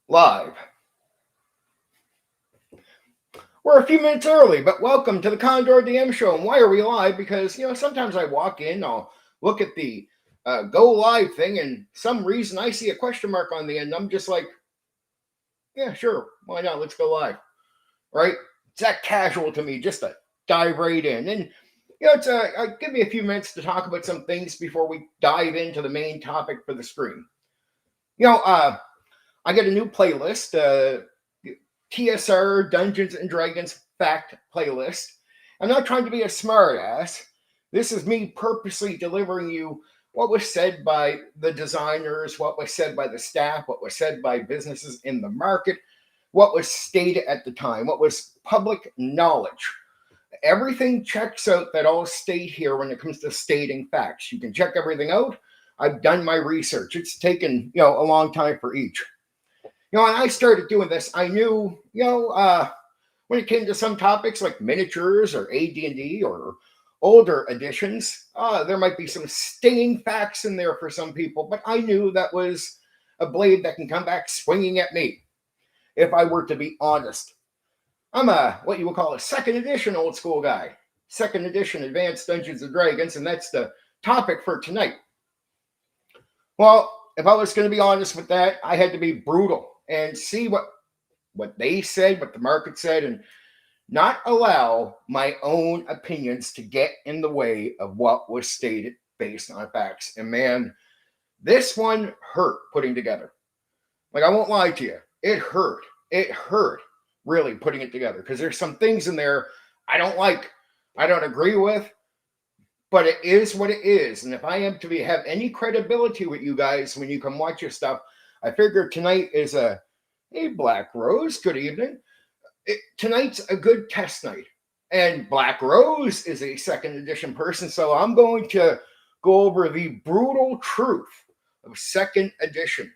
Live. We're a few minutes early, but welcome to the Condor DM show. And why are we live? Because, sometimes I walk in, I'll look at the go live thing, and some reason I see a question mark on the end. I'm just like, yeah, sure. Why not? Let's go live. Right? It's that casual to me, just to dive right in. And, give me a few minutes to talk about some things before we dive into the main topic for the stream. I get a new playlist. TSR Dungeons and Dragons Fact playlist. I'm not trying to be a smartass. This is me purposely delivering you what was said by the designers, what was said by the staff, what was said by businesses in the market, what was stated at the time, what was public knowledge. Everything checks out that I'll state here when it comes to stating facts. You can check everything out. I've done my research. It's taken, a long time for each. When I started doing this, I knew, when it came to some topics like miniatures or AD&D or older editions, there might be some stinging facts in there for some people, but I knew that was a blade that can come back swinging at me if I were to be honest. I'm what you would call a second edition old school guy, second edition Advanced Dungeons and Dragons, and that's the topic for tonight. Well, if I was going to be honest with that, I had to be brutal and see what they said, what the market said, and not allow my own opinions to get in the way of what was stated based on facts. And man, this one hurt putting together. Like, I won't lie to you. It hurt. It hurt really putting it together because there's some things in there I don't like, I don't agree with, but it is what it is. And if I am to have any credibility with you guys when you come watch your stuff, I figure tonight is hey, Black Rose, good evening. Tonight's a good test night. And Black Rose is a second edition person, so I'm going to go over the brutal truth of second edition.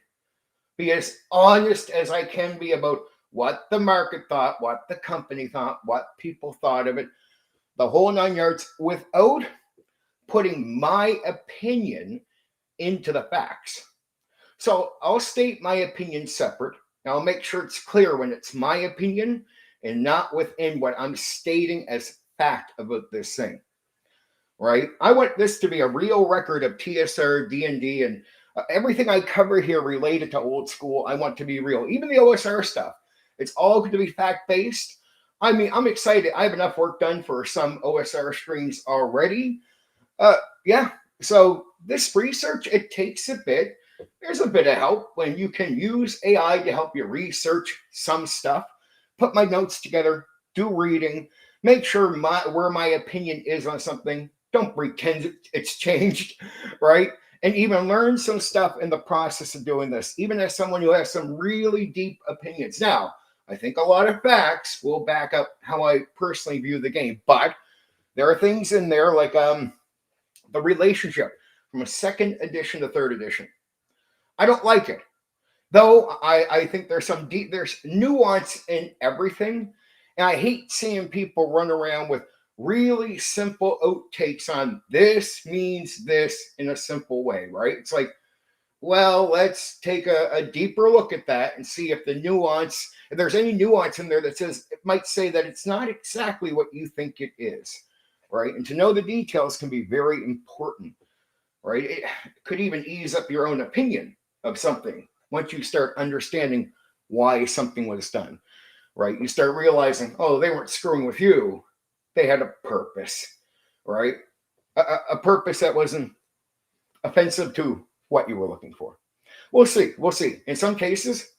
Be as honest as I can be about what the market thought, what the company thought, what people thought of it, the whole 9 yards, without putting my opinion into the facts. So I'll state my opinion separate. And I'll make sure it's clear when it's my opinion and not within what I'm stating as fact about this thing. Right? I want this to be a real record of TSR, D&D, and everything I cover here related to old school, I want to be real. Even the OSR stuff. It's all going to be fact-based. I mean, I'm excited. I have enough work done for some OSR streams already. Yeah. So this research, it takes a bit. There's a bit of help when you can use AI to help you research some stuff, put my notes together, do reading, make sure where my opinion is on something. Don't pretend it's changed, right? And even learn some stuff in the process of doing this, even as someone who has some really deep opinions. Now, I think a lot of facts will back up how I personally view the game, but there are things in there like the relationship from a second edition to third edition. I don't like it. Though I think there's there's nuance in everything. And I hate seeing people run around with really simple outtakes on this means this in a simple way, right? It's like, well, let's take a deeper look at that and see if if there's any nuance in there that says, it might say that it's not exactly what you think it is, right? And to know the details can be very important, right? It could even ease up your own opinion of something once you start understanding why something was done, right? You start realizing, oh, they weren't screwing with you. They had a purpose, right? A purpose that wasn't offensive to what you were looking for. We'll see. We'll see. In some cases,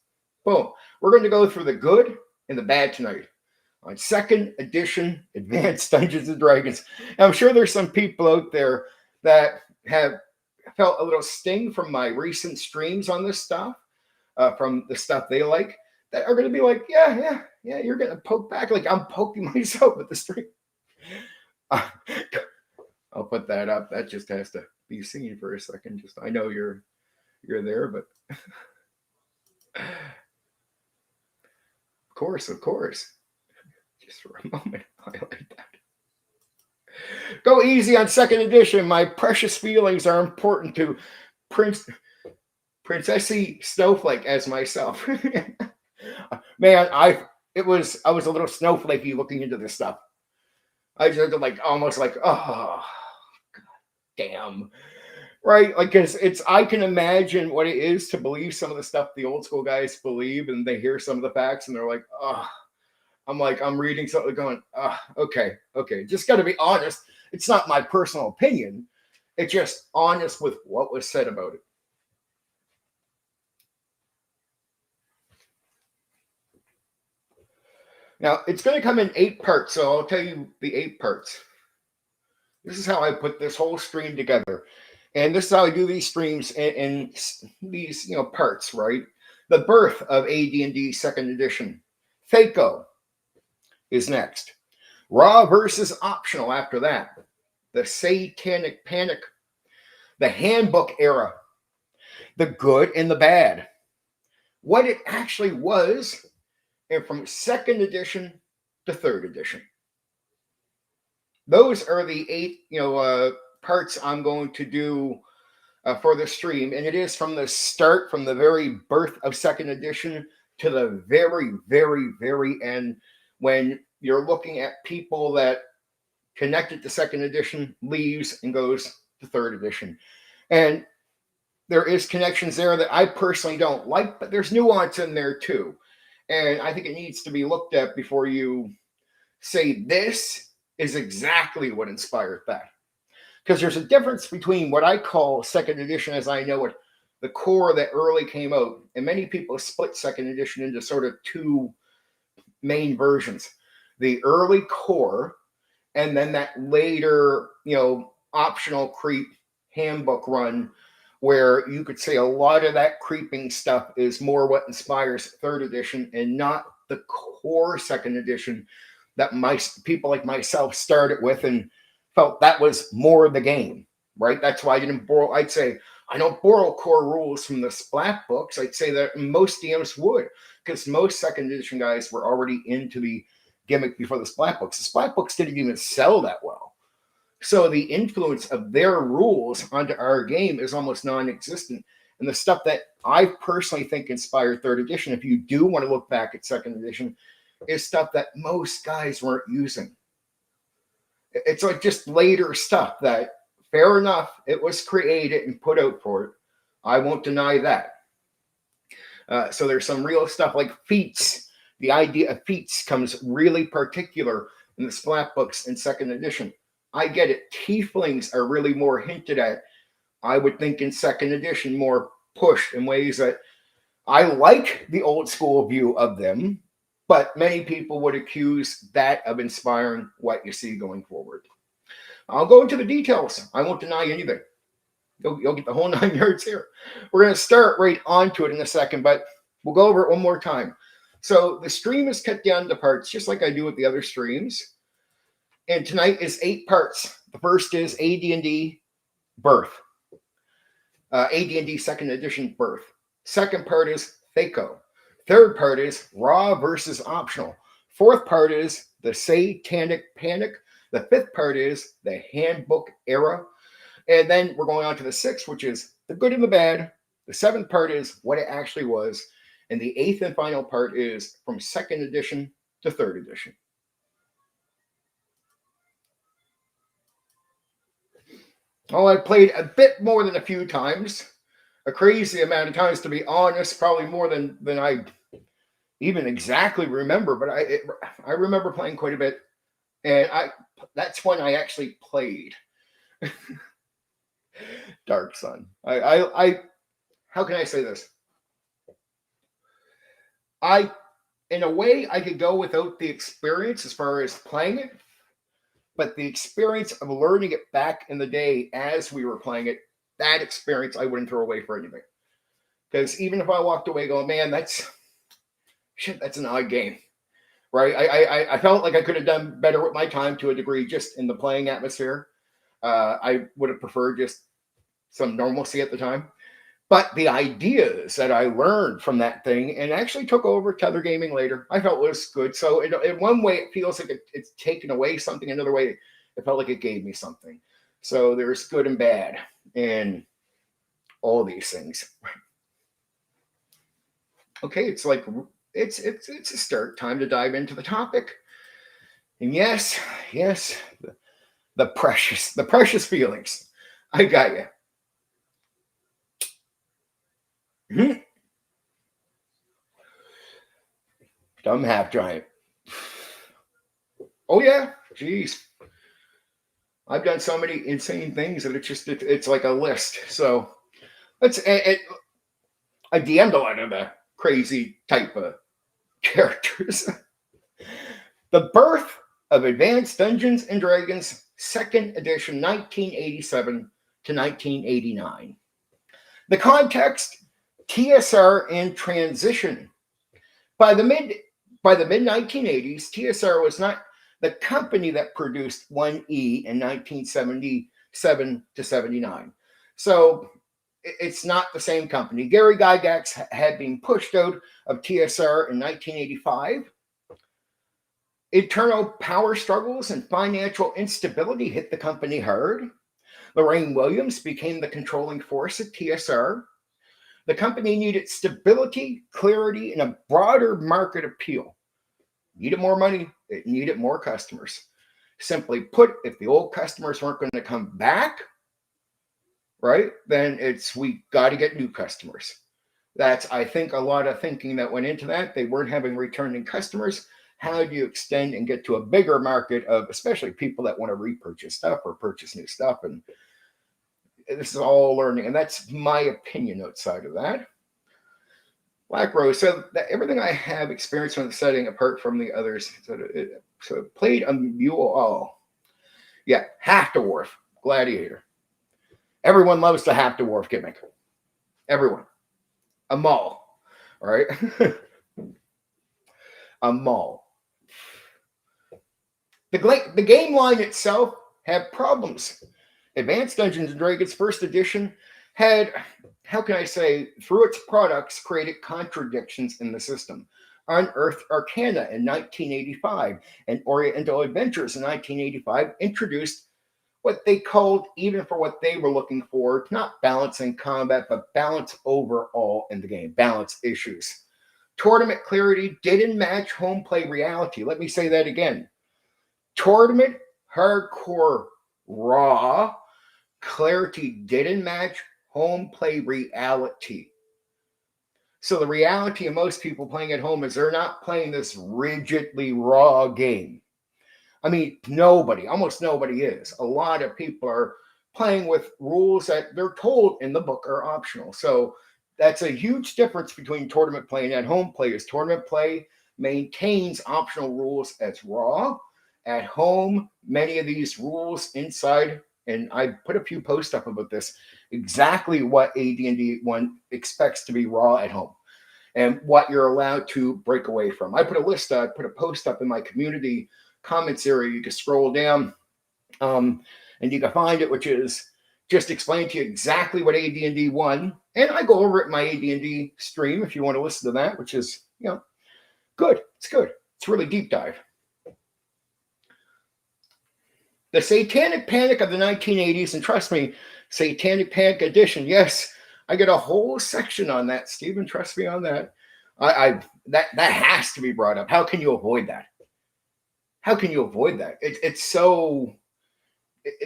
boom, we're going to go through the good and the bad tonight on second edition Advanced Dungeons and Dragons. And I'm sure there's some people out there that have felt a little sting from my recent streams on this stuff, from the stuff they like, that are going to be like, yeah, you're going to poke back like I'm poking myself with the stream. I'll put that up. That just has to be seen for a second. Just I know you're there, but of course. Just for a moment, highlight that. Go easy on second edition. My precious feelings are important to Princessy Snowflake as myself. Man, I was a little snowflakey looking into this stuff. I just like almost like, oh damn. Right? Like, cause it's I can imagine what it is to believe some of the stuff the old school guys believe, and they hear some of the facts and they're like, oh, I'm like, I'm reading something going, okay, okay. Just gotta be honest. It's not my personal opinion. It's just honest with what was said about it. Now it's going to come in 8 parts, so I'll tell you the 8 parts. This is how I put this whole stream together, and this is how I do these streams in these parts. Right, the birth of AD&D Second Edition. THACO is next. Raw versus optional after that. The Satanic Panic. The Handbook Era. The Good and the Bad. What it actually was, and from Second Edition to Third Edition. Those are the 8 parts I'm going to do for the stream, and it is from the start, from the very birth of Second Edition to the very, very, very end, when you're looking at people that connected to Second Edition, leaves and goes to Third Edition. And there is connections there that I personally don't like, but there's nuance in there too. And I think it needs to be looked at before you say this is exactly what inspired that. Because there's a difference between what I call Second Edition as I know it, the core that early came out, and many people split Second Edition into sort of 2 main versions. The early core, and then that later, optional creep handbook run, where you could say a lot of that creeping stuff is more what inspires Third Edition and not the core Second Edition that people like myself started with and felt that was more of the game, right? That's why I didn't borrow. I'd say I don't borrow core rules from the Splat books. I'd say that most DMs would, because most Second Edition guys were already into the gimmick before the Splat books. The Splat books didn't even sell that well. So the influence of their rules onto our game is almost non-existent. And the stuff that I personally think inspired Third Edition, if you do want to look back at Second Edition, is stuff that most guys weren't using. It's like just later stuff that, fair enough, it was created and put out for it. I won't deny that. So there's some real stuff like feats. The idea of feats comes really particular in the Splat books in Second Edition. I get it. Tieflings are really more hinted at, I would think, in Second Edition, more pushed in ways that I like the old school view of them, but many people would accuse that of inspiring what you see going forward. I'll go into the details. I won't deny anything. You'll get the whole 9 yards here. We're going to start right onto it in a second, but we'll go over it one more time. So the stream is cut down to parts, just like I do with the other streams. And tonight is 8 parts. The first is AD&D Birth. AD&D Second Edition Birth. Second part is THACO. Third part is Raw versus Optional. Fourth part is the Satanic Panic. The fifth part is the Handbook Era. And then we're going on to the 6th, which is the Good and the Bad. The 7th part is what it actually was. And the 8th and final part is from Second Edition to Third Edition. Oh, I played a bit more than a few times. A crazy amount of times, to be honest, probably more than I even exactly remember, but I remember playing quite a bit. And that's when I actually played Dark Sun. I how can I say this? In a way, I could go without the experience as far as playing it, but the experience of learning it back in the day as we were playing it, that experience I wouldn't throw away for anything. Because even if I walked away going, man, that's an odd game, right? I felt like I could have done better with my time to a degree, just in the playing atmosphere. I would have preferred just some normalcy at the time. But the ideas that I learned from that thing and actually took over Tether Gaming later, I felt was good. So in one way, it feels like it's taken away something. Another way, it felt like it gave me something. So there's good and bad in all these things. Okay, it's like it's a start time to dive into the topic. And yes, yes, the precious feelings. I got you. Mhm. Dumb half giant. Oh yeah, jeez. I've done so many insane things that it's like a list. So I DM'd a lot of the crazy type of characters. The birth of Advanced Dungeons and Dragons, second edition, 1987 to 1989. The context: TSR in transition. By the mid by the mid 1980s, TSR was not the company that produced 1E in 1977 to 79. So it's not the same company. Gary Gygax had been pushed out of TSR in 1985. Internal power struggles and financial instability hit the company hard. Lorraine Williams became the controlling force at TSR. The company needed stability, clarity, and a broader market appeal. It needed more money, it needed more customers. Simply put, if the old customers weren't going to come back, right, then we got to get new customers. That's, I think, a lot of thinking that went into that. They weren't having returning customers. How do you extend and get to a bigger market of especially people that want to repurchase stuff or purchase new stuff? And this is all learning. And that's my opinion outside of that. Black Rose. So everything I have experienced in the setting, apart from the others, so played a mule. Oh, yeah, half dwarf gladiator. Everyone loves the half dwarf gimmick. Everyone. A mall, all right? A mall. The game line itself had problems. Advanced Dungeons and Dragons First Edition had, how can I say, through its products, created contradictions in the system. Unearthed Arcana in 1985 and Oriental Adventures in 1985 introduced what they called, even for what they were looking for, not balance in combat, but balance overall in the game, balance issues. Tournament clarity didn't match home play reality. Let me say that again. Tournament hardcore raw clarity didn't match home play reality. So the reality of most people playing at home is they're not playing this rigidly raw game. I mean, almost nobody is. A lot of people are playing with rules that they're told in the book are optional. So that's a huge difference between tournament play and at home play. Is tournament play maintains optional rules as raw. At home, many of these rules inside, and I put a few posts up about this, exactly what AD&D 1 expects to be raw at home and what you're allowed to break away from. I put a post up in my community comments area. You can scroll down and you can find it, which is just explain to you exactly what AD&D 1, and I go over it in my AD&D stream if you want to listen to that, which is, good. It's good. It's really deep dive. The Satanic Panic of the 1980s, and trust me, Satanic Panic Edition, yes, I get a whole section on that, Stephen. Trust me on that. That has to be brought up. How can you avoid that? How can you avoid that? It's so,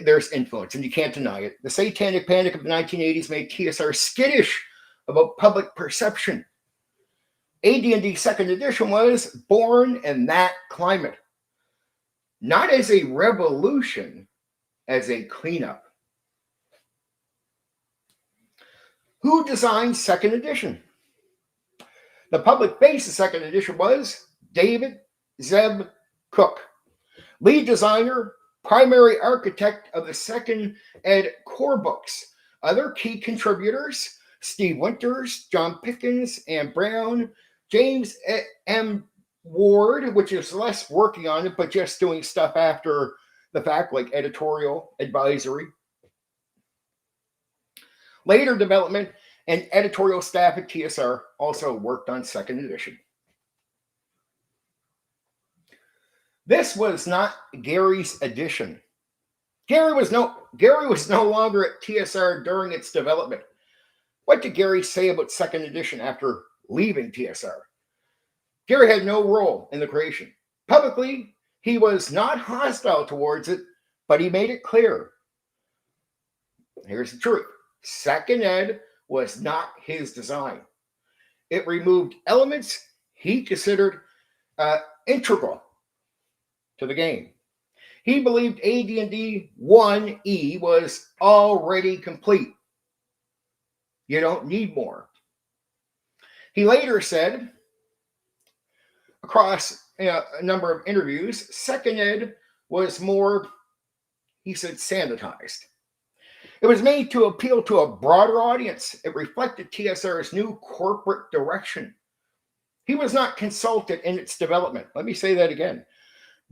there's influence, and you can't deny it. The Satanic Panic of the 1980s made TSR skittish about public perception. AD&D Second Edition was born in that climate. Not as a revolution, as a cleanup. Who designed Second Edition? The public face of Second Edition was David Zeb Cook, lead designer, primary architect of the Second Ed core books. Other key contributors: Steve Winters, John Pickens, Ann Brown, James M. Ward, which is less working on it, but just doing stuff after the fact, like editorial advisory. Later development and editorial staff at TSR also worked on Second Edition. This was not Gary's edition. Gary was no longer at TSR during its development. What did Gary say about Second Edition after leaving TSR. Gary had no role in the creation. Publicly, he was not hostile towards it, but he made it clear. Here's the truth. Second Ed was not his design. It removed elements he considered integral to the game. He believed AD&D 1E was already complete. You don't need more. He later said, across a number of interviews, Second Ed was more, he said, sanitized. It was made to appeal to a broader audience. It reflected TSR's new corporate direction. He was not consulted in its development. Let me say that again.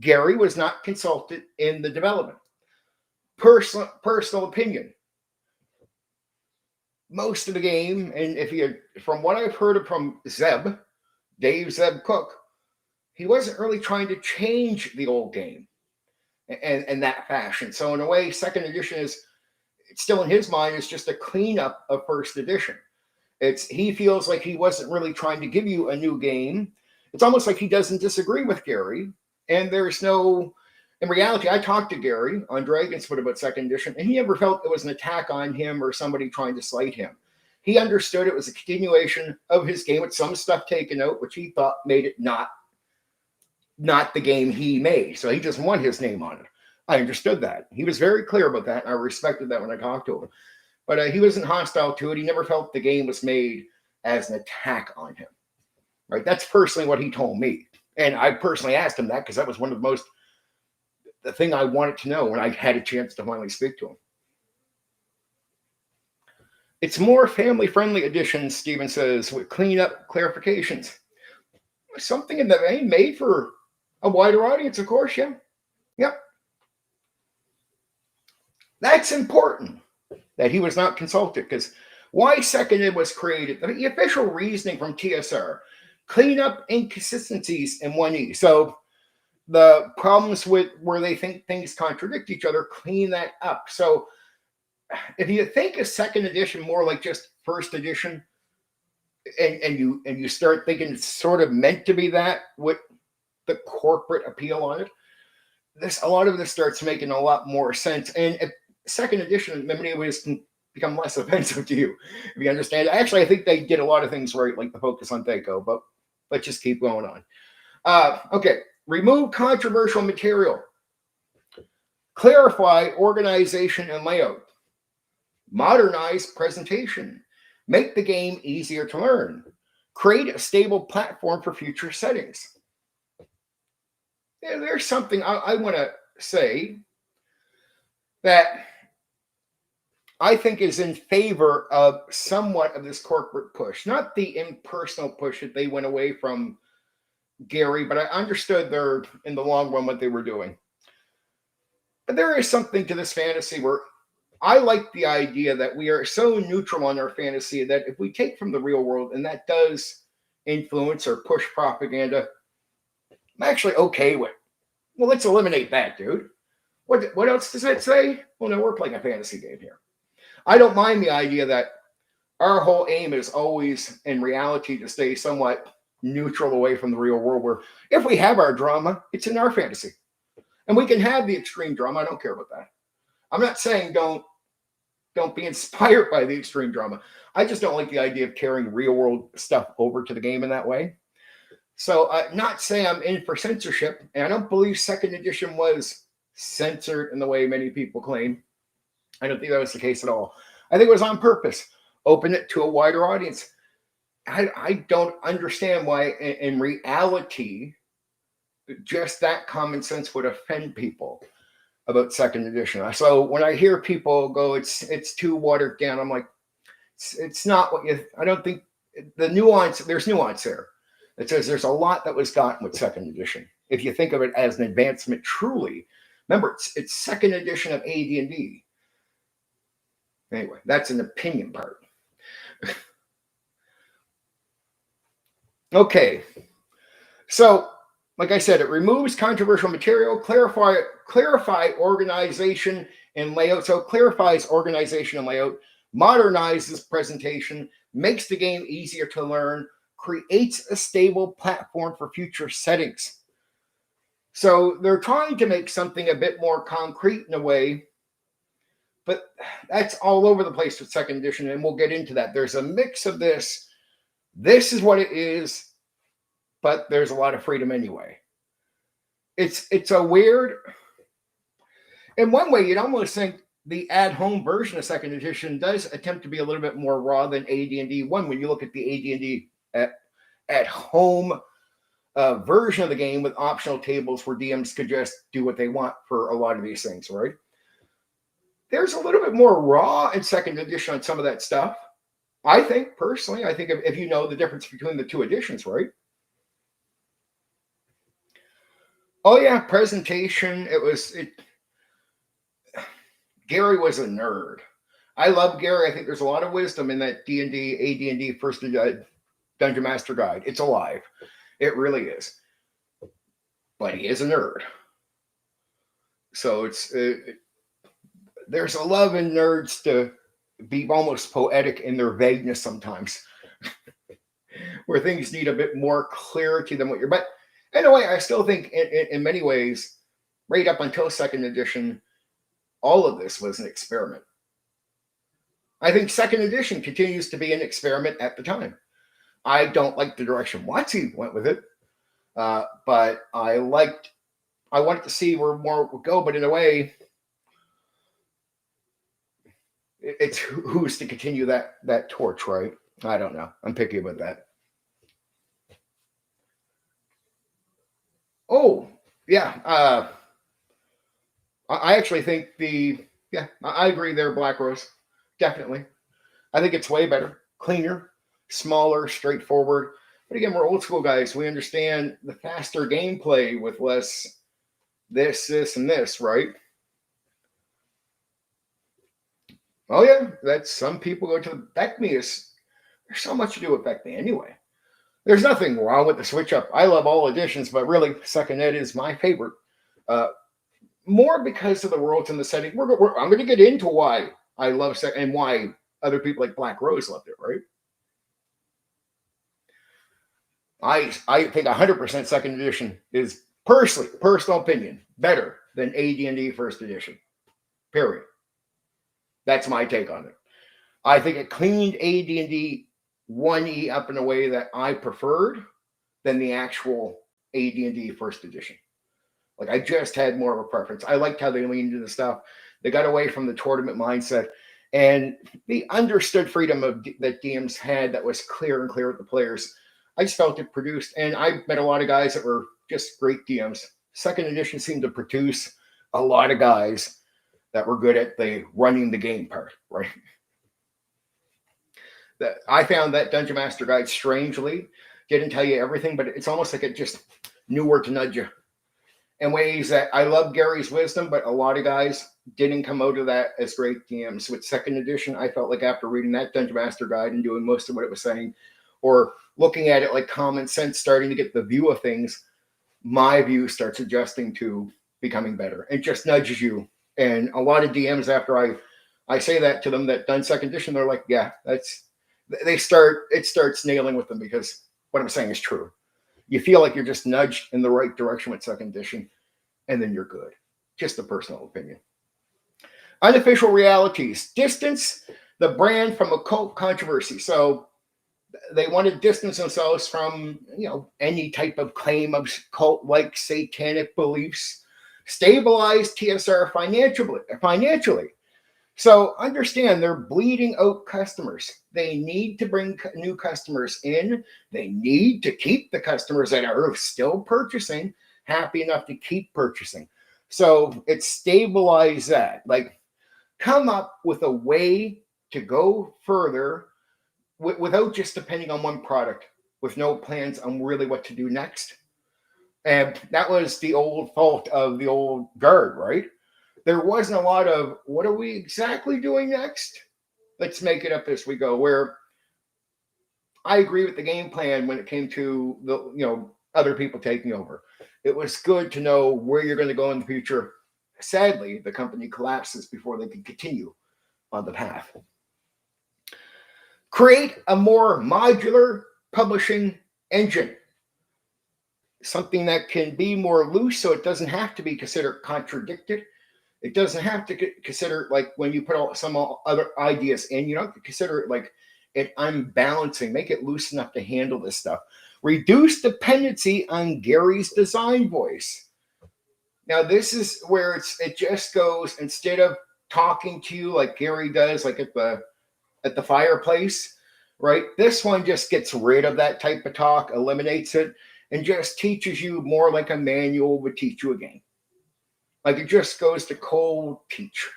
Gary was not consulted in the development. Personal opinion. Most of the game, and from what I've heard from Dave Zeb Cook, he wasn't really trying to change the old game in that fashion. So in a way, second edition is still in his mind is just a cleanup of first edition. He feels like he wasn't really trying to give you a new game. It's almost like he doesn't disagree with Gary. And there's no, in reality, I talked to Gary on Dragon's Foot about second edition, and he never felt it was an attack on him or somebody trying to slight him. He understood it was a continuation of his game with some stuff taken out, which he thought made it not the game he made. So he doesn't want his name on it. I understood that. He was very clear about that, and I respected that when I talked to him. But he wasn't hostile to it. He never felt the game was made as an attack on him. Right? That's personally what he told me. And I personally asked him that because that was one of the thing I wanted to know when I had a chance to finally speak to him. It's more family-friendly edition, Stephen says, with clean-up clarifications. Something in the vein made for a wider audience, of course, yeah. Yep. That's important that he was not consulted, because why Second Ed was created, the official reasoning from TSR, clean up inconsistencies in 1E. So the problems with where they think things contradict each other, clean that up. So if you think of second edition more like just first edition, and you start thinking it's sort of meant to be that with the corporate appeal on it, a lot of this starts making a lot more sense. And second edition in many ways can become less offensive to you if you understand. Actually, I think they did a lot of things right, like the focus on Thaco, but let's just keep going on. Okay, remove controversial material. Clarify organization and layout. Modernize presentation. Make the game easier to learn. Create a stable platform for future settings. There's something I want to say that I think is in favor of somewhat of this corporate push, not the impersonal push that they went away from Gary, but I understood they're in the long run what they were doing. But there is something to this fantasy where I like the idea that we are so neutral on our fantasy that if we take from the real world and that does influence or push propaganda, I'm actually okay with. Well, let's eliminate that, dude. What else does that say? Well, no, we're playing a fantasy game here. I don't mind the idea that our whole aim is always, in reality, to stay somewhat neutral away from the real world, where if we have our drama, it's in our fantasy. And we can have the extreme drama. I don't care about that. I'm not saying don't be inspired by the extreme drama. I just don't like the idea of carrying real world stuff over to the game in that way. So not saying I'm in for censorship, and I don't believe second edition was censored in the way many people claim. I don't think that was the case at all. I think it was on purpose. Open it to a wider audience. I don't understand why in reality just that common sense would offend people about second edition. So when I hear people go, it's too watered down, I'm like, it's not what you, I don't think the nuance, there's nuance there. It says there's a lot that was gotten with second edition. If you think of it as an advancement, truly, remember, it's second edition of AD&D. Anyway, that's an opinion part. Okay. So, like I said, it removes controversial material, clarify organization and layout. So it clarifies organization and layout, modernizes presentation, makes the game easier to learn, creates a stable platform for future settings. So they're trying to make something a bit more concrete in a way, but that's all over the place with second edition, and we'll get into that. There's a mix of this. This is what it is, but there's a lot of freedom anyway. It's a weird. In one way, you'd almost think the at-home version of second edition does attempt to be a little bit more raw than AD&D 1 when you look at the AD&D at-home version of the game with optional tables where DMs could just do what they want for a lot of these things, right? There's a little bit more raw in second edition on some of that stuff. I think, personally, if you know the difference between the two editions, right? Oh, yeah, presentation. Gary was a nerd. I love Gary. I think there's a lot of wisdom in that D&D, AD&D First Dungeon Master Guide. It's alive. It really is. But he is a nerd. So there's a love in nerds to be almost poetic in their vagueness sometimes, where things need a bit more clarity than what you're. But anyway, I still think in many ways, right up until second edition, all of this was an experiment. I think second edition continues to be an experiment at the time. I don't like the direction WotC went with it, but I wanted to see where more would go. But in a way, it's who's to continue that torch, right? I don't know. I'm picky about that. Oh, yeah. I actually think I agree there, Black Rose. Definitely. I think it's way better, cleaner, smaller, straightforward. But again, we're old school guys. We understand the faster gameplay with less this, and this, right? Oh, yeah. That's some people go to the BECME. There's so much to do with BECME anyway. There's nothing wrong with the switch up. I love all editions, but really, second ed is my favorite. More because of the worlds and the setting. I'm going to get into why I love second and why other people like Black Rose loved it, right? I think 100% second edition is personal opinion, better than AD&D first edition. Period. That's my take on it. I think it cleaned AD&D 1E up in a way that I preferred than the actual AD&D first edition. Like, I just had more of a preference. I liked how they leaned into the stuff. They got away from the tournament mindset and the understood freedom that DMs had that was clear and clear with the players. I just felt it produced, and I met a lot of guys that were just great DMs. Second edition seemed to produce a lot of guys that were good at the running the game part, right? I found that Dungeon Master Guide strangely didn't tell you everything, but it's almost like it just knew where to nudge you in ways that I love Gary's wisdom, but a lot of guys didn't come out of that as great DMs. With second edition, I felt like after reading that Dungeon Master Guide and doing most of what it was saying, or looking at it like common sense, starting to get the view of things, my view starts adjusting to becoming better. It just nudges you. And a lot of DMs, after I say that to them that done second edition, they're like, yeah, it starts nailing with them because what I'm saying is true. You feel like you're just nudged in the right direction with second edition, and then you're good. Just a personal opinion. Unofficial realities. Distance the brand from occult controversy. So they want to distance themselves from, any type of claim of cult-like satanic beliefs. Stabilize TSR financially. So understand they're bleeding out customers. They need to bring new customers in. They need to keep the customers that are still purchasing happy enough to keep purchasing. So it's stabilize that. Like, come up with a way to go further without just depending on one product, with no plans on really what to do next. And that was the old fault of the old guard, right? There wasn't a lot of, what are we exactly doing next? Let's make it up as we go. Where I agree with the game plan when it came to the, other people taking over. It was good to know where you're going to go in the future. Sadly, the company collapses before they can continue on the path. Create a more modular, publishing engine. Something that can be more loose so it doesn't have to be considered contradicted. It doesn't have to consider, like when you put all some other ideas in, you don't have to consider it like it unbalancing. Make it loose enough to handle this stuff. Reduce dependency on Gary's design voice. Now, this is where it just goes, instead of talking to you like Gary does, like at the fireplace, right? This one just gets rid of that type of talk, eliminates it, and just teaches you more like a manual would teach you a game. Like it just goes to cold teach.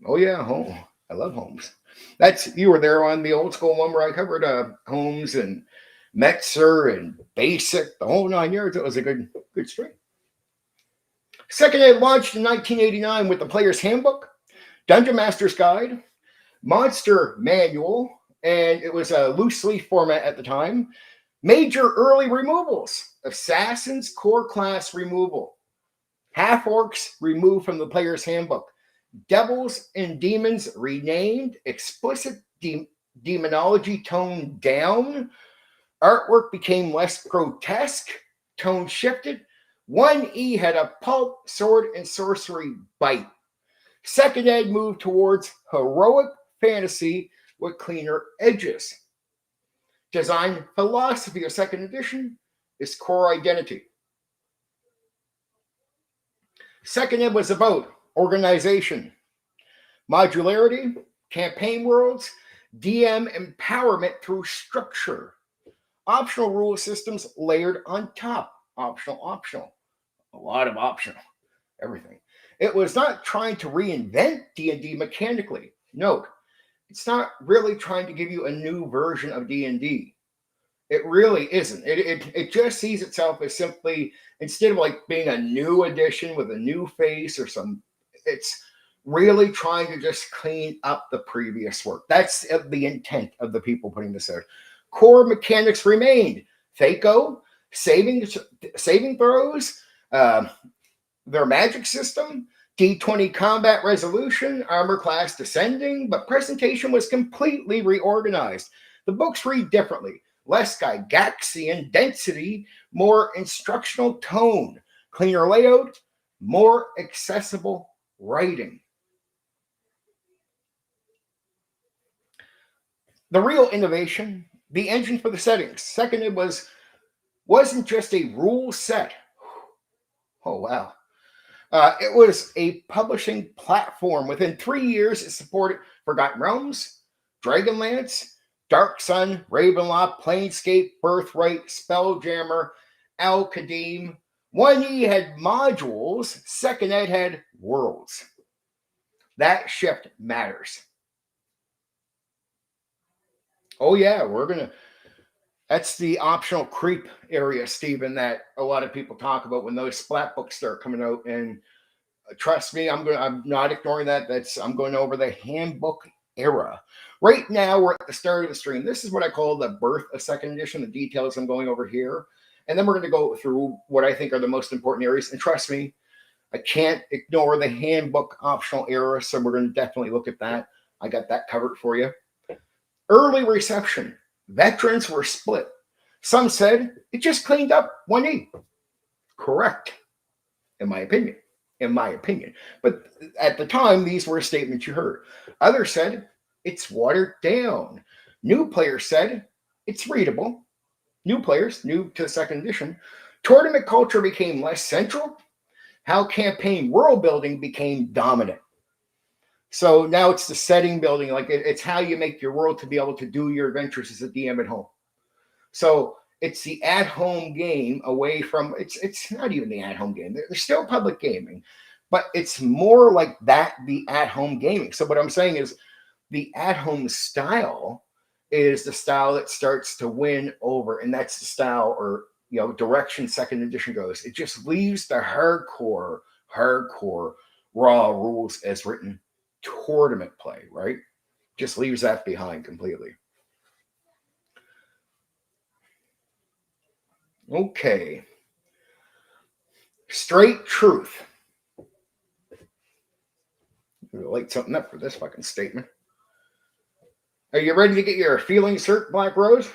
Oh yeah, home. I love Holmes. You were there on the old school one where I covered Holmes and Metzer and Basic, the whole 9 years. It was a good stream. Second Ed launched in 1989 with the Player's Handbook, Dungeon Master's Guide, Monster Manual, and it was a loose leaf format at the time. Major early removals: Assassin's Core Class removal, Half-Orcs removed from the Player's Handbook, Devils and Demons renamed, explicit demonology toned down, artwork became less grotesque, tone shifted. 1E had a pulp, sword, and sorcery bite. Second Ed moved towards heroic fantasy with cleaner edges. Design philosophy of second edition is core identity. Second Ed was about organization, modularity, campaign worlds, DM empowerment through structure, optional rule systems layered on top, optional, a lot of optional, everything. It was not trying to reinvent D&D mechanically. Note, it's not really trying to give you a new version of D&D. It really isn't. It just sees itself as simply, instead of like being a new edition with a new face or some, it's really trying to just clean up the previous work. That's the intent of the people putting this out. Core mechanics remained. Thaco, saving throws, their magic system, D20 combat resolution, armor class descending, but presentation was completely reorganized. The books read differently. Less Gygaxian density, more instructional tone, cleaner layout, more accessible writing. The real innovation, the engine for the settings. Second, it wasn't just a rule set. Oh, wow. It was a publishing platform. Within 3 years, it supported Forgotten Realms, Dragonlance, Dark Sun, Ravenloft, Planescape, Birthright, Spelljammer, Al-Qadim. 1E had modules, Second Ed had worlds. That shift matters. Oh yeah, that's the optional creep area, Stephen, that a lot of people talk about when those splat books start coming out. And trust me, I'm not ignoring that. I'm going over the handbook era. Right now, we're at the start of the stream. This is what I call the birth of second edition, the details I'm going over here. And then we're going to go through what I think are the most important areas. And trust me, I can't ignore the handbook optional era. So we're going to definitely look at that. I got that covered for you. Early reception. Veterans were split. Some said it just cleaned up 1E. Correct, in my opinion. But at the time, these were statements you heard. Others said it's watered down. New players said it's readable. New players, new to the second edition. Tournament culture became less central. How campaign world building became dominant. So now it's the setting building. Like it's how you make your world to be able to do your adventures as a DM at home. So it's the at-home game away from, it's not even the at-home game. There's still public gaming, but it's more like that, the at-home gaming. So what I'm saying is the at-home style is the style that starts to win over. And that's the style or, direction second edition goes. It just leaves the hardcore raw rules as written tournament play, right? Just leaves that behind completely. Okay. Straight truth. Light something up for this fucking statement. Are you ready to get your feelings hurt, Black Rose?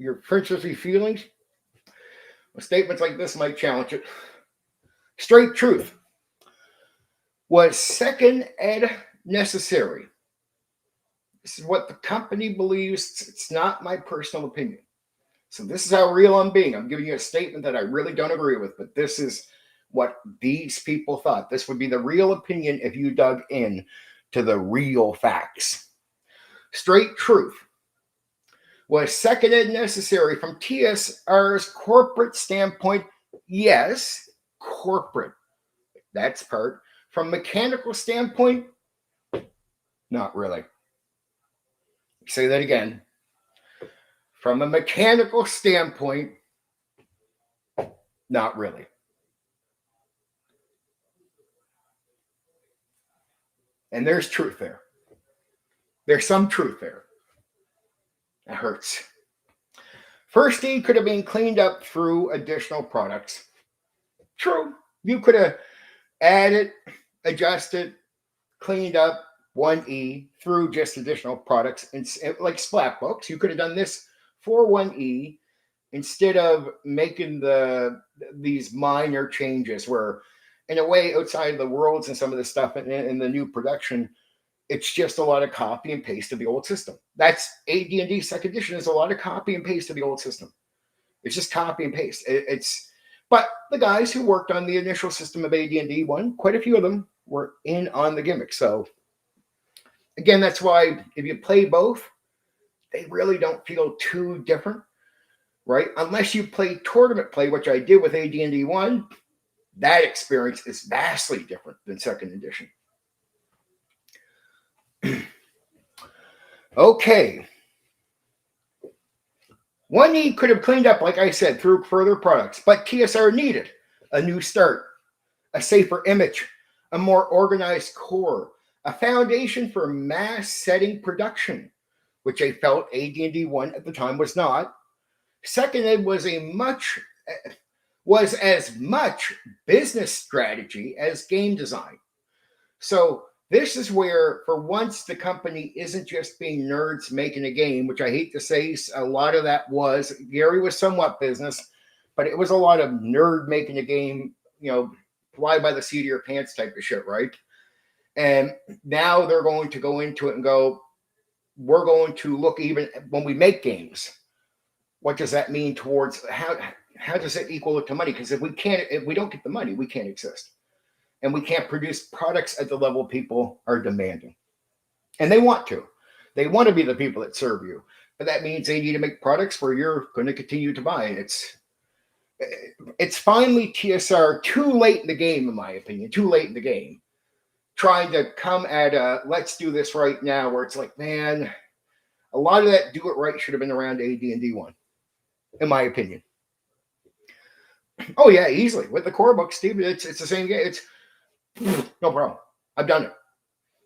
your princessy feelings, well, statements like this might challenge it. Straight truth. Was second ed necessary? This is what the company believes. It's not my personal opinion. So this is how real I'm being. I'm giving you a statement that I really don't agree with, but this is what these people thought. This would be the real opinion if you dug in to the real facts. Straight truth. Was second ed necessary from TSR's corporate standpoint? Yes, corporate. That's part. From mechanical standpoint, not really. Say that again. From a mechanical standpoint, not really. And there's truth there. There's some truth there. That hurts. First aid could have been cleaned up through additional products. True. You could have added, adjusted, cleaned up 1E through just additional products. And like Splat Books, you could have done this for 1E instead of making these minor changes where, in a way, outside of the worlds and some of the stuff in the new production, it's just a lot of copy and paste of the old system. That's AD&D second edition is a lot of copy and paste of the old system. It's just copy and paste. But the guys who worked on the initial system of AD&D 1, quite a few of them were in on the gimmick. So again, that's why if you play both, they really don't feel too different, right? Unless you play tournament play, which I did with AD&D 1, that experience is vastly different than second edition. Okay. 1E could have cleaned up, like I said, through further products, but TSR needed a new start, a safer image, a more organized core, a foundation for mass setting production, which I felt AD&D 1 at the time was not. Second ed was as much business strategy as game design. So this is where, for once, the company isn't just being nerds making a game, which I hate to say, a lot of that was. Gary was somewhat business, but it was a lot of nerd making a game, fly by the seat of your pants type of shit, right? And now they're going to go into it and go, we're going to look, even when we make games, what does that mean towards, how does it equal it to money? Because if we don't get the money, we can't exist. And we can't produce products at the level people are demanding. And they want to. They want to be the people that serve you. But that means they need to make products where you're going to continue to buy. And it's finally TSR too late in the game, in my opinion, too late in the game, trying to come at let's do this right now, where it's like, man, a lot of that do it right should have been around AD&D 1, in my opinion. Oh, yeah, easily. With the core book, Steve, it's the same game. It's no problem. I've done it.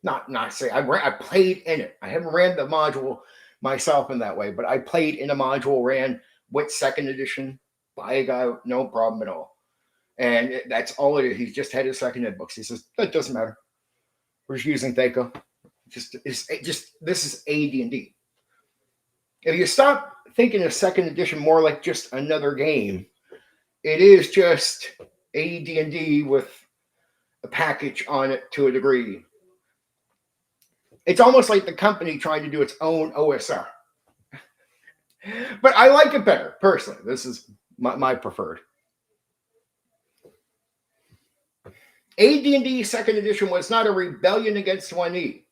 Not say I played in it. I haven't ran the module myself in that way, but I played in a module, ran with second edition by a guy, no problem at all. And that's all it is. He's just had his second ed books. He says, that doesn't matter. We're just using Thaco. This is AD&D. If you stop thinking of second edition more like just another game, it is just AD&D with a package on it to a degree. It's almost like the company trying to do its own OSR. But I like it better, personally. This is my preferred. AD&D second edition was not a rebellion against 1E.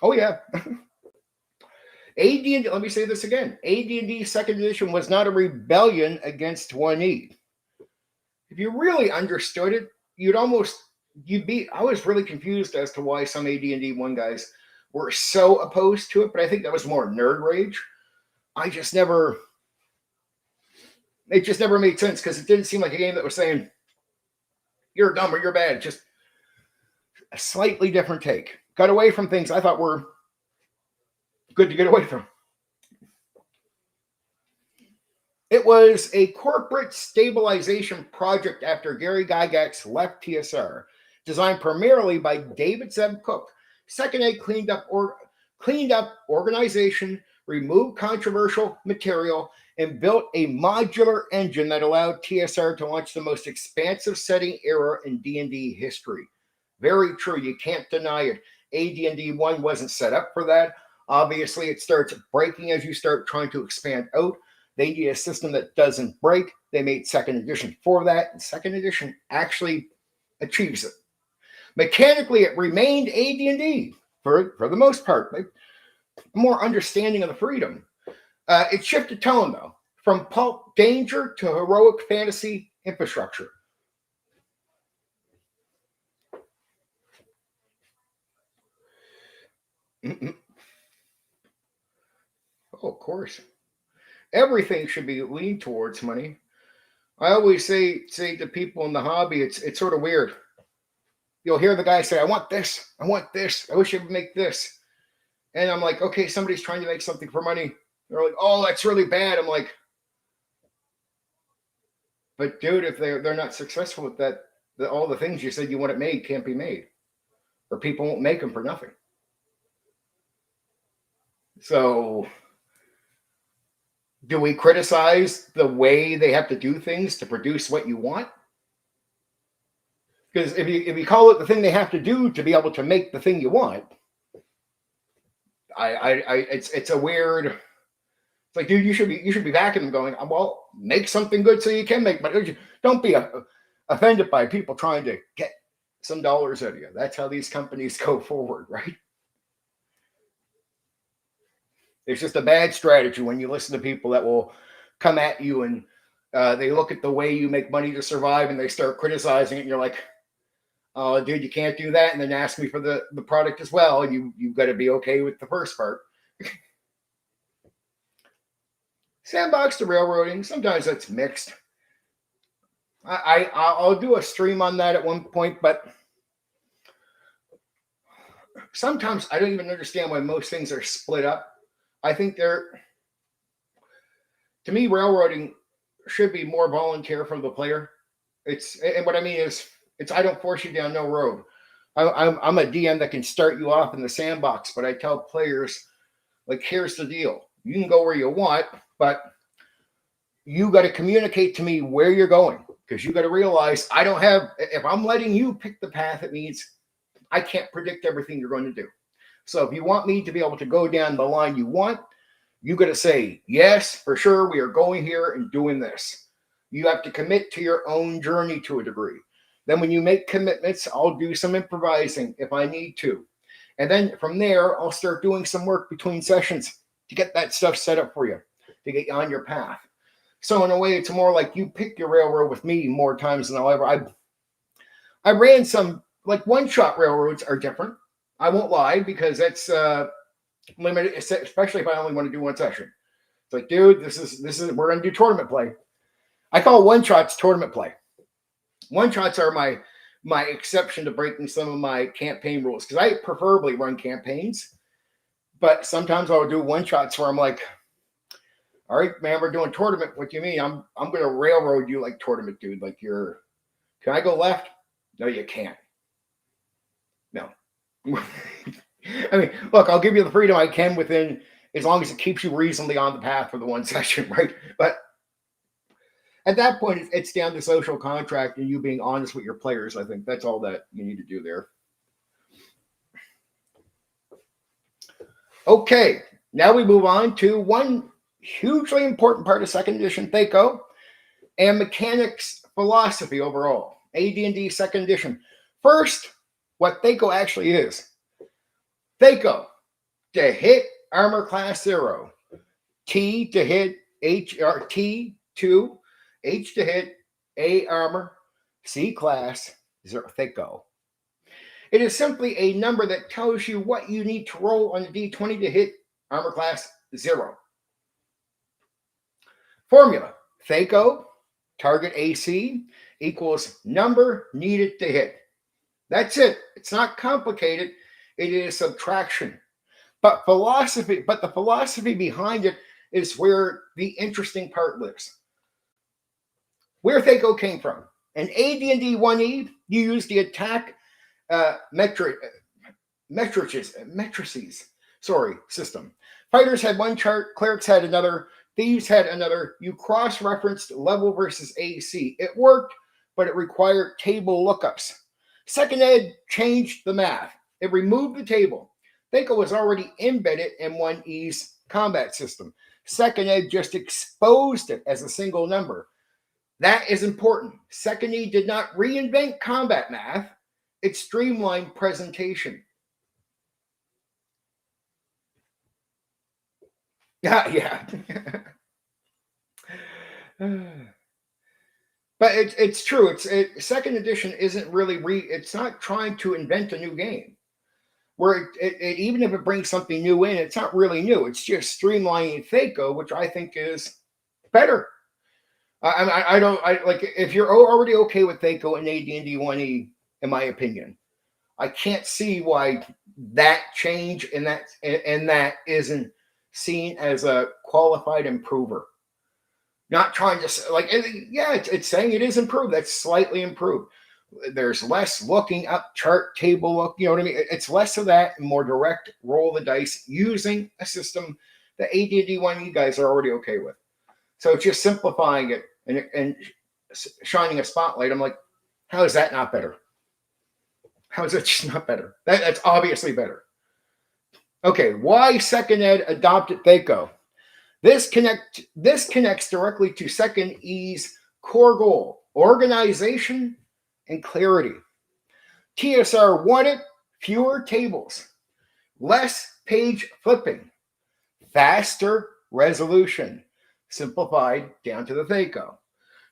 Oh, yeah. AD&D, let me say this again. AD&D second edition was not a rebellion against 1E. If you really understood it, I was really confused as to why some AD&D 1 guys were so opposed to it, but I think that was more nerd rage. It just never made sense, because it didn't seem like a game that was saying, you're dumb or you're bad. Just a slightly different take. Got away from things I thought were good to get away from. It was a corporate stabilization project after Gary Gygax left TSR, designed primarily by David Zeb Cook. Second ed cleaned up organization, removed controversial material, and built a modular engine that allowed TSR to launch the most expansive setting era in D&D history. Very true. You can't deny it. AD&D 1 wasn't set up for that. Obviously, it starts breaking as you start trying to expand out. They need a system that doesn't break. They made second edition for that, and second edition actually achieves it. Mechanically, it remained AD&D for the most part. More understanding of the freedom. It shifted tone, though, from pulp danger to heroic fantasy infrastructure. Oh, of course. Everything should be leaned towards money. I always say to people in the hobby, it's sort of weird. You'll hear the guy say, I want this, I wish I would make this. And I'm like, okay, somebody's trying to make something for money. They're like, oh, that's really bad. I'm like, but dude, if they're not successful with that, all the things you said you want it made can't be made. Or people won't make them for nothing. So do we criticize the way they have to do things to produce what you want? Because if you call it the thing they have to do to be able to make the thing you want, it's a weird. It's like, dude, you should be backing them, going, well, make something good so you can make money. Don't be offended by people trying to get some dollars out of you. That's how these companies go forward, right? It's just a bad strategy when you listen to people that will come at you and they look at the way you make money to survive and they start criticizing it, and you're like, oh, dude, you can't do that, and then ask me for the product as well. You've got to be okay with the first part. Sandbox to railroading, sometimes that's mixed. I'll do a stream on that at one point, but sometimes I don't even understand why most things are split up. I think to me, railroading should be more volunteer from the player. And what I mean is, I don't force you down no road. I'm a DM that can start you off in the sandbox, but I tell players, like, here's the deal. You can go where you want, but you got to communicate to me where you're going, because you got to realize if I'm letting you pick the path, it means I can't predict everything you're going to do. So if you want me to be able to go down the line you want, you got to say, yes, for sure, we are going here and doing this. You have to commit to your own journey to a degree. Then when you make commitments, I'll do some improvising if I need to. And then from there, I'll start doing some work between sessions to get that stuff set up for you, to get you on your path. So in a way, it's more like you pick your railroad with me more times than I'll ever. I ran some, like, one-shot railroads are different. I won't lie, because that's limited, especially if I only want to do one session. It's like, dude, this is we're going to do tournament play. I call one-shots tournament play. One-shots are my exception to breaking some of my campaign rules, because I preferably run campaigns, but sometimes I'll do one-shots where I'm like, all right, man, we're doing tournament. What do you mean? I'm going to railroad you like tournament, dude. Like, can I go left? No, you can't. No. I mean, look, I'll give you the freedom I can within, as long as it keeps you reasonably on the path for the one session, right? But at that point, it's down to social contract and you being honest with your players. I think that's all that you need to do there. Okay, now we move on to one hugely important part of second edition THAC0 and mechanics philosophy overall. AD&D second edition. First, what THAC0 actually is. THAC0, to hit armor class 0. T to hit T2, H to hit A armor, C class 0. THAC0. It is simply a number that tells you what you need to roll on the D20 to hit armor class 0. Formula: THAC0, target AC, equals number needed to hit. That's it. It's not complicated. It is subtraction. But the philosophy behind it is where the interesting part lives. Where THAC0 came from. In AD&D 1E, you use the attack matrices system. Fighters had one chart, clerics had another, thieves had another. You cross-referenced level versus AC. It worked, but it required table lookups. Second Ed changed the math. It removed the table. THAC0 was already embedded in 1E's combat system. Second Ed just exposed it as a single number. That is important. Second E did not reinvent combat math. It streamlined presentation. Yeah. But it's true. Second edition isn't really it's not trying to invent a new game. Where it even if it brings something new in, it's not really new. It's just streamlining THAC0, which I think is better. I don't like if you're already okay with THAC0 and AD&D 1E, in my opinion. I can't see why that change and that isn't seen as a qualified improver. Not trying to like, yeah, it's saying it is improved. That's slightly improved. There's less looking up chart table look. You know what I mean? It's less of that and more direct roll the dice using a system that AD&D 1E guys are already okay with. So it's just simplifying it and shining a spotlight. I'm like, how is that not better? How is that just not better? That's obviously better. Okay, why Second Ed adopted THAC0? This connects directly to Second E's core goal, organization and clarity. TSR wanted fewer tables, less page flipping, faster resolution, simplified down to the THAC0.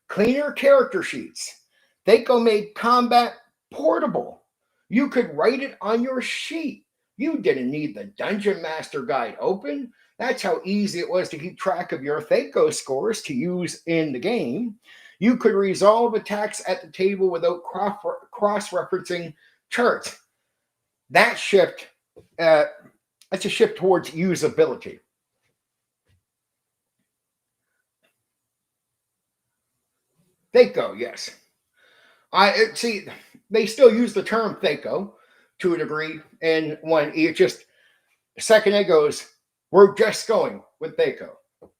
Cleaner character sheets. THAC0 made combat portable. You could write it on your sheet. You didn't need the Dungeon Master Guide open. That's how easy it was to keep track of your THAC0 scores to use in the game. You could resolve attacks at the table without cross-referencing charts. That shift, that's a shift towards usability. THAC0, yes. I see. They still use the term THAC0 to a degree, and when it just Second Ed goes, we're just going with THAC0,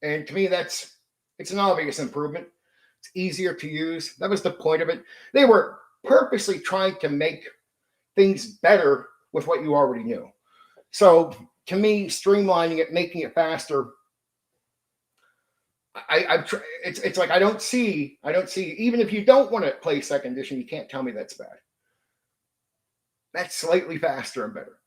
and to me it's an obvious improvement. It's easier to use. That was the point of it. They were purposely trying to make things better with what you already knew. So to me, streamlining it, making it faster. It's like I don't see. Even if you don't want to play second edition, you can't tell me that's bad. That's slightly faster and better.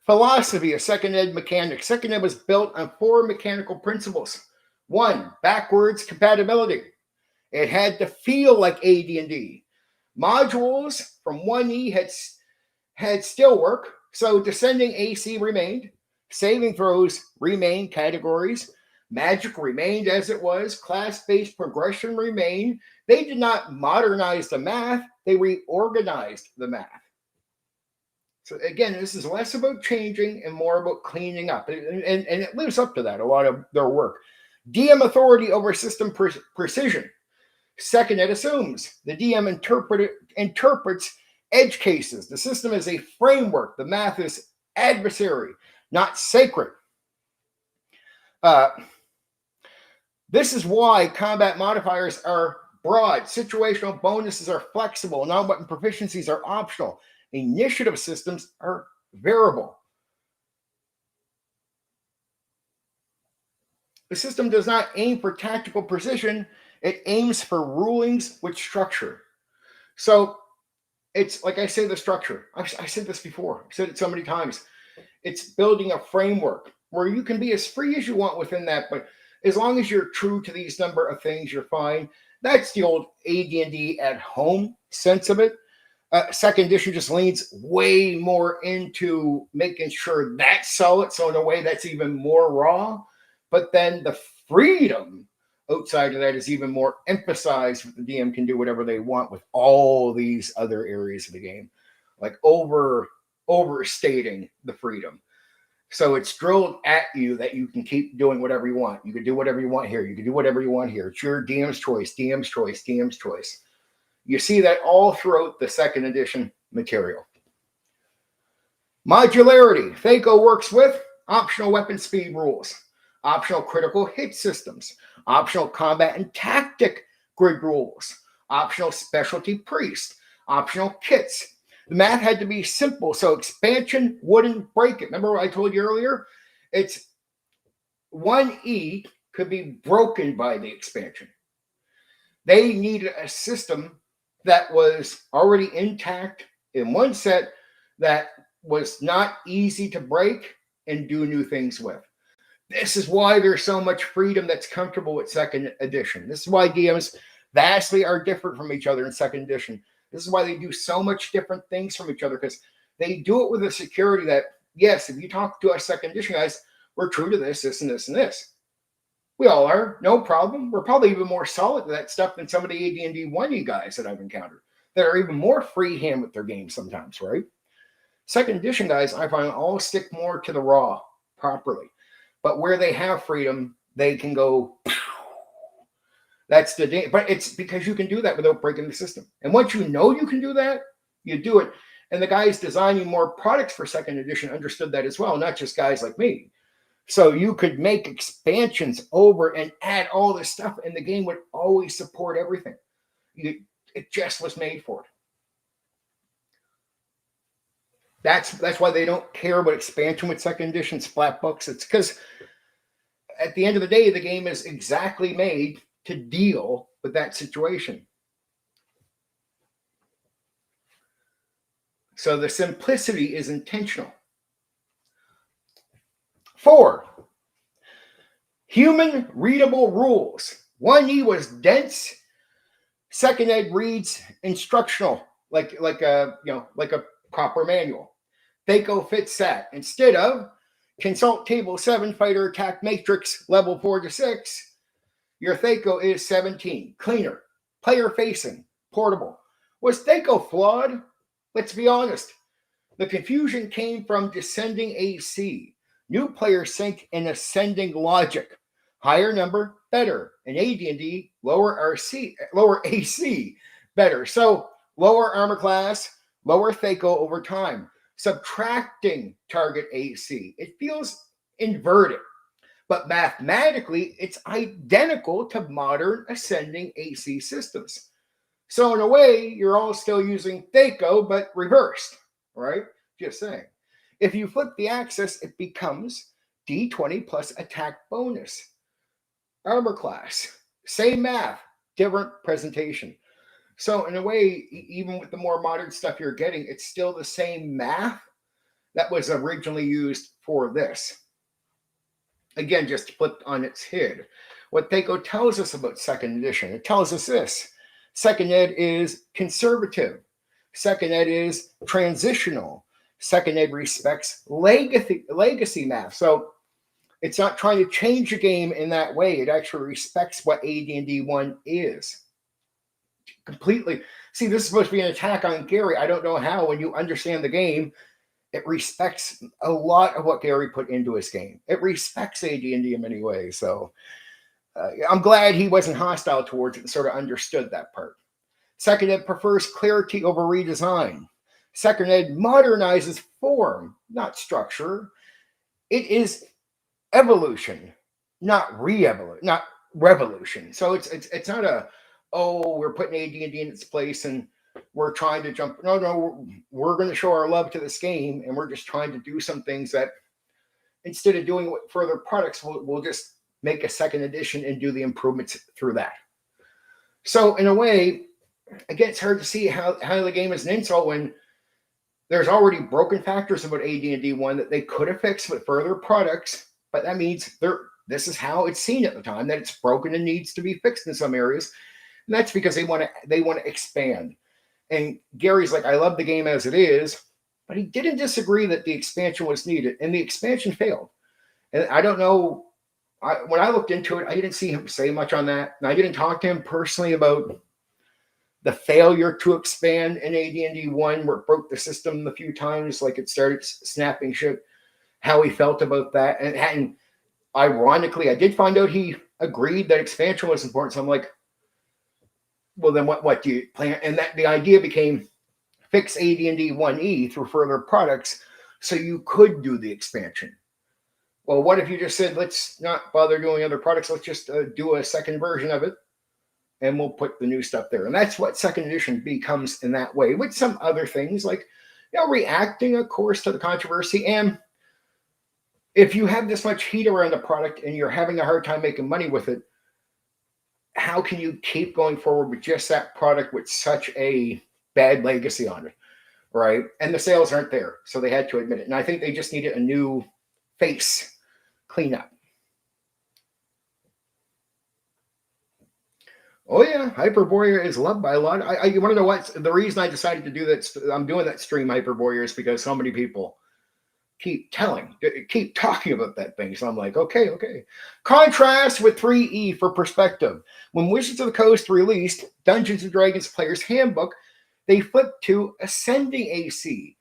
Philosophy of Second Ed mechanics. Second Ed was built on 4 mechanical principles. 1, backwards compatibility. It had to feel like AD&D. Modules from 1E had still work, so descending AC remained. Saving throws remained categories. Magic remained as it was. Class-based progression remained. They did not modernize the math. They reorganized the math. So again, this is less about changing and more about cleaning up. And it lives up to that, a lot of their work. DM authority over system precision. Second Ed assumes the DM interprets edge cases. The system is a framework. The math is adversary, not sacred. This is why combat modifiers are broad. Situational bonuses are flexible. Non-weapon proficiencies are optional. Initiative systems are variable. The system does not aim for tactical precision. It aims for rulings with structure. So it's like I say, the structure. I said this before. I've said it so many times. It's building a framework where you can be as free as you want within that, but as long as you're true to these number of things, you're fine. That's the old AD&D at home sense of it. Second edition just leans way more into making sure that's solid. So in a way, that's even more raw. But then the freedom outside of that is even more emphasized. The DM can do whatever they want with all these other areas of the game, like overstating the freedom. So it's drilled at you that you can keep doing whatever you want. You can do whatever you want here. You can do whatever you want here. It's your DM's choice, DM's choice, DM's choice. You see that all throughout the second edition material. Modularity. THACO works with optional weapon speed rules, optional critical hit systems, optional combat and tactic grid rules, optional specialty priest, optional kits. The math had to be simple so expansion wouldn't break it. Remember what I told you earlier? It's 1E could be broken by the expansion. They needed a system that was already intact in one set that was not easy to break and do new things with. This is why there's so much freedom that's comfortable with second edition. This is why DMs vastly are different from each other in second edition. This is why they do so much different things from each other, because they do it with a security that, yes, if you talk to us second edition guys, we're true to this, this, and this, and this. We all are, no problem. We're probably even more solid to that stuff than some of the AD&D 1E guys that I've encountered that are even more freehand with their games sometimes, right? Second edition guys, I find all stick more to the raw properly. But where they have freedom, they can go, that's the, but it's because you can do that without breaking the system. And once you know you can do that, you do it. And the guys designing more products for second edition understood that as well, not just guys like me. So you could make expansions over and add all this stuff, and the game would always support everything. It just was made for it. That's why they don't care about expansion with second edition splat books. It's because at the end of the day, the game is exactly made to deal with that situation. So the simplicity is intentional. 4, human readable rules. 1E was dense. Second ed reads instructional, like a proper manual. THACO fits that. Instead of consult table 7 fighter attack matrix level 4 to 6, your THACO is 17. Cleaner, player facing, portable. Was THACO flawed? Let's be honest. The confusion came from descending AC. New players think in ascending logic. Higher number, better. In AD&D, lower AC, better. So lower armor class, lower THACO over time. Subtracting target AC. It feels inverted. But mathematically, it's identical to modern ascending AC systems. So in a way, you're all still using THACO, but reversed, right? Just saying. If you flip the axis, it becomes D20 plus attack bonus. Armor class, same math, different presentation. So in a way, even with the more modern stuff you're getting, it's still the same math that was originally used for this. Again, just flipped on its head. What THACO tells us about second edition, it tells us this. Second ed is conservative. Second ed is transitional. Second ed respects legacy math. So it's not trying to change the game in that way. It actually respects what AD&D 1 is. Completely. See, this is supposed to be an attack on Gary. I don't know how. When you understand the game, it respects a lot of what Gary put into his game. It respects AD&D in many ways. So I'm glad he wasn't hostile towards it and sort of understood that part. Second ed prefers clarity over redesign. Second ed modernizes form, not structure. It is evolution, not revolution. So it's not a, oh, we're putting AD&D in its place and we're trying to jump. No, we're going to show our love to this game, and we're just trying to do some things that instead of doing further products, we'll just make a second edition and do the improvements through that. So in a way, again, it's hard to see how the game is an insult when there's already broken factors about AD&D 1 that they could have fixed with further products, but that means this is how it's seen at the time, that it's broken and needs to be fixed in some areas. And that's because they want to expand. And Gary's like, I love the game as it is, but he didn't disagree that the expansion was needed, and the expansion failed. And I don't know, when I looked into it, I didn't see him say much on that, and I didn't talk to him personally about the failure to expand in AD&D 1, where it broke the system a few times, like it started snapping shit, how he felt about that. And ironically, I did find out he agreed that expansion was important. So I'm like, well, then what do you plan? And that the idea became fix AD&D 1E through further products so you could do the expansion. Well, what if you just said, let's not bother doing other products, let's just do a second version of it, and we'll put the new stuff there. And that's what second edition becomes in that way, with some other things like, reacting, of course, to the controversy. And if you have this much heat around the product and you're having a hard time making money with it, how can you keep going forward with just that product with such a bad legacy on it, right? And the sales aren't there, so they had to admit it. And I think they just needed a new face cleanup. Oh yeah, Hyperborea is loved by a lot. I want to know what the reason I decided to do that. I'm doing that stream Hyperborea is because so many people keep talking about that thing. So I'm like, okay. Contrast with 3E for perspective. When Wizards of the Coast released Dungeons and Dragons Player's Handbook, they flipped to Ascending AC,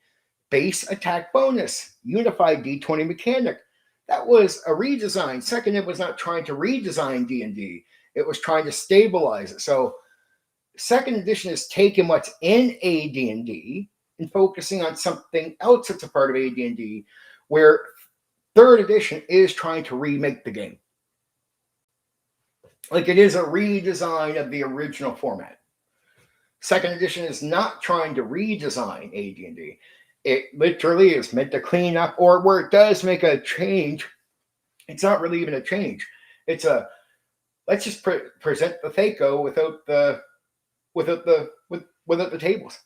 base attack bonus, unified D20 mechanic. That was a redesign. Second, it was not trying to redesign D&D. It was trying to stabilize it. So second edition is taking what's in AD&D and focusing on something else that's a part of AD&D, where third edition is trying to remake the game. Like it is a redesign of the original format. Second edition is not trying to redesign AD&D. It literally is meant to clean up, or where it does make a change, it's not really even a change. It's a, let's just present the THACO without the tables,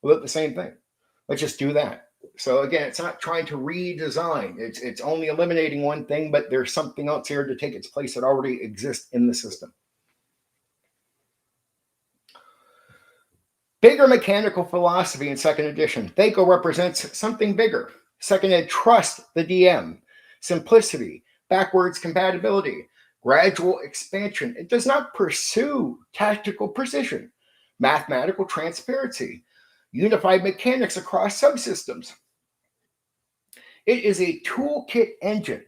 without the same thing. Let's just do that. So again, it's not trying to redesign. It's only eliminating one thing, but there's something else here to take its place that already exists in the system. Bigger mechanical philosophy in second edition. THACO represents something bigger. Second ed, trust the DM. Simplicity, backwards compatibility, gradual expansion. It does not pursue tactical precision, mathematical transparency, unified mechanics across subsystems. It is a toolkit engine,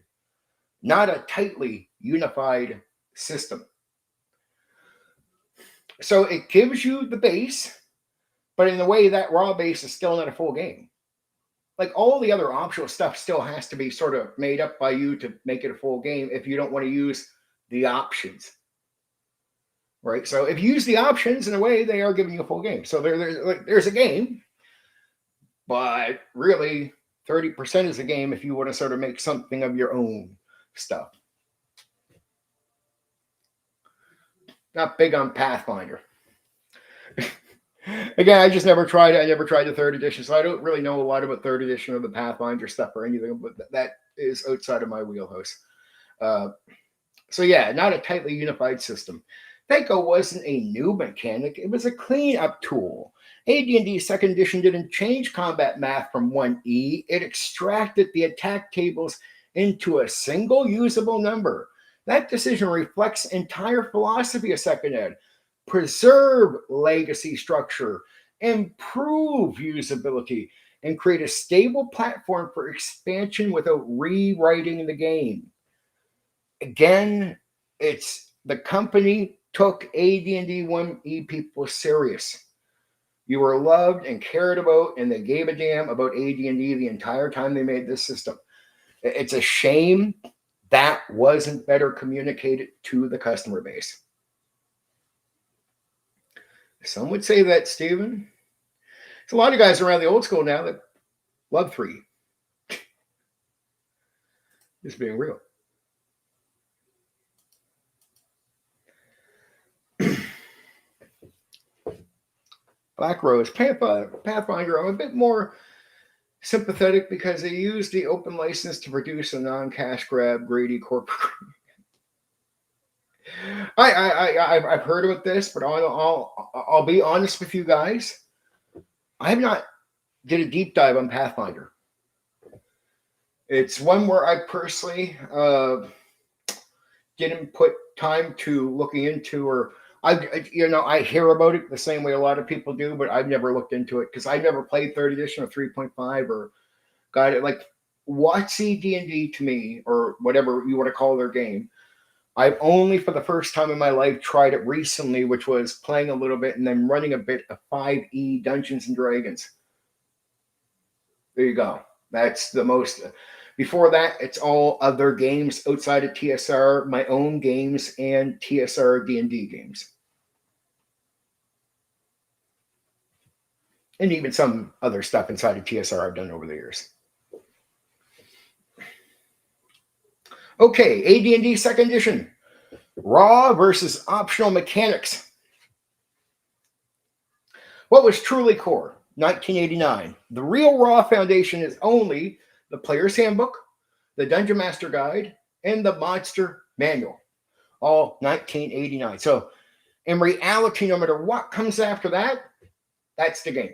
not a tightly unified system. So it gives you the base, but in a way that raw base is still not a full game. Like all the other optional stuff still has to be sort of made up by you to make it a full game if you don't want to use the options. Right? So if you use the options in a way, they are giving you a full game. So there's a game, but really 30% is a game if you want to sort of make something of your own stuff. Not big on Pathfinder. Again, I just never tried it. I never tried the third edition, so I don't really know a lot about third edition or the Pathfinder stuff or anything, but that is outside of my wheelhouse. So yeah, not a tightly unified system. THACO wasn't a new mechanic. It was a clean-up tool. AD&D second edition didn't change combat math from 1E. It extracted the attack tables into a single usable number. That decision reflects entire philosophy of second ed. Preserve legacy structure, improve usability, and create a stable platform for expansion without rewriting the game. Again, it's the company took AD&D 1E people serious. You were loved and cared about, and they gave a damn about AD&D the entire time they made this system. It's a shame that wasn't better communicated to the customer base. Some would say that, Stephen. There's a lot of guys around the old school now that love 3. Just being real. Black Rose, Pathfinder, I'm a bit more sympathetic because they used the open license to produce a non-cash grab greedy corporate. I've heard about this, but I'll be honest with you guys. I have not did a deep dive on Pathfinder. It's one where I personally didn't put time to looking into, or I hear about it the same way a lot of people do, but I've never looked into it because I've never played third edition or 3.5 or got it. Like WotC D&D to me, or whatever you want to call their game, I've only for the first time in my life tried it recently, which was playing a little bit and then running a bit of 5E Dungeons and Dragons. There you go. That's the most. Before that, it's all other games outside of TSR, my own games, and TSR D&D games. And even some other stuff inside of TSR I've done over the years. Okay, AD&D 2nd edition. Raw versus optional mechanics. What was truly core? 1989. The real Raw foundation is only the player's handbook, the Dungeon Master Guide, and the Monster Manual. All 1989. So in reality, no matter what comes after that, that's the game.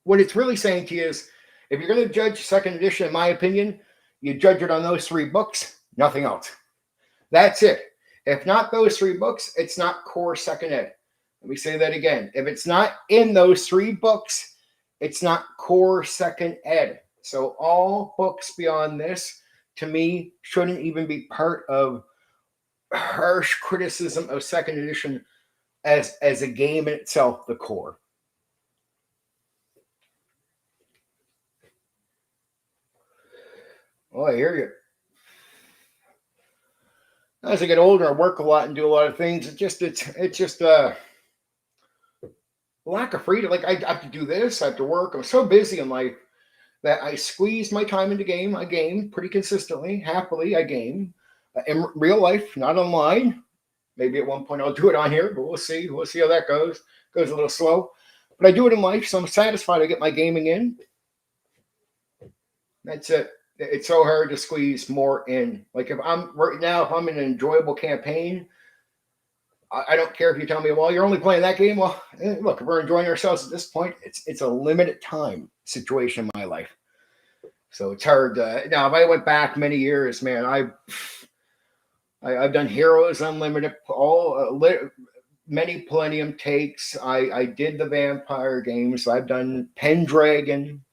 What it's really saying to you is, if you're going to judge 2nd edition, in my opinion, you judge it on those 3 books, nothing else. That's it. If not those 3 books, it's not core 2nd ed. Let me say that again. If it's not in those 3 books, it's not core 2nd ed. So all books beyond this, to me, shouldn't even be part of harsh criticism of 2nd edition as a game in itself, the core. Oh, I hear you. As I get older, I work a lot and do a lot of things. It's just lack of freedom. Like, I have to do this, I have to work. I'm so busy in life that I squeeze my time into game. I game pretty consistently, happily. I game in real life, not online. Maybe at one point I'll do it on here, but we'll see. We'll see how that goes. Goes a little slow, but I do it in life, so I'm satisfied I get my gaming in. That's it. It's so hard to squeeze more in. Like, if I'm in an enjoyable campaign, I don't care if you tell me, well, you're only playing that game. Well, look, if we're enjoying ourselves at this point, it's a limited time situation in my life. So it's hard. Now, if I went back many years, man, I've done Heroes Unlimited, many Millennium takes. I did the Vampire games. I've done Pendragon,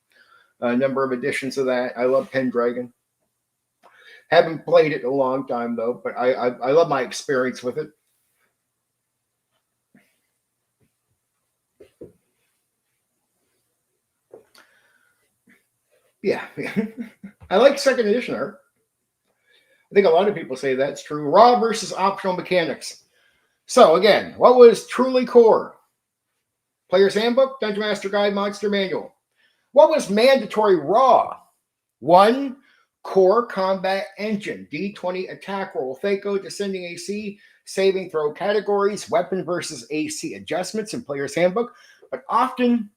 a number of editions of that. I love Pendragon. Haven't played it in a long time, though, but I love my experience with it. Yeah. I like 2nd edition art. I think a lot of people say that's true. Raw versus optional mechanics. So again, what was truly core? Player's Handbook, Dungeon Master Guide, Monster Manual. What was mandatory raw? 1, core combat engine, D20 attack roll, THAC0, descending AC, saving throw categories, weapon versus AC adjustments in Player's Handbook, but often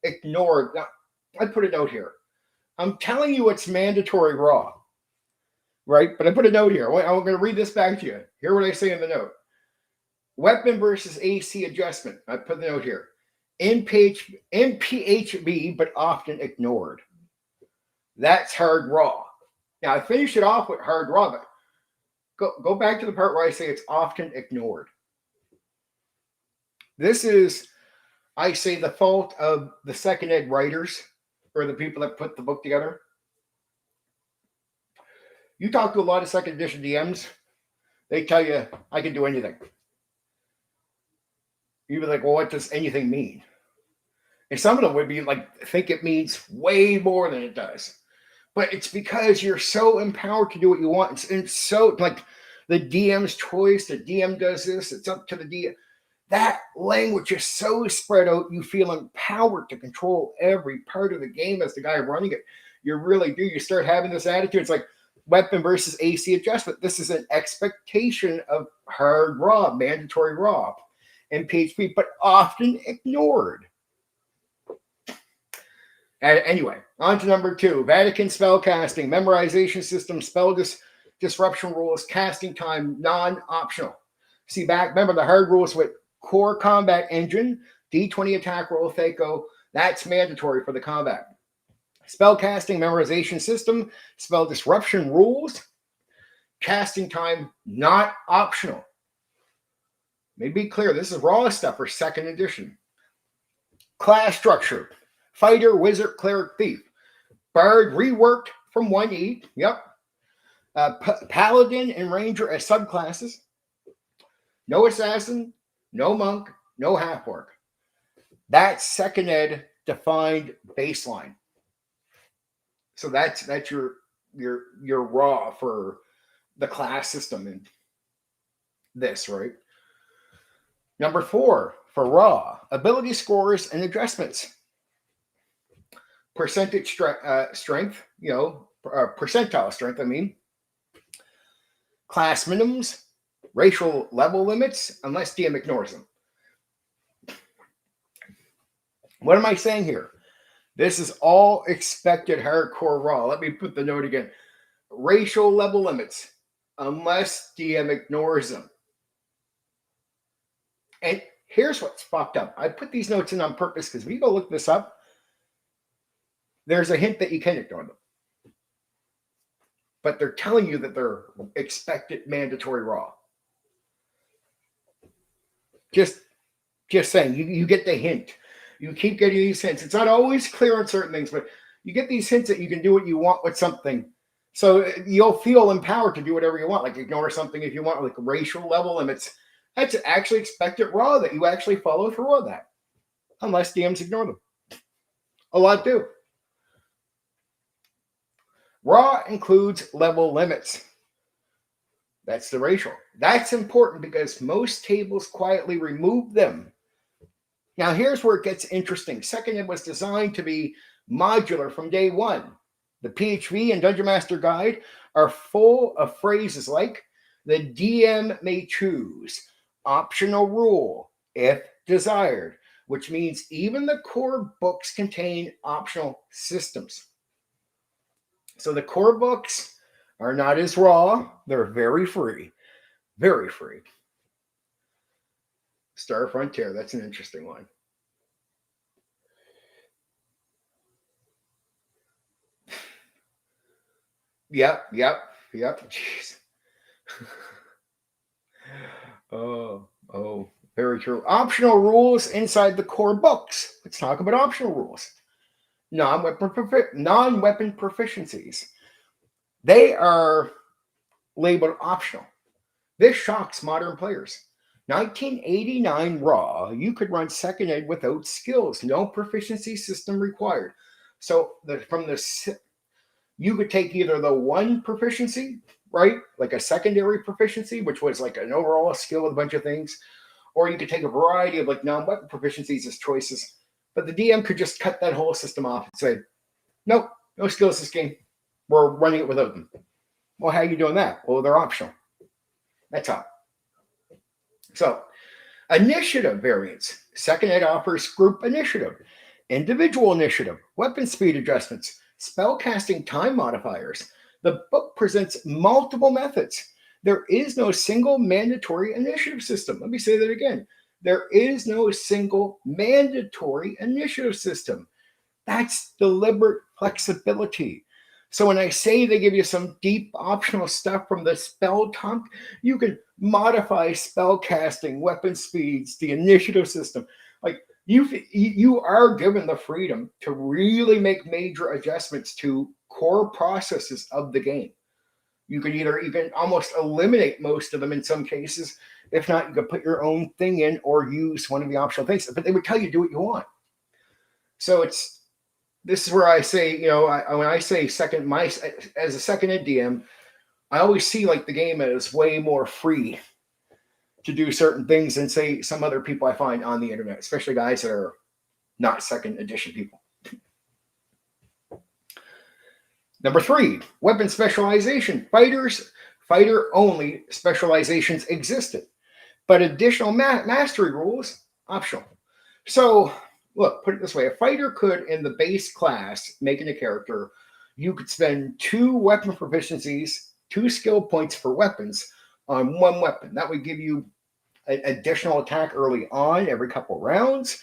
ignored. Now, I put a note here. I'm telling you it's mandatory raw, right? But I put a note here. I'm going to read this back to you. Hear what I say in the note. Weapon versus AC adjustment. I put the note here. MPHB, but often ignored. That's hard raw. Now, I finished it off with hard raw, but go back to the part where I say it's often ignored. This is, I say, the fault of the 2nd ed writers, or the people that put the book together. You talk to a lot of 2nd edition DMs, they tell you, I can do anything. You'd be like, well, what does anything mean? And some of them would be like, think it means way more than it does. But it's because you're so empowered to do what you want. It's so, like, the DM's choice, the DM does this, it's up to the DM. That language is so spread out, you feel empowered to control every part of the game as the guy running it. You really do. You start having this attitude. It's like weapon versus AC adjustment. This is an expectation of hard raw, mandatory raw, and PHP, but often ignored. Anyway, on to number 2. Vatican spell casting, memorization system, spell disruption rules, casting time, non-optional. See back, remember the hard rules with core combat engine, D20 attack roll, THAC0, that's mandatory for the combat. Spell casting, memorization system, spell disruption rules, casting time, not optional. Let me be clear, this is raw stuff for 2nd edition. Class structure, fighter, wizard, cleric, thief. Bard reworked from 1E, yep. Paladin and ranger as subclasses. No assassin, no monk, no half-orc. That's 2nd ed defined baseline. So that's your raw for the class system in this, right? Number 4 for raw, ability scores and adjustments. Percentage strength, percentile strength, I mean. Class minimums, racial level limits, unless DM ignores them. What am I saying here? This is all expected hardcore raw. Let me put the note again. Racial level limits, unless DM ignores them. And here's what's fucked up. I put these notes in on purpose because if you go look this up, there's a hint that you can ignore them. But they're telling you that they're expected mandatory raw. Just saying, you get the hint. You keep getting these hints. It's not always clear on certain things, but you get these hints that you can do what you want with something. So you'll feel empowered to do whatever you want, like ignore something if you want, like racial level limits. That's actually expected raw, that you actually follow through on that. Unless DMs ignore them. A lot do. Raw includes level limits. That's the racial. That's important because most tables quietly remove them. Now, here's where it gets interesting. Second Ed was designed to be modular from day one. The PHV and Dungeon Master Guide are full of phrases like, the DM may choose, optional rule, if desired, which means even the core books contain optional systems. So the core books are not as raw. They're very free. Very free. Star Frontier, that's an interesting one. Yep. Jeez. Oh, very true. Optional rules inside the core books. Let's talk about optional rules. Non-weapon proficiencies. They are labeled optional. This shocks modern players. 1989 raw, you could run second ed without skills, no proficiency system required. So you could take either the one proficiency, right, like a secondary proficiency, which was like an overall skill with a bunch of things, or you could take a variety of like non-weapon proficiencies as choices. But the DM could just cut that whole system off and say, nope, no skills this game. We're running it without them. Well, how are you doing that? Well, they're optional. That's all. So, initiative variants. Second Ed offers group initiative, individual initiative, weapon speed adjustments, spellcasting time modifiers. The book presents multiple methods. There is no single mandatory initiative system. Let me say that again. There is no single mandatory initiative system. That's deliberate flexibility. So when I say they give you some deep optional stuff from the spell tonk, you can modify spell casting, weapon speeds, the initiative system. Like you are given the freedom to really make major adjustments to core processes of the game. You can even almost eliminate most of them in some cases. If not, you could put your own thing in or use one of the optional things. But they would tell you do what you want. So this is where I say, when I say as a second ed DM, I always see like the game as way more free to do certain things than say some other people I find on the internet, especially guys that are not second edition people. Number 3, weapon specialization. Fighter only specializations existed, but additional mastery rules optional. So look, put it this way. A fighter could, in the base class, making a character, you could spend 2 weapon proficiencies, 2 skill points for weapons on 1 weapon. That would give you an additional attack early on every couple rounds.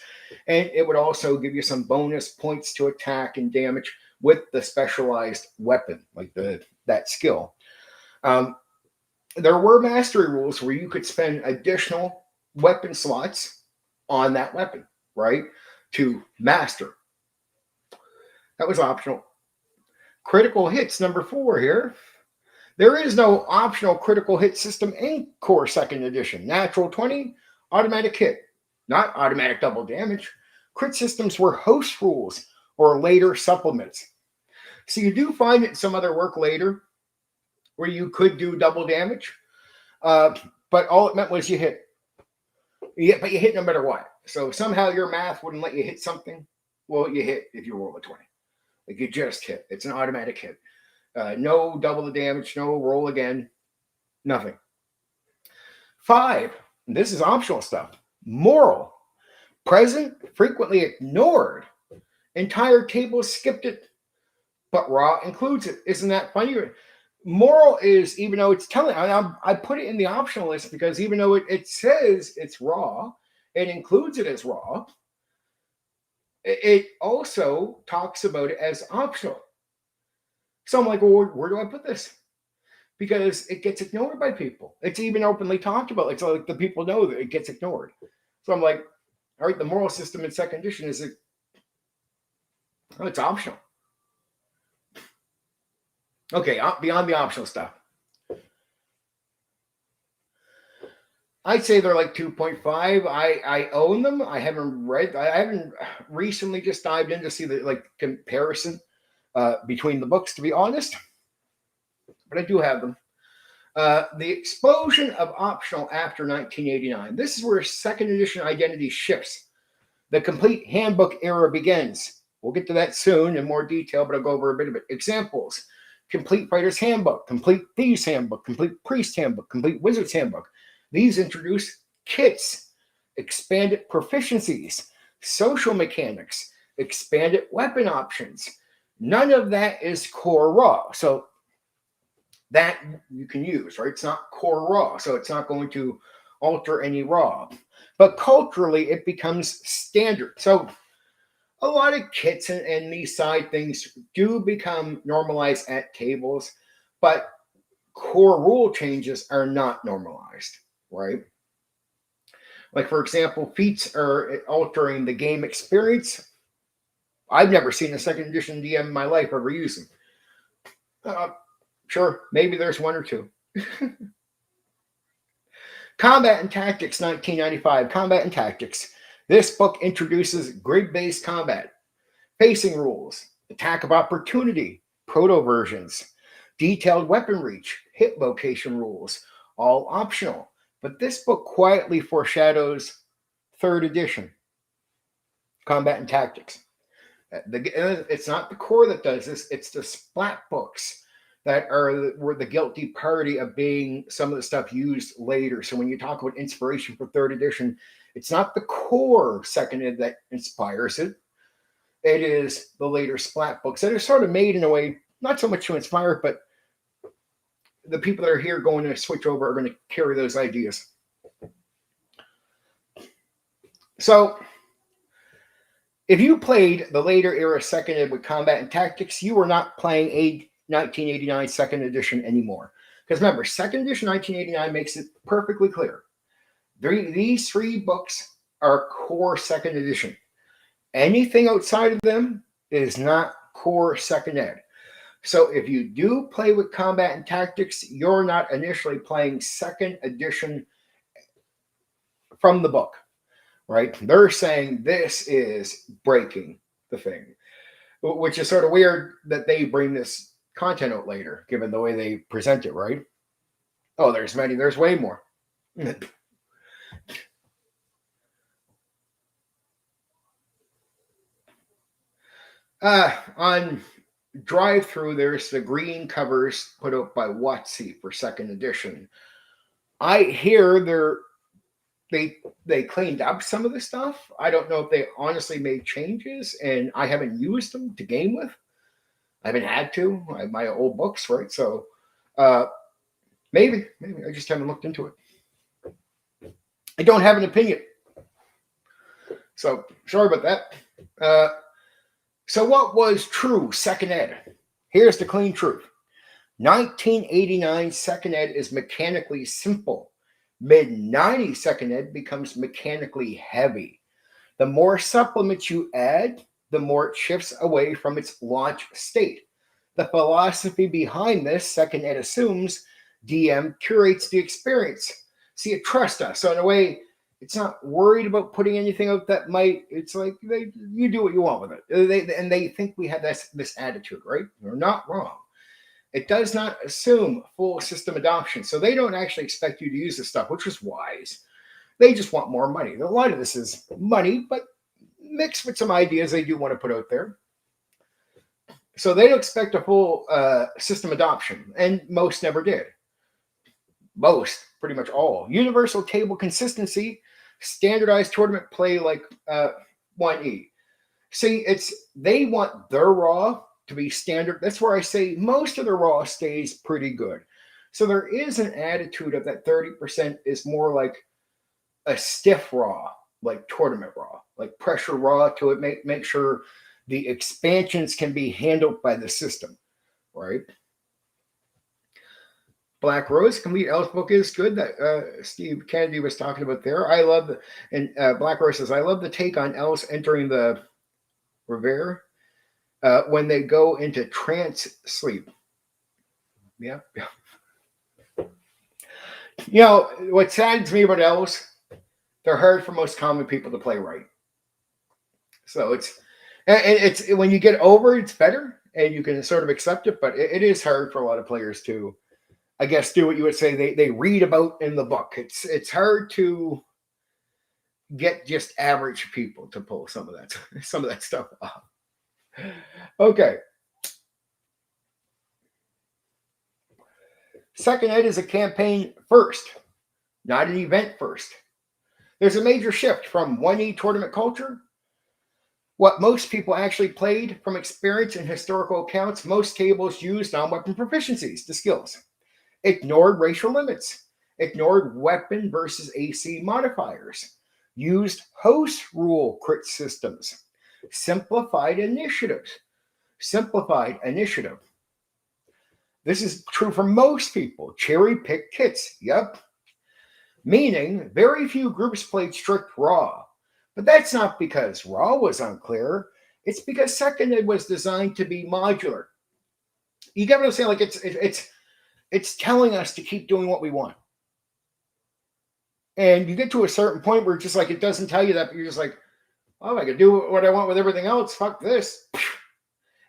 And it would also give you some bonus points to attack and damage with the specialized weapon, like that skill. There were mastery rules where you could spend additional weapon slots on that weapon, right? To master. That was optional. Critical hits, number 4 here. There is no optional critical hit system in Core 2nd Edition. Natural 20, automatic hit, not automatic double damage. Crit systems were host rules or later supplements. So you do find it in some other work later where you could do double damage, but all it meant was you hit. But you hit no matter what. So somehow your math wouldn't let you hit something. Well, you hit if you roll a 20. Like you just hit. It's an automatic hit. No double the damage, no roll again, nothing. 5, this is optional stuff. Moral, present, frequently ignored. Entire table skipped it, but raw includes it. Isn't that funny? Moral is, even though it's telling, I put it in the optional list because even though it says it's raw, it includes it as raw, it also talks about it as optional. So I'm like, well, where do I put this? Because it gets ignored by people. It's even openly talked about. It's like the people know that it gets ignored. So I'm like, all right, the moral system in second edition is it's optional. Okay, beyond the optional stuff. I'd say they're like 2.5. I own them. I haven't recently just dived in to see the comparison between the books, to be honest. But I do have them. The explosion of optional after 1989. This is where second edition identity shifts. The complete handbook era begins. We'll get to that soon in more detail, but I'll go over a bit of it. Examples: Complete Fighter's Handbook, Complete Thieves Handbook, Complete Priest Handbook, Complete Wizard's Handbook. These introduce kits, expanded proficiencies, social mechanics, expanded weapon options. None of that is core raw. So that you can use, right? It's not core raw, so it's not going to alter any raw. But culturally, it becomes standard. So a lot of kits and these side things do become normalized at tables, but core rule changes are not normalized, right? Like, for example, feats are altering the game experience. I've never seen a second edition DM in my life ever use them. Sure, maybe there's one or two. Combat and Tactics, 1995. Combat and Tactics. This book introduces grid-based combat, pacing rules, attack of opportunity, proto versions, detailed weapon reach, hit location rules, all optional. But this book quietly foreshadows third edition, Combat and Tactics. It's not the core that does this, it's the splat books that were the guilty party of being some of the stuff used later. So when you talk about inspiration for third edition, it's not the core second ed that inspires it. It is the later splat books that are sort of made in a way, not so much to inspire it, but the people that are here going to switch over are going to carry those ideas. So if you played the later era second ed with Combat and Tactics, you were not playing a 1989 second edition anymore. Because remember, second edition 1989 makes it perfectly clear. These 3 books are core second edition. Anything outside of them is not core second ed. So if you do play with Combat and Tactics, you're not initially playing second edition from the book, right? They're saying this is breaking the thing, which is sort of weird that they bring this content out later, given the way they present it, right? Oh, there's way more. On drive-through, there's the green covers put out by WotC for second edition. I hear they cleaned up some of the stuff. I don't know if they honestly made changes, and I haven't used them to game with. I haven't had to. I have my old books, right? So maybe I just haven't looked into it. I don't have an opinion. So sorry about that. So what was true second ed? Here's the clean truth. 1989 second ed is mechanically simple. Mid-90s second ed becomes mechanically heavy. The more supplements you add, the more it shifts away from its launch state. The philosophy behind this, second ed assumes DM curates the experience. See, it trusts us. So in a way, It's not worried about putting anything out that might. It's like you do what you want with it. They think we have this attitude, right? They're not wrong. It does not assume full system adoption, so they don't actually expect you to use this stuff, which is wise. They just want more money. A lot of this is money, but mixed with some ideas they do want to put out there. So they don't expect a full system adoption, and most never did. Most, pretty much all. Universal table consistency, standardized tournament play like 1E. See, they want their raw to be standard. That's where I say most of the raw stays pretty good. So there is an attitude of that 30% is more like a stiff raw, like tournament raw, like pressure raw to it, make sure the expansions can be handled by the system, right? Black Rose, complete elf book is good that Steve Kennedy was talking about there. I love and Black Rose says, I love the take on elves entering the Revere when they go into trance sleep. Yeah. You know, what saddens me about elves, they're hard for most common people to play right. So it's when you get over, it's better and you can sort of accept it, but it is hard for a lot of players to, I guess, do what you would say they read about in the book. It's hard to get just average people to pull some of that stuff off. Okay. Second Ed is a campaign first, not an event first. There's a major shift from 1E tournament culture. What most people actually played from experience and historical accounts, most tables used non-weapon proficiencies, the skills. Ignored racial limits, ignored weapon versus AC modifiers, used host rule crit systems, simplified initiative. This is true for most people. Cherry pick kits, yep. Meaning very few groups played strict raw. But that's not because raw was unclear. It's because second ed was designed to be modular. You get what I'm saying? Like it's telling us to keep doing what we want. And you get to a certain point where it's just like it doesn't tell you that, but you're just like, oh, I can do what I want with everything else. Fuck this.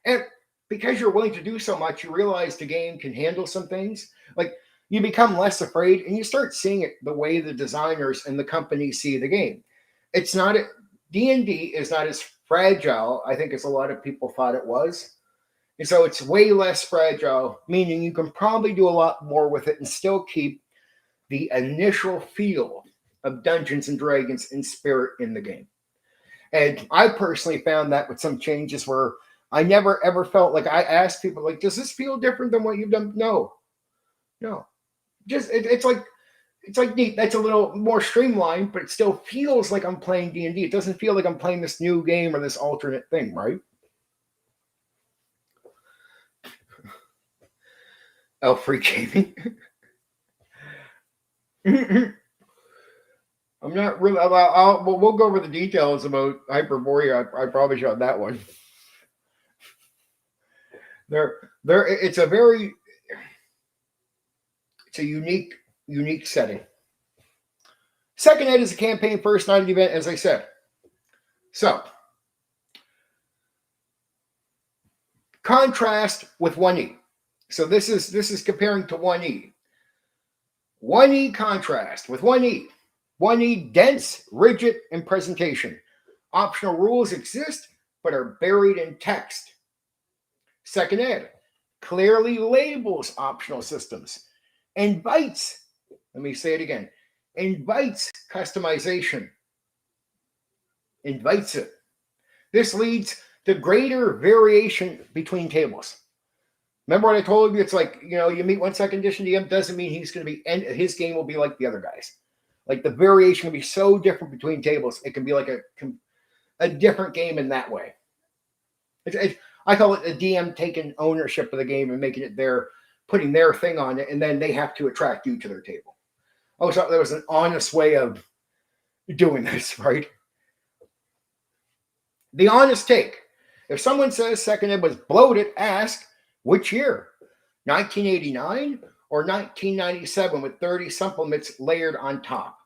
And because you're willing to do so much, you realize the game can handle some things. Like you become less afraid and you start seeing it the way the designers and the company see the game. It's not D&D is not as fragile, I think, as a lot of people thought it was. And so it's way less fragile, meaning you can probably do a lot more with it and still keep the initial feel of Dungeons and Dragons and spirit in the game. And I personally found that with some changes where I never ever felt like I asked people, like, does this feel different than what you've done? No. Just it's like neat. That's a little more streamlined, but it still feels like I'm playing D&D. It doesn't feel like I'm playing this new game or this alternate thing, right? Free gaming. I'm not really. We'll go over the details about Hyperborea. I probably showed that one. It's a unique setting. Second ed is a campaign first, not an event, as I said. So, contrast with 1E. So this is comparing to 1E. 1E contrast with 1E. 1E dense, rigid in presentation. Optional rules exist, but are buried in text. Second ed clearly labels optional systems. Invites, let me say it again, invites customization. Invites it. This leads to greater variation between tables. Remember what I told you? It's like, you meet one second edition DM, doesn't mean he's going to be, and his game will be like the other guys. Like the variation will be so different between tables. It can be like a different game in that way. I call it a DM taking ownership of the game and making it putting their thing on it, and then they have to attract you to their table. I always thought there was an honest way of doing this, right? The honest take. If someone says second ed was bloated, ask, which year? 1989 or 1997 with 30 supplements layered on top?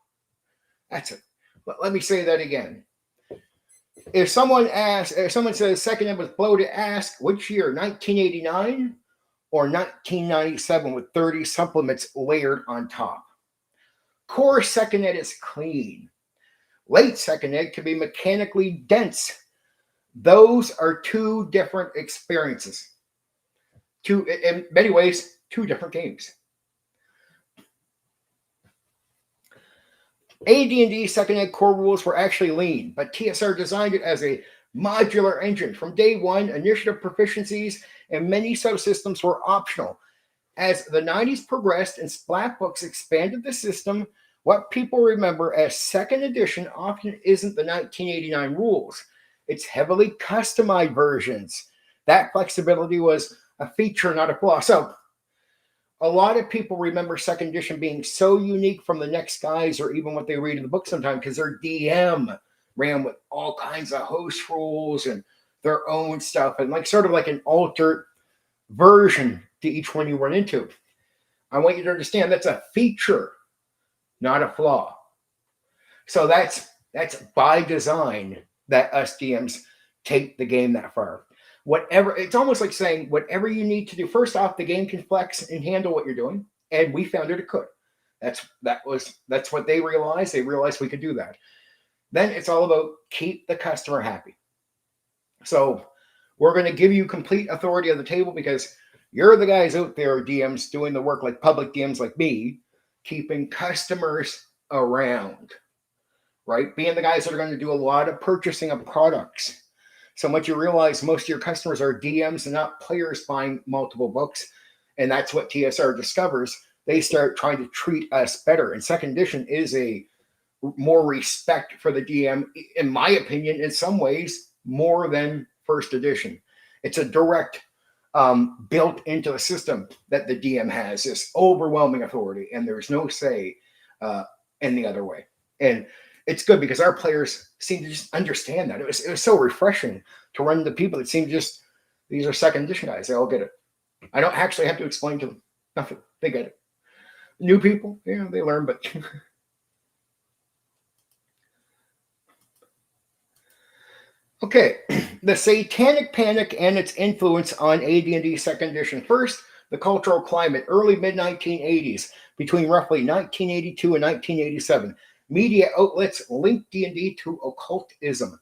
That's it. Let me say that again. If someone says second ed was bloated, ask which year, 1989 or 1997 with 30 supplements layered on top. Core second ed is clean. Late second ed can be mechanically dense. Those are two different experiences. In many ways, two different games. AD&D second ed core rules were actually lean, but TSR designed it as a modular engine. From day one, initiative proficiencies and many subsystems were optional. As the 90s progressed and splat books expanded the system, what people remember as second edition often isn't the 1989 rules. It's heavily customized versions. That flexibility was a feature, not a flaw. So a lot of people remember second edition being so unique from the next guys or even what they read in the book sometimes because their DM ran with all kinds of host rules and their own stuff and like sort of like an altered version to each one you run into. I want you to understand that's a feature, not a flaw. So that's by design that us DMs take the game that far. Whatever, it's almost like saying whatever you need to do. First off, the game can flex and handle what you're doing, and we found it could. That's what they realized. They realized we could do that. Then it's all about keep the customer happy. So we're going to give you complete authority on the table because you're the guys out there, DMs, doing the work like public DMs like me, keeping customers around, right? Being the guys that are going to do a lot of purchasing of products. So once you realize most of your customers are DMs and not players buying multiple books, and that's what TSR discovers, they start trying to treat us better. And second edition is a more respect for the DM, in my opinion, in some ways, more than first edition. It's a direct built into the system that the DM has this overwhelming authority, and there's no say in the other way. And it's good because our players seem to just understand that. It was so refreshing to run into people that seem to just, these are second edition guys. They all get it. I don't actually have to explain to them. Nothing. They get it. New people, yeah, they learn, but okay. The Satanic Panic and its influence on AD&D second edition. First, the cultural climate, early mid-1980s, between roughly 1982 and 1987. Media outlets linked D&D to occultism.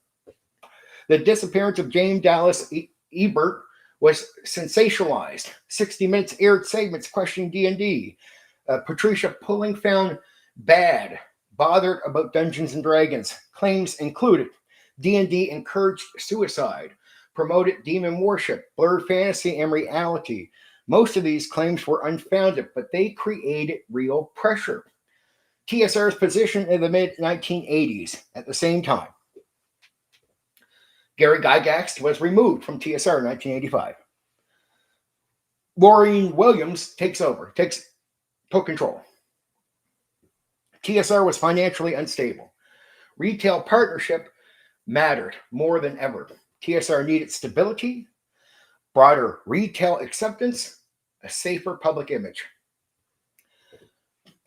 The disappearance of James Dallas Ebert was sensationalized. 60 Minutes aired segments questioning D&D. Patricia Pulling found bothered about Dungeons & Dragons. Claims included D&D encouraged suicide, promoted demon worship, blurred fantasy and reality. Most of these claims were unfounded, but they created real pressure. TSR's position in the mid-1980s. At the same time, Gary Gygax was removed from TSR in 1985. Maureen Williams took control. TSR was financially unstable. Retail partnership mattered more than ever. TSR needed stability, broader retail acceptance, a safer public image.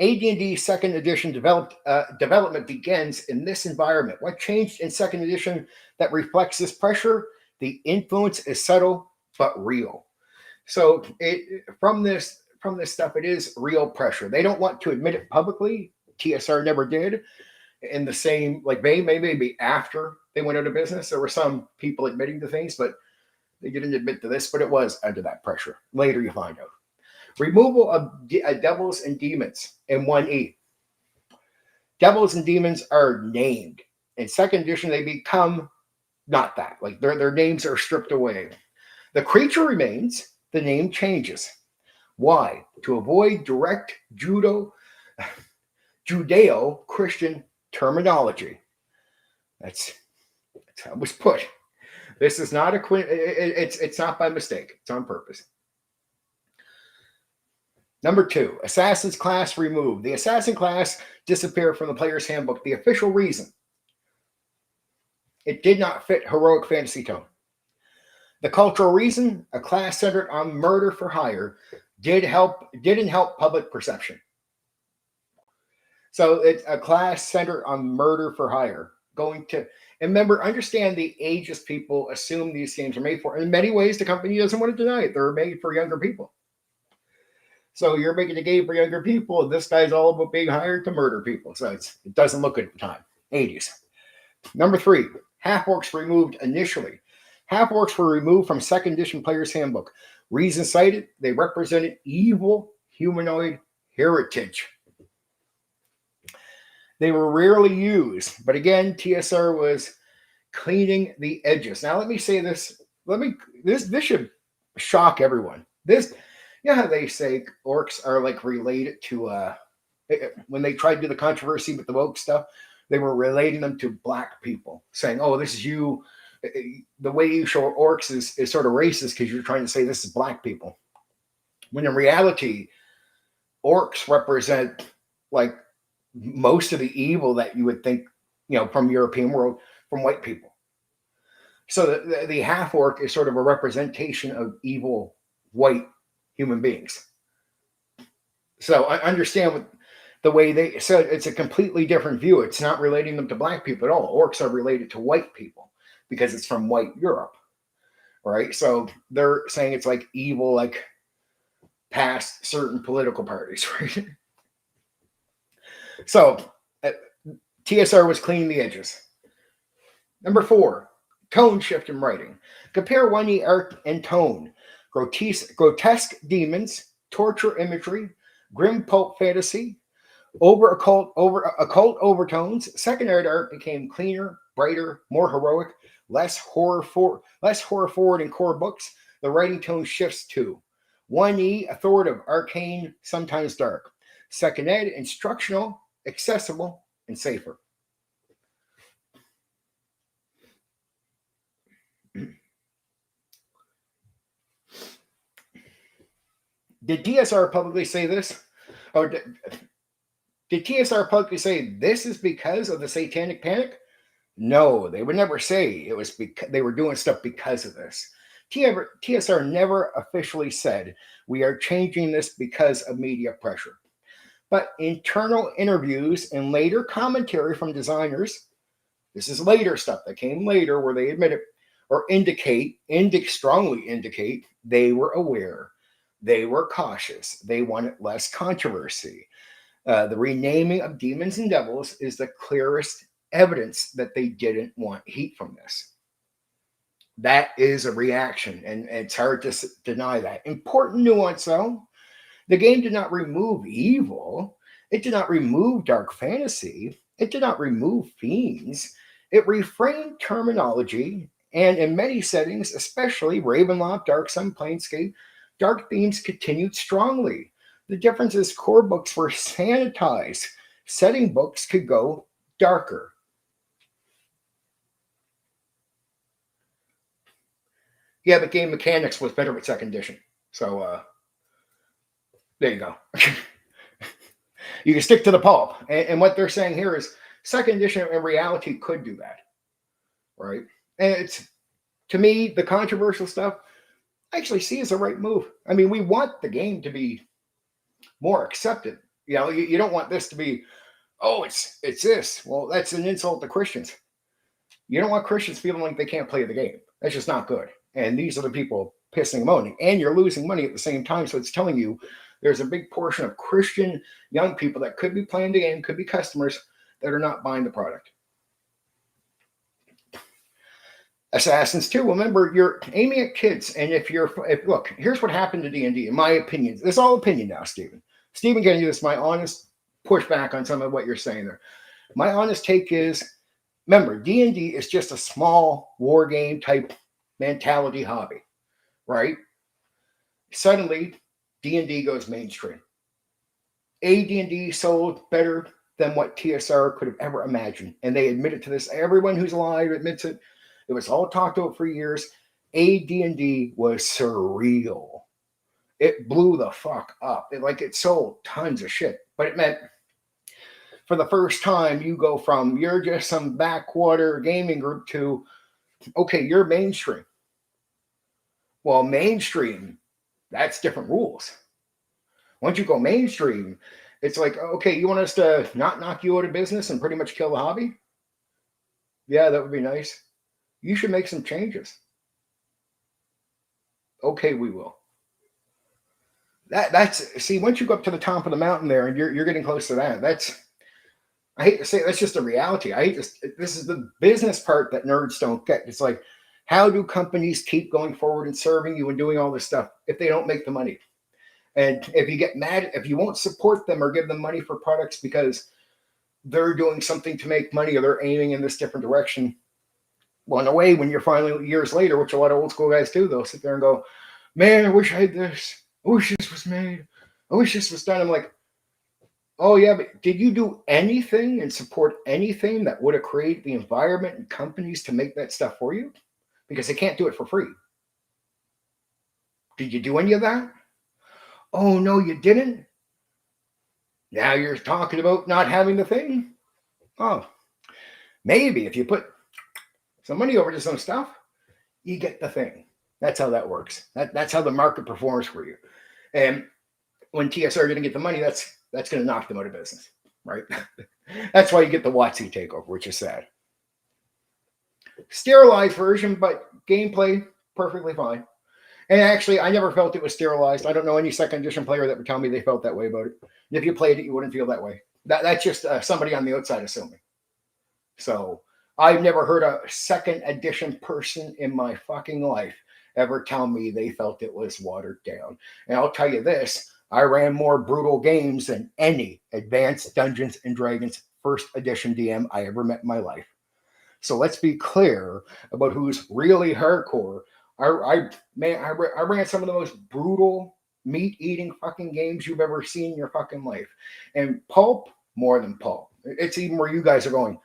AD&D second edition development begins in this environment. What changed in second edition that reflects this pressure? The influence is subtle but real. So from this stuff, it is real pressure. They don't want to admit it publicly. TSR never did. In the same, like maybe after they went out of business, there were some people admitting to things, but they didn't admit to this. But it was under that pressure. Later, you find out. Removal of devils and demons in 1E. Devils and demons are named. In second edition, they become not that. Like their names are stripped away. The creature remains. The name changes. Why? To avoid direct Judeo-Christian terminology. That's how it was put. This is not it's not by mistake. It's on purpose. Number 2, Assassin's class removed. The Assassin class disappeared from the player's handbook. The official reason: it did not fit heroic fantasy tone. The cultural reason: a class centered on murder for hire didn't help public perception. So it's a class centered on murder for hire. And remember, understand the ages people assume these games are made for. In many ways, the company doesn't want to deny it. They're made for younger people. So you're making a game for younger people. This guy's all about being hired to murder people. So it doesn't look good at the time. 80s. Number 3, half-orcs removed initially. Half-orcs were removed from 2nd edition Player's Handbook. Reason cited, they represented evil humanoid heritage. They were rarely used, but again, TSR was cleaning the edges. Now, let me say this. This should shock everyone. How they say orcs are like related to when they tried to do the controversy with the woke stuff, they were relating them to black people, saying, "Oh, this is you." The way you show orcs is sort of racist because you're trying to say this is black people. When in reality, orcs represent like most of the evil that you would think, from European world, from white people. So the half orc is sort of a representation of evil white human beings. So I understand the way they said it's a completely different view. It's not relating them to black people at all. Orcs are related to white people because it's from white Europe, right? So they're saying it's like evil, like past certain political parties, right? So TSR was cleaning the edges. Number 4, tone shift in writing. Compare 1E art and tone. Grotesque demons, torture imagery, grim pulp fantasy, occult overtones. 2nd edition art became cleaner, brighter, more heroic, less horror forward in core books. The writing tone shifts to 1E authoritative, arcane, sometimes dark. 2nd ed instructional, accessible, and safer. Did TSR publicly say this? Or did TSR publicly say this is because of the satanic panic? No, they would never say it was because they were doing stuff because of this. TSR never officially said we are changing this because of media pressure. But internal interviews and later commentary from designers, this is later stuff that came later where they admit it or strongly indicate they were aware. They were cautious. They wanted less controversy. The renaming of demons and devils is the clearest evidence that they didn't want heat from this. That is a reaction, and it's hard to deny that. Important nuance, though. The game did not remove evil. It did not remove dark fantasy. It did not remove fiends. It reframed terminology, and in many settings, especially Ravenloft, Dark Sun, Planescape, dark themes continued strongly. The difference is core books were sanitized. Setting books could go darker. Yeah, but game mechanics was better with 2nd edition. So there you go. You can stick to the pulp. And what they're saying here is 2nd edition in reality could do that. Right? And it's, to me, the controversial stuff, I actually see as a right move. I mean, we want the game to be more accepted. You don't want this to be, oh, it's this. Well, that's an insult to Christians. You don't want Christians feeling like they can't play the game. That's just not good. And these are the people pissing and moaning. And you're losing money at the same time. So it's telling you there's a big portion of Christian young people that could be playing the game, could be customers that are not buying the product. Assassins too. Remember, you're aiming at kids, and look, here's what happened to D&D. In my opinion, this is all opinion now, Stephen. Stephen, can you this? My honest pushback on some of what you're saying there. My honest take is, remember, D&D is just a small war game type mentality hobby, right? Suddenly, D&D goes mainstream. AD&D sold better than what TSR could have ever imagined, and they admitted to this. Everyone who's alive admits it. It was all talked about for years. AD&D was surreal. It blew the fuck up. It sold tons of shit. But it meant for the first time, you go from you're just some backwater gaming group to, okay, you're mainstream. Well, mainstream, that's different rules. Once you go mainstream, It's like, okay, you want us to not knock you out of business and pretty much kill the hobby? Yeah, that would be nice. You should make some changes. Okay, we will. That's see, once you go up to the top of the mountain there and you're getting close to that, that's I hate to say it, that's just a reality. I hate this is the business part that nerds don't get. It's like, how do companies keep going forward and serving you and doing all this stuff if they don't make the money? And if you get mad, if you won't support them or give them money for products because they're doing something to make money or they're aiming in this different direction, well, in a way, when you're finally years later, which a lot of old school guys do, they'll sit there and go, man, I wish I had this. I wish this was made. I wish this was done. I'm like, oh, yeah, but did you do anything and support anything that would have created the environment and companies to make that stuff for you? Because they can't do it for free. Did you do any of that? Oh, no, you didn't? Now you're talking about not having the thing? Oh, maybe if you put some money over to some stuff, you get the thing. That's how that works. That's how the market performs for you. And when TSR didn't get the money, that's going to knock them out of business, right? That's why you get the WotC takeover, which is sad. Sterilized version, but gameplay perfectly fine. And actually, I never felt it was sterilized. I don't know any second edition player that would tell me they felt that way about it. And if you played it, you wouldn't feel that way. That's just somebody on the outside assuming. So I've never heard a second edition person in my fucking life ever tell me they felt it was watered down. And I'll tell you this, I ran more brutal games than any Advanced Dungeons and Dragons first edition DM I ever met in my life. So let's be clear about who's really hardcore. I ran some of the most brutal meat-eating fucking games you've ever seen in your fucking life. And pulp, more than pulp. It's even where you guys are going,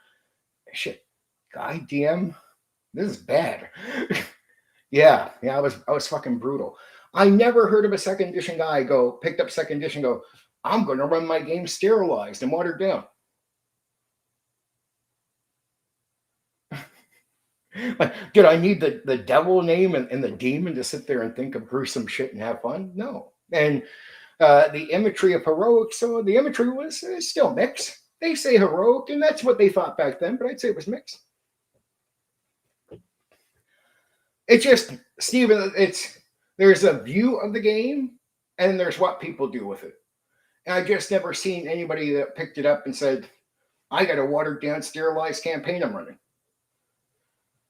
shit, guy DM, this is bad. yeah, I was fucking brutal. I never heard of a second edition guy picked up second edition, I'm going to run my game sterilized and watered down. Like, did I need the devil name and the demon to sit there and think of gruesome shit and have fun? No. And the imagery of heroic, so the imagery was still mixed. They say heroic, and that's what they thought back then, but I'd say it was mixed. It's just, Steven, there's a view of the game, and there's what people do with it. And I just never seen anybody that picked it up and said, I got a watered down, sterilized campaign I'm running.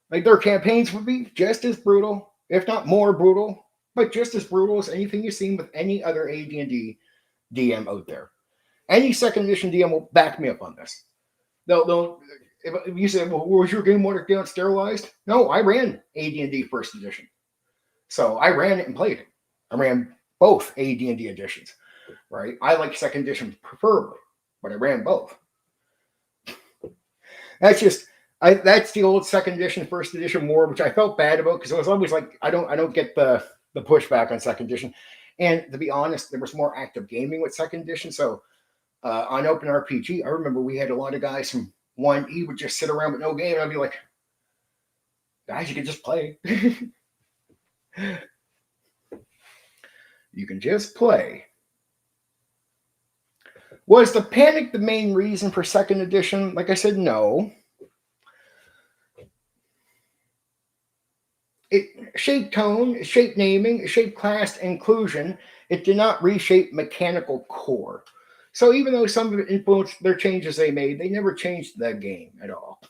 Like, their campaigns would be just as brutal, if not more brutal, but just as brutal as anything you've seen with any other AD&D DM out there. Any second edition DM will back me up on this. They'll if you say, well, was your game watered down, sterilized? No, I ran AD&D first edition. So I ran it and played it. I ran both AD&D editions, right? I like second edition preferably, but I ran both. That's the old second edition, first edition war, which I felt bad about because I was always like, I don't get the pushback on second edition. And to be honest, there was more active gaming with second edition. So on Open RPG, I remember we had a lot of guys from 1E would just sit around with no game. And I'd be like, guys, you can just play. You can just play. Was the panic the main reason for second edition? Like I said, no. It shaped tone, shaped naming, shaped class inclusion. It did not reshape mechanical core. So even though some of it influenced their changes they made, they never changed the game at all.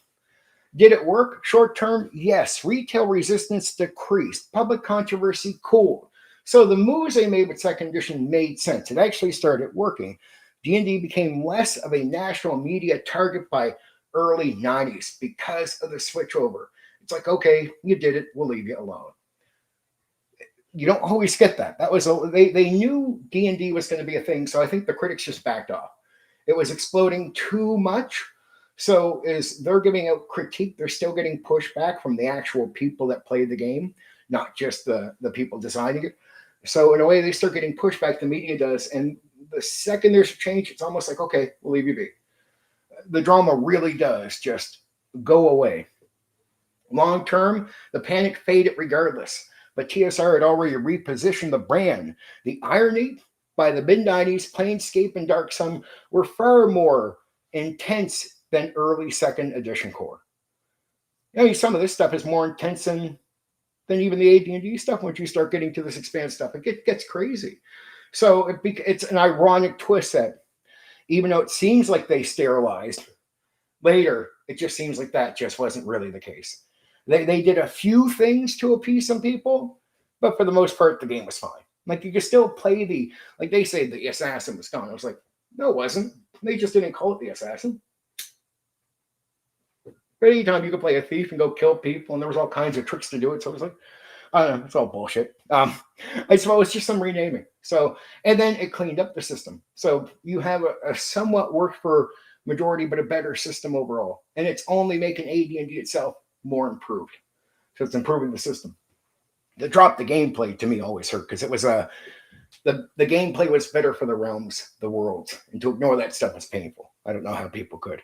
Did it work? Short term, yes. Retail resistance decreased. Public controversy cooled. So the moves they made with second edition made sense. It actually started working. D&D became less of a national media target by early 90s because of the switchover. It's like, okay, you did it. We'll leave you alone. You don't always get that. That was they knew D&D was going to be a thing, so I think the critics just backed off. It was exploding too much. So as they're giving out critique, they're still getting pushback from the actual people that played the game, not just the people designing it. So in a way, they start getting pushback. The media does, and the second there's a change, it's almost like, okay, we'll leave you be. The drama really does just go away. Long term, the panic faded regardless, but TSR had already repositioned the brand. The irony, by the mid-90s, Planescape and Dark Sun were far more intense than early second edition core. I mean, some of this stuff is more intense than even the AD&D stuff. Once you start getting to this expanded stuff, it gets crazy. So it's an ironic twist that even though it seems like they sterilized, later it just seems like that just wasn't really the case. They did a few things to appease some people, but for the most part, the game was fine. Like, you could still play like they say the assassin was gone. I was like, no, it wasn't. They just didn't call it the assassin. But anytime you could play a thief and go kill people, and there was all kinds of tricks to do it. So it was like, I don't know, it's all bullshit. I suppose it's just some renaming. So, and then it cleaned up the system. So you have a somewhat worked for majority, but a better system overall. And it's only making AD&D itself more improved. So it's improving the system. The drop the gameplay to me always hurt because it was the gameplay was better for the realms, the worlds, and to ignore that stuff was painful. I don't know how people could.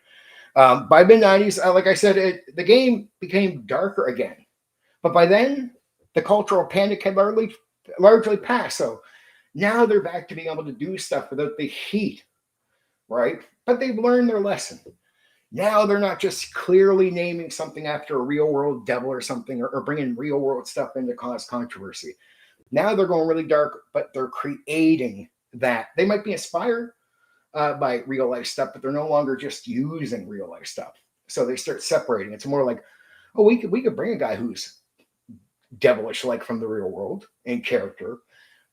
By mid-90s, like I said, the game became darker again. But by then, the cultural panic had largely passed. So now they're back to being able to do stuff without the heat, right? But they've learned their lesson. Now they're not just clearly naming something after a real-world devil or something, or bringing real-world stuff in to cause controversy. Now they're going really dark, but they're creating that. They might be inspired by real-life stuff, but they're no longer just using real-life stuff. So they start separating. It's more like, oh, we could bring a guy who's devilish, like from the real world in character,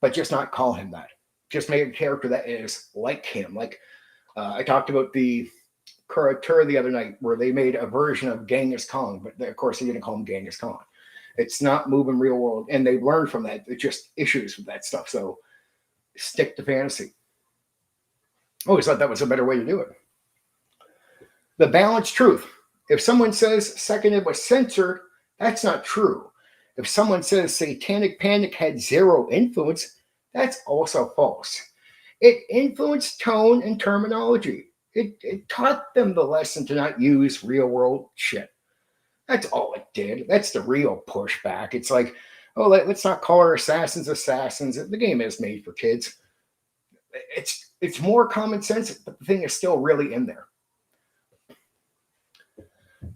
but just not call him that. Just make a character that is like him. Like I talked about the Kuratura the other night, where they made a version of Genghis Khan, but of course they didn't call him Genghis Khan. It's not moving real world, and they learned from that. It's just issues with that stuff. So stick to fantasy. I always thought that was a better way to do it. The balanced truth. If someone says Second Ed was censored, that's not true. If someone says Satanic Panic had zero influence, that's also false. It influenced tone and terminology. It taught them the lesson to not use real world shit. That's all it did. That's the real pushback. It's like, oh, let's not call our assassins assassins. The game is made for kids. It's more common sense, but the thing is still really in there.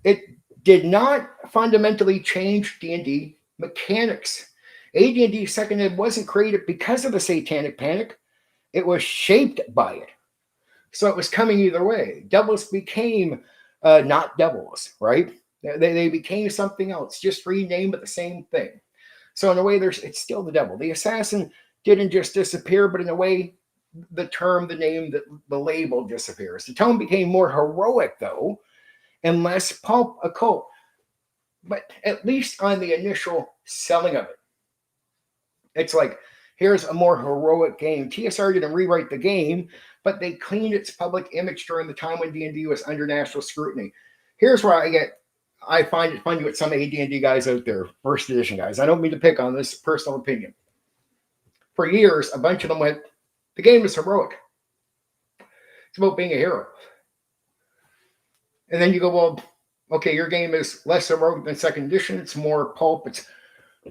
It did not fundamentally change D&D mechanics. AD&D Second Ed wasn't created because of the Satanic Panic. It was shaped by it. So it was coming either way. Devils became not devils, right? They became something else, just renamed, but the same thing. So in a way, it's still the devil. The assassin didn't just disappear, but in a way, the term, the name, the label disappears. The tone became more heroic, though, and less pulp occult. But at least on the initial selling of it. It's like, here's a more heroic game. TSR didn't rewrite the game, but they cleaned its public image during the time when D&D was under national scrutiny. Here's where I find it funny with some AD&D guys out there, first edition guys. I don't mean to pick on this, personal opinion. For years, a bunch of them went, the game is heroic. It's about being a hero. And then you go, well, okay, your game is less heroic than second edition. It's more pulp. It's,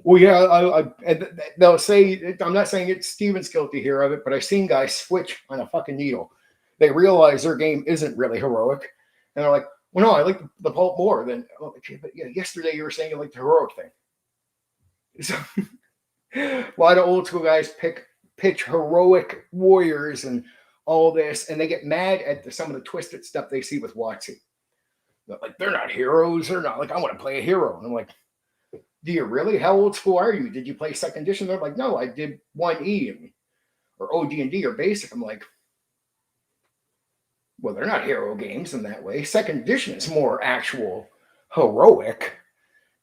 well, yeah, and they'll say, I'm not saying it's Steven's guilty here of it, but I've seen guys switch on a fucking needle. They realize their game isn't really heroic. And they're like, well, no, I like the pulp more than, okay, but yeah, yesterday you were saying you liked the heroic thing. So, a lot of old school guys pitch heroic warriors and all this, and they get mad at some of the twisted stuff they see with WotC. Like, they're not heroes. They're not like, I want to play a hero. And I'm like, do you really? How old school are you? Did you play second edition? They're like, no, I did 1E or OD&D or basic. I'm like, well, they're not hero games in that way. Second edition is more actual heroic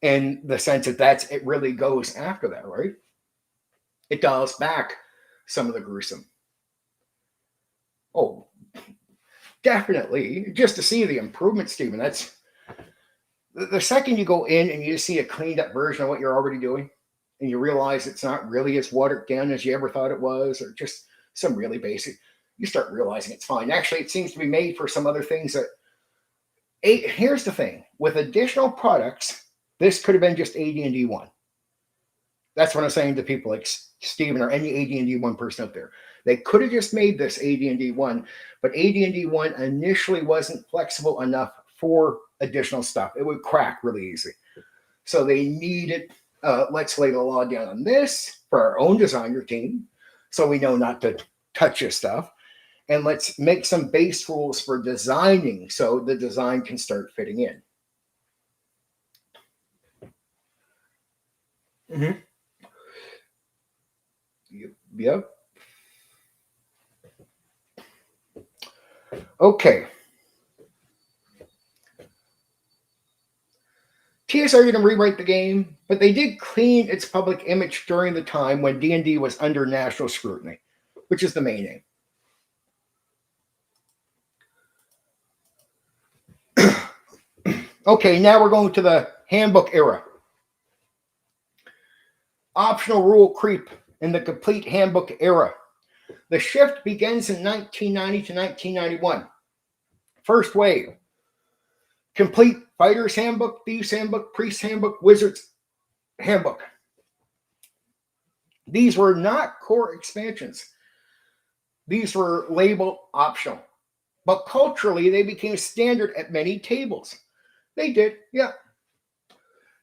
in the sense that it really goes after that, right? It dials back some of the gruesome. Oh, definitely. Just to see the improvement, Stephen, that's the second you go in and you see a cleaned up version of what you're already doing, and you realize it's not really as watered down as you ever thought it was, or just some really basic, you start realizing it's fine. Actually, it seems to be made for some other things that, here's the thing, with additional products, this could have been just AD&D 1. That's what I'm saying to people like Steven or any AD&D 1 person out there. They could have just made this AD&D 1, but AD&D 1 initially wasn't flexible enough for additional stuff. It would crack really easy. So they needed, let's lay the law down on this for our own designer team so we know not to touch this stuff. And let's make some base rules for designing so the design can start fitting in. Mm-hmm. Yep. Okay. TSR didn't rewrite the game, but they did clean its public image during the time when D&D was under national scrutiny, which is the main aim. Okay, now we're going to the handbook era. Optional rule creep in the complete handbook era. The shift begins in 1990 to 1991. First wave. Complete Fighter's Handbook, Thieves Handbook, Priest Handbook, Wizard's Handbook. These were not core expansions. These were labeled optional. But culturally, they became standard at many tables. They did, yeah.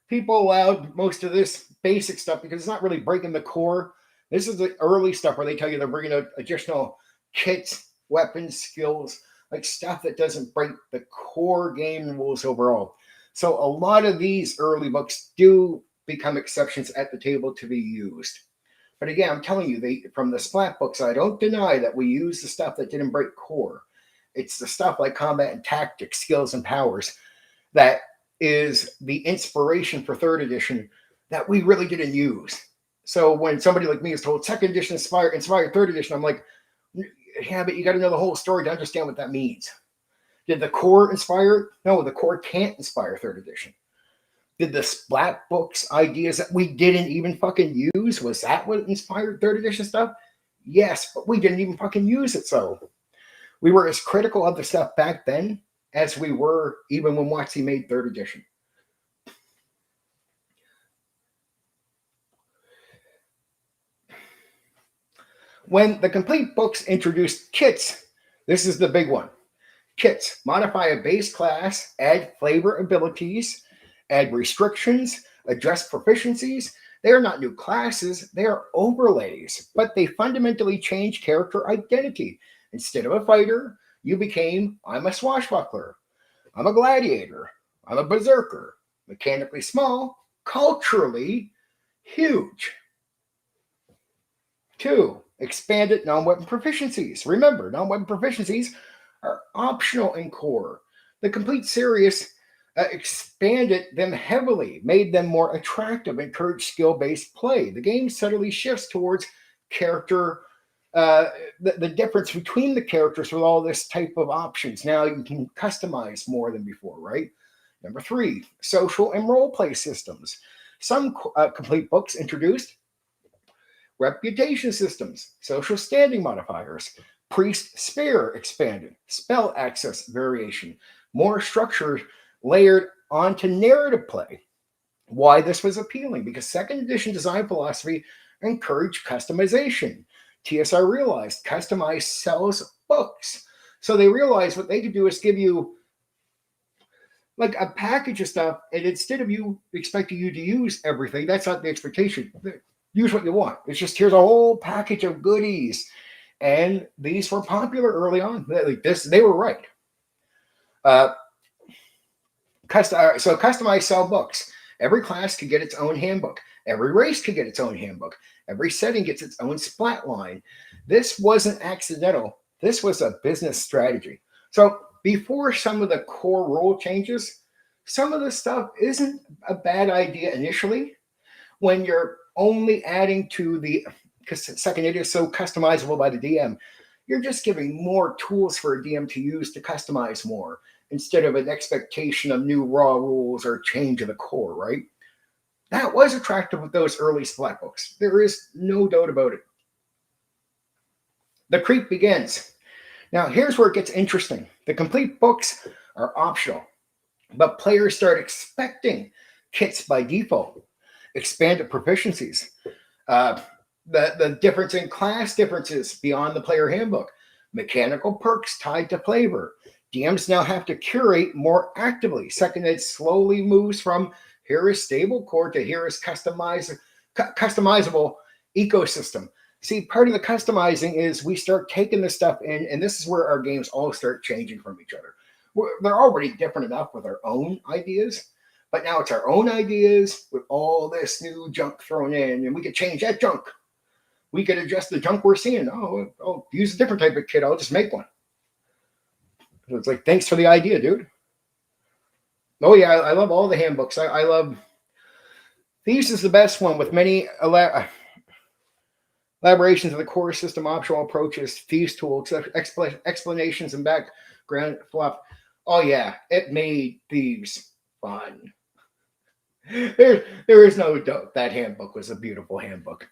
People allowed most of this basic stuff because it's not really breaking the core. This is the early stuff where they tell you they're bringing out additional kits, weapons, skills, like stuff that doesn't break the core game rules overall. So a lot of these early books do become exceptions at the table to be used. But again, I'm telling you, from the Splat books, I don't deny that we use the stuff that didn't break core. It's the stuff like combat and tactics, skills and powers that is the inspiration for 3rd edition that we really didn't use. So when somebody like me is told 2nd edition inspired 3rd edition, I'm like, yeah, but you got to know the whole story to understand what that means. Did the core inspire? No, the core can't inspire 3rd edition. Did the Splat books ideas that we didn't even fucking use, was that what inspired 3rd edition stuff? Yes, but we didn't even fucking use it. So we were as critical of the stuff back then as we were even when WotC made 3rd edition. When the complete books introduced kits, this is the big one. Kits modify a base class, add flavor abilities, add restrictions, address proficiencies. They are not new classes, they are overlays, but they fundamentally change character identity. Instead of a fighter, you became, I'm a swashbuckler, I'm a gladiator, I'm a berserker, mechanically small, culturally huge. 2. Expanded non-weapon proficiencies. Remember, non-weapon proficiencies are optional in core. The complete series expanded them heavily, made them more attractive, encouraged skill-based play. The game subtly shifts towards character, the difference between the characters with all this type of options. Now you can customize more than before, right? Number 3, social and role play systems. Some complete books introduced reputation systems, social standing modifiers, priest sphere expanded, spell access variation, more structure layered onto narrative play. Why this was appealing? Because 2nd edition design philosophy encouraged customization. TSR realized customized sells books. So they realized what they could do is give you like a package of stuff, and instead of you expecting you to use everything, that's not the expectation. Use what you want. It's just here's a whole package of goodies. And these were popular early on. They were right. So customized sell books. Every class could get its own handbook. Every race could get its own handbook. Every setting gets its own splat line. This wasn't accidental. This was a business strategy. So before some of the core rule changes, some of the stuff isn't a bad idea initially when you're only adding to because 2nd edition is so customizable by the DM, you're just giving more tools for a DM to use to customize more instead of an expectation of new raw rules or change of the core, right? That was attractive with those early Splat books. There is no doubt about it. The creep begins. Now, here's where it gets interesting. The complete books are optional, but players start expecting kits by default. Expanded proficiencies. The difference in class differences beyond the player handbook, mechanical perks tied to flavor. DMs now have to curate more actively. Second Ed slowly moves from here is stable core to here is customizable ecosystem. See, part of the customizing is we start taking this stuff in, and this is where our games all start changing from each other. They're already different enough with our own ideas, but now it's our own ideas with all this new junk thrown in, and we could change that junk. We could adjust the junk we're seeing. Oh, I'll use a different type of kit. I'll just make one. So it's like, thanks for the idea, dude. Oh, yeah, I love all the handbooks. I love... Thieves is the best one with many elaborations of the core system, optional approaches, Thieves tools, explanations, and background fluff. Oh, yeah, it made Thieves fun. There is no doubt that handbook was a beautiful handbook.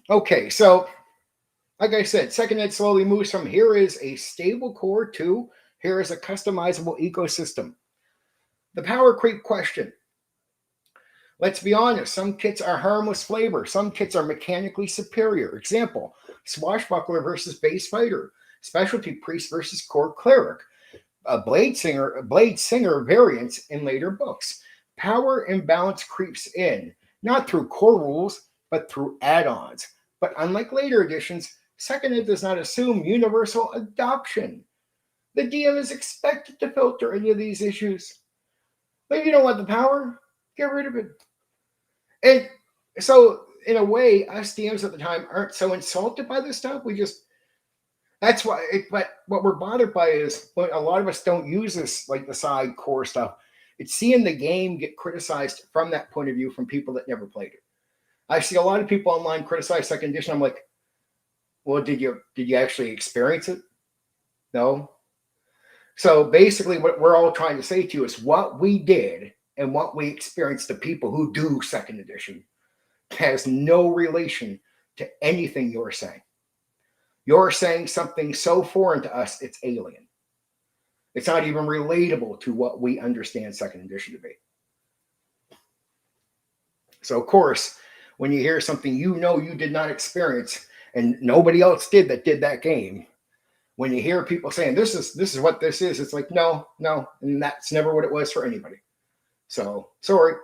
Okay, so like I said, Second Ed slowly moves from here is a stable core to here is a customizable ecosystem. The power creep question. Let's be honest, some kits are harmless flavor. Some kits are mechanically superior. Example, Swashbuckler versus Base Fighter. Specialty Priest versus Core Cleric. A Blade Singer variants in later books. Power imbalance creeps in, not through core rules, but through add-ons. But unlike later editions, Second Ed does not assume universal adoption. The DM is expected to filter any of these issues. But if you don't want the power, get rid of it. And so, in a way, us DMs at the time aren't so insulted by this stuff. That's why, but what we're bothered by is when a lot of us don't use this, like the side core stuff. It's seeing the game get criticized from that point of view from people that never played it. I see a lot of people online criticize second edition. I'm like, well, did you actually experience it? No. So basically what we're all trying to say to you is what we did and what we experienced, the people who do second edition, has no relation to anything you're saying. You're saying something so foreign to us, it's alien. It's not even relatable to what we understand second edition to be. So, of course, when you hear something you know you did not experience and nobody else did that game, when you hear people saying this is what this is, it's like, no, and that's never what it was for anybody. So, sorry.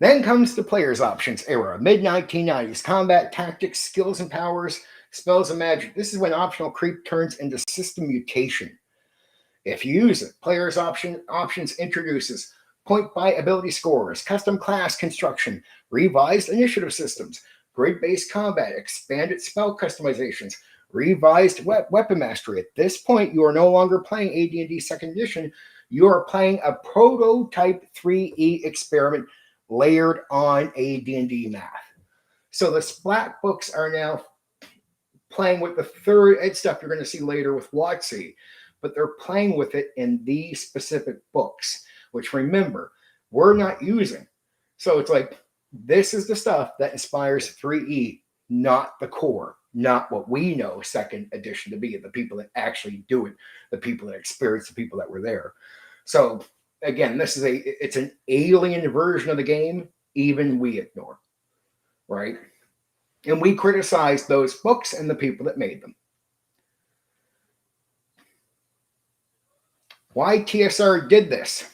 Then comes the player's options era, mid-1990s, combat, tactics, skills and powers, spells and magic. This is when optional creep turns into system mutation. If you use it, player's options introduces point by ability scores, custom class construction, revised initiative systems, grid-based combat, expanded spell customizations, revised weapon mastery. At this point, you are no longer playing AD&D 2nd edition. You are playing a prototype 3E experiment layered on AD&D math. So the Splat books are now playing with the third ed stuff you're going to see later with WotC, but they're playing with it in these specific books, which remember, we're not using. So it's like, this is the stuff that inspires 3E, not the core, not what we know second edition to be, the people that actually do it, the people that experience, the people that were there. So again, it's an alien version of the game, even we ignore, right? And we criticize those books and the people that made them. Why TSR did this?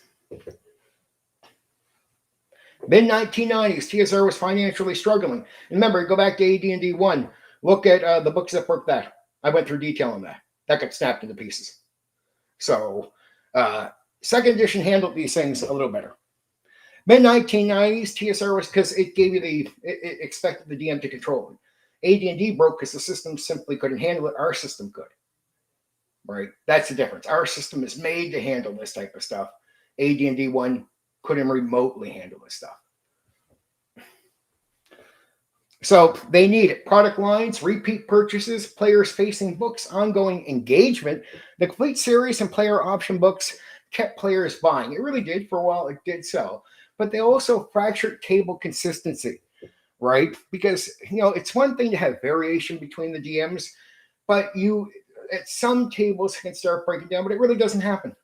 Mid-1990s, TSR was financially struggling. And remember, go back to AD&D 1. Look at the books that worked that. I went through detail on that. That got snapped into pieces. So, second edition handled these things a little better. Mid-1990s, TSR was because it gave you it expected the DM to control it. AD&D broke because the system simply couldn't handle it. Our system could. Right? That's the difference. Our system is made to handle this type of stuff. AD&D 1 couldn't remotely handle this stuff. So they need it. Product lines, repeat purchases, players facing books, ongoing engagement. The complete series and player option books kept players buying. It really did for a while. It did sell. But they also fractured table consistency, right? Because, it's one thing to have variation between the DMs, but at some tables can start breaking down, but it really doesn't happen.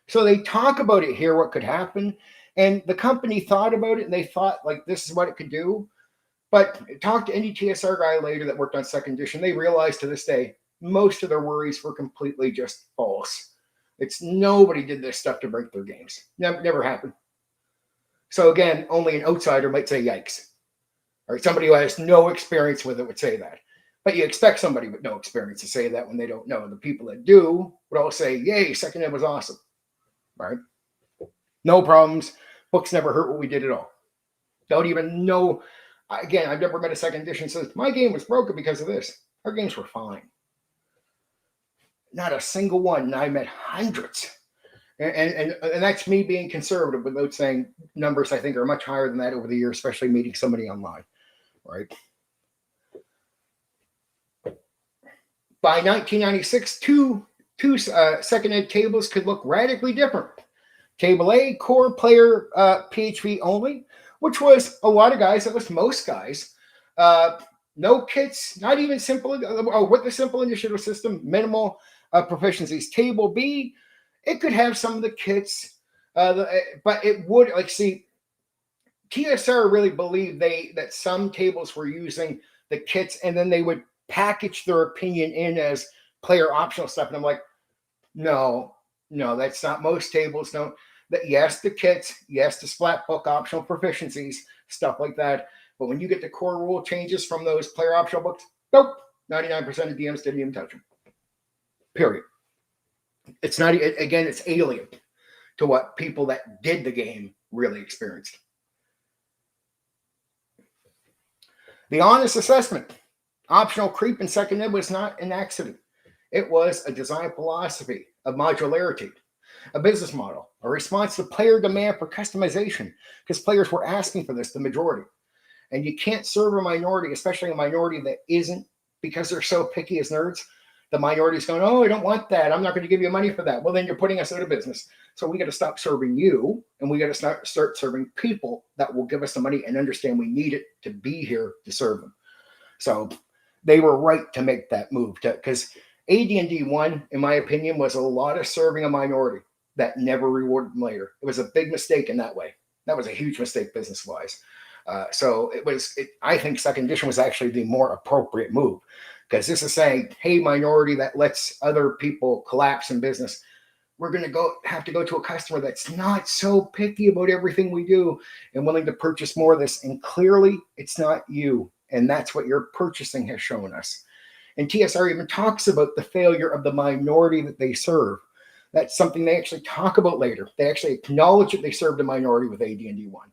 So they talk about it here, what could happen. And the company thought about it and they thought like this is what it could do. But talk to any TSR guy later that worked on second edition, they realized to this day most of their worries were completely just false. It's nobody did this stuff to break their games. Never happened. So again, only an outsider might say yikes. Or somebody who has no experience with it would say that. But you expect somebody with no experience to say that when they don't know. The people that do would all say, yay, second ed was awesome. Right? No problems. Books never hurt what we did at all. Don't even know. Again, I've never met a second edition that says, my game was broken because of this. Our games were fine. Not a single one. And I met hundreds. And that's me being conservative without saying numbers I think are much higher than that over the years, especially meeting somebody online. Right? By 1996, two second ed tables could look radically different. Table A, core player PHP only, which was a lot of guys, that was most guys. No kits, not even simple, with the simple initiative system, minimal proficiencies. Table B, it could have some of the kits, but it would, like, see, TSR really believed that some tables were using the kits and then they would package their opinion in as player optional stuff. And I'm like, no, that's not most tables. No, that yes, the kits, yes, the splat book optional proficiencies, stuff like that. But when you get the core rule changes from those player optional books, nope, 99% of DMs didn't even touch them. Period. It's not, again, it's alien to what people that did the game really experienced. The honest assessment, optional creep in second ed was not an accident. It was a design philosophy of modularity, a business model, a response to player demand for customization, because players were asking for this, the majority. And you can't serve a minority, especially a minority that isn't, because they're so picky as nerds. The minority's going, oh, I don't want that. I'm not going to give you money for that. Well, then you're putting us out of business. So we got to stop serving you, and we got to start serving people that will give us the money and understand we need it to be here to serve them. So they were right to make that move, because AD&D 1, in my opinion, was a lot of serving a minority that never rewarded them later. It was a big mistake in that way. That was a huge mistake business-wise. So I think second edition was actually the more appropriate move, because this is saying, hey, minority that lets other people collapse in business, we're going to have to go to a customer that's not so picky about everything we do and willing to purchase more of this. And clearly, it's not you. And that's what your purchasing has shown us. And TSR even talks about the failure of the minority that they serve. That's something they actually talk about later. They actually acknowledge that they served a minority with AD&D 1,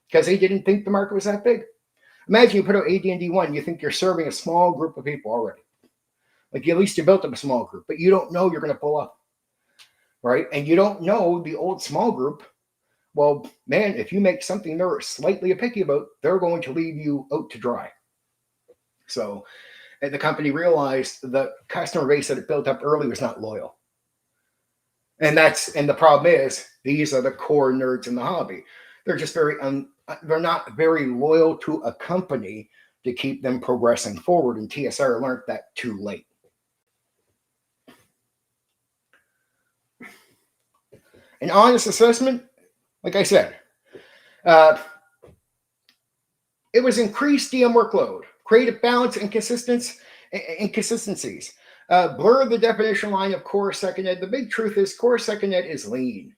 because they didn't think the market was that big. Imagine you put out AD&D 1, you think you're serving a small group of people already. Like, at least you built up a small group, but you don't know you're going to pull up, right? And you don't know the old small group. Well, man, if you make something they're slightly picky about, they're going to leave you out to dry. So the company realized the customer base that it built up early was not loyal. And the problem is, these are the core nerds in the hobby. They're just they're not very loyal to a company to keep them progressing forward. And TSR learned that too late. An honest assessment, like I said, it was increased DM workload, creative balance and inconsistencies. Blur the definition line of core second ed. The big truth is core second ed is lean.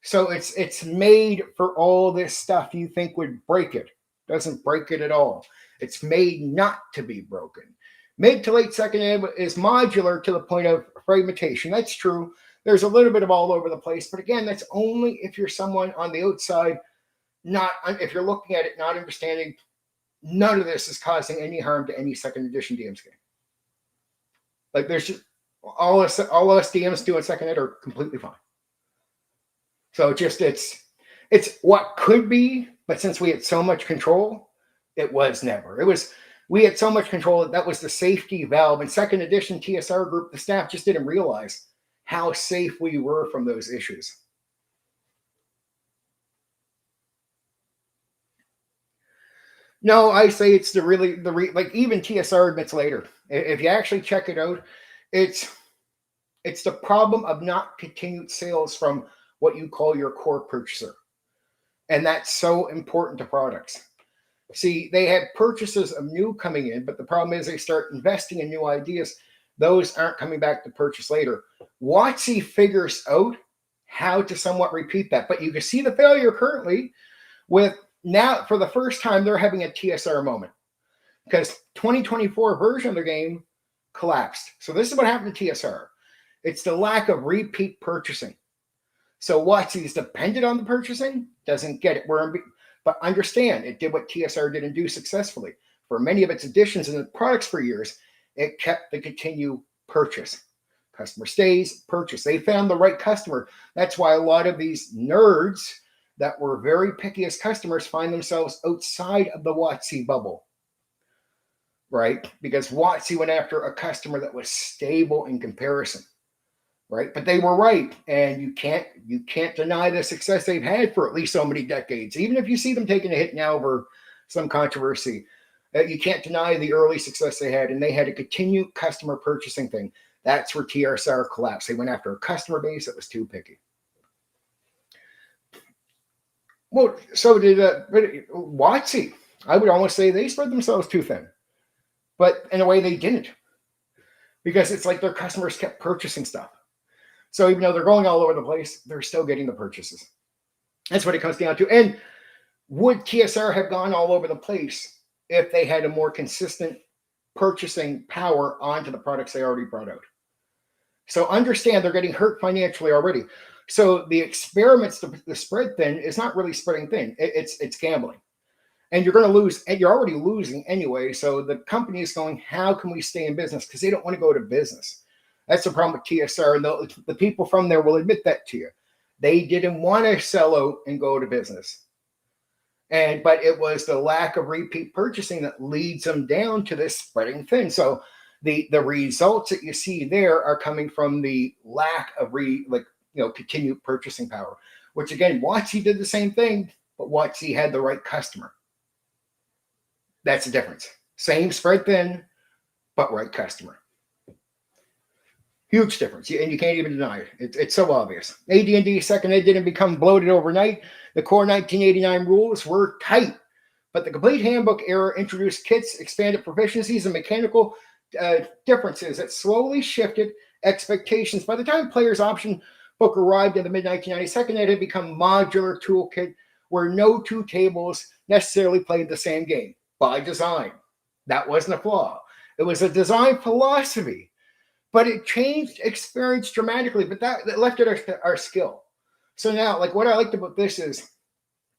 So it's made for all this stuff you think would break it. Doesn't break it at all. It's made not to be broken. Mid to late second ed is modular to the point of fragmentation. That's true. There's a little bit of all over the place. But again, that's only if you're someone on the outside, if you're looking at it, not understanding none of this is causing any harm to any second edition DMs game. Like, there's just all us DMs doing second ed are completely fine. So it's what could be, but since we had so much control, it was never. We had so much control that was the safety valve. In second edition TSR group, the staff just didn't realize how safe we were from those issues. No, I say it's like even TSR admits later. If you actually check it out, it's the problem of not continued sales from what you call your core purchaser. And that's so important to products. See, they have purchases of new coming in, but the problem is they start investing in new ideas. Those aren't coming back to purchase later. WotC figures out how to somewhat repeat that, but you can see the failure currently with now, for the first time, they're having a TSR moment because 2024 version of the game collapsed. So this is what happened to TSR. It's the lack of repeat purchasing. So WotC's dependent on the purchasing, doesn't get it. But understand, it did what TSR didn't do successfully. For many of its additions and products for years, it kept the continue purchase. Customer stays, purchase. They found the right customer. That's why a lot of these nerds that were very picky as customers find themselves outside of the WotC bubble, right? Because WotC went after a customer that was stable in comparison, right? But they were right, and you can't deny the success they've had for at least so many decades. Even if you see them taking a hit now over some controversy, you can't deny the early success they had, and they had a continued customer purchasing thing. That's where TSR collapsed. They went after a customer base that was too picky. Well, so did WotC. I would almost say they spread themselves too thin, but in a way they didn't, because it's like their customers kept purchasing stuff. So even though they're going all over the place, they're still getting the purchases. That's what it comes down to. And would TSR have gone all over the place if they had a more consistent purchasing power onto the products they already brought out? So understand they're getting hurt financially already. So the experiments to spread thin is not really spreading thin. It's gambling. And you're going to lose, and you're already losing anyway. So the company is going, how can we stay in business? Because they don't want to go to business. That's the problem with TSR. And the people from there will admit that to you. They didn't want to sell out and go to business. But it was the lack of repeat purchasing that leads them down to this spreading thin. So the results that you see there are coming from the lack of continued purchasing power, which again, WotC did the same thing, but WotC had the right customer. That's the difference. Same spread thin, but right customer. Huge difference, and you can't even deny it. It's so obvious. AD&D second ed didn't become bloated overnight. The core 1989 rules were tight, but the complete handbook era introduced kits, expanded proficiencies, and mechanical differences that slowly shifted expectations. By the time players' option book arrived in the mid-1990s, second ed had become modular toolkit where no two tables necessarily played the same game by design. That wasn't a flaw. It was a design philosophy, but it changed experience dramatically, but that left it our skill. So now, like what I liked about this is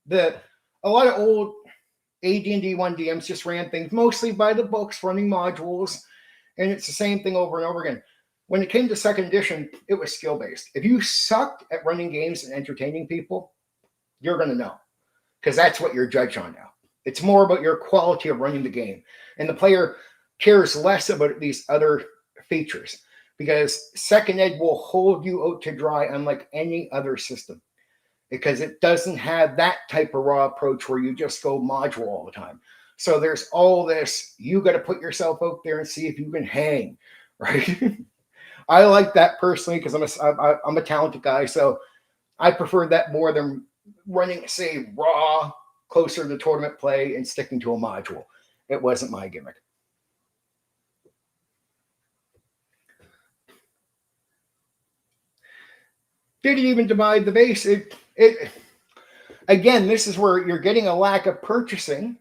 that a lot of old AD&D 1 DMs just ran things mostly by the books, running modules, and it's the same thing over and over again. When it came to second edition, it was skill-based. If you sucked at running games and entertaining people, you're going to know, because that's what you're judged on now. It's more about your quality of running the game. And the player cares less about these other features, because second ed will hold you out to dry unlike any other system, because it doesn't have that type of raw approach where you just go module all the time. So there's all this, you got to put yourself out there and see if you can hang, right? I like that personally because I'm a talented guy, so I prefer that more than running, say, raw, closer to tournament play and sticking to a module. It wasn't my gimmick. Did it even divide the base? Again, this is where you're getting a lack of purchasing,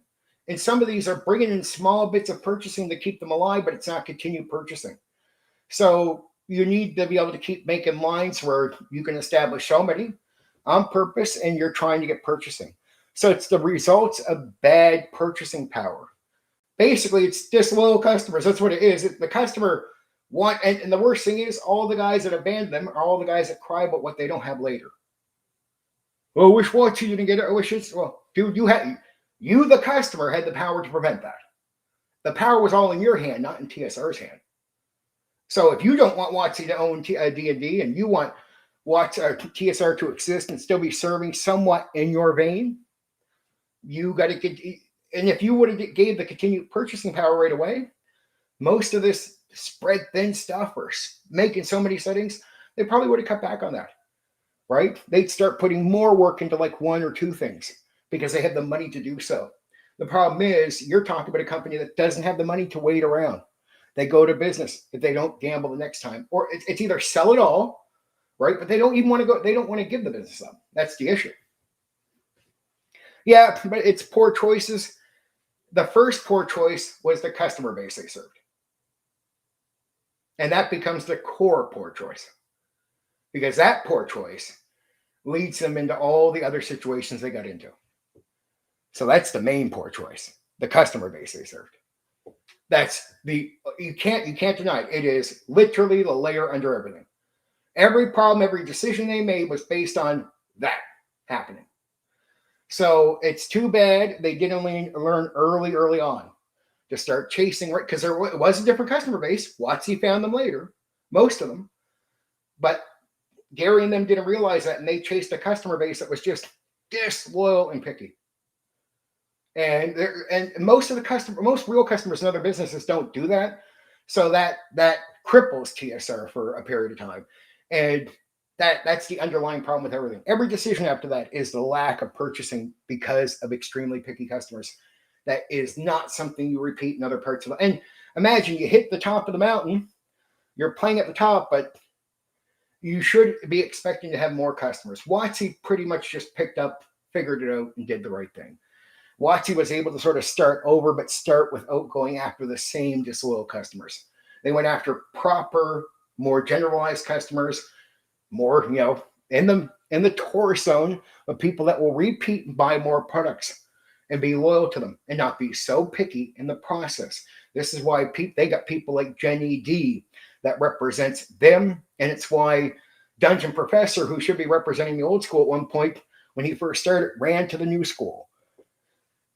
and some of these are bringing in small bits of purchasing to keep them alive, but it's not continued purchasing. So you need to be able to keep making lines where you can establish so many on purpose, and you're trying to get purchasing. So it's the results of bad purchasing power. Basically, it's disloyal customers. That's what it is. The customer and the worst thing is all the guys that abandon them are all the guys that cry about what they don't have later. Well, I wish WotC didn't get it. I wish it's, well, dude, you, the customer, had the power to prevent that. The power was all in your hand, not in TSR's hand. So if you don't want WotC to own D&D and you want TSR to exist and still be serving somewhat in your vein, you got to get. And if you would have gave the continued purchasing power right away, most of this spread thin stuff or making so many settings, they probably would have cut back on that. right? They'd start putting more work into like one or two things because they have the money to do so. The problem is you're talking about a company that doesn't have the money to wait around. They go to business if they don't gamble the next time, or it's either sell it all, right? But they don't even want to go. They don't want to give the business up. That's the issue. Yeah, but it's poor choices. The first poor choice was the customer base they served. And that becomes the core poor choice. Because that poor choice leads them into all the other situations they got into. So that's the main poor choice, the customer base they served. That's you can't deny it. It is literally the layer under everything. Every problem, every decision they made was based on that happening. So it's too bad they didn't learn early on to start chasing, right? Because there was a different customer base. WotC found them later, most of them. But Gary and them didn't realize that, and they chased a customer base that was just disloyal and picky. And most real customers in other businesses don't do that. So that cripples TSR for a period of time. And that's the underlying problem with everything. Every decision after that is the lack of purchasing because of extremely picky customers. That is not something you repeat in other parts of it. And imagine you hit the top of the mountain, you're playing at the top, but you should be expecting to have more customers. WotC pretty much just picked up, figured it out, and did the right thing. WotC was able to sort of start over, but start without going after the same disloyal customers. They went after proper, more generalized customers, more, in the tourist zone of people that will repeat and buy more products and be loyal to them and not be so picky in the process. This is why they got people like Jenny D that represents them, and it's why Dungeon Professor, who should be representing the old school at one point when he first started, ran to the new school.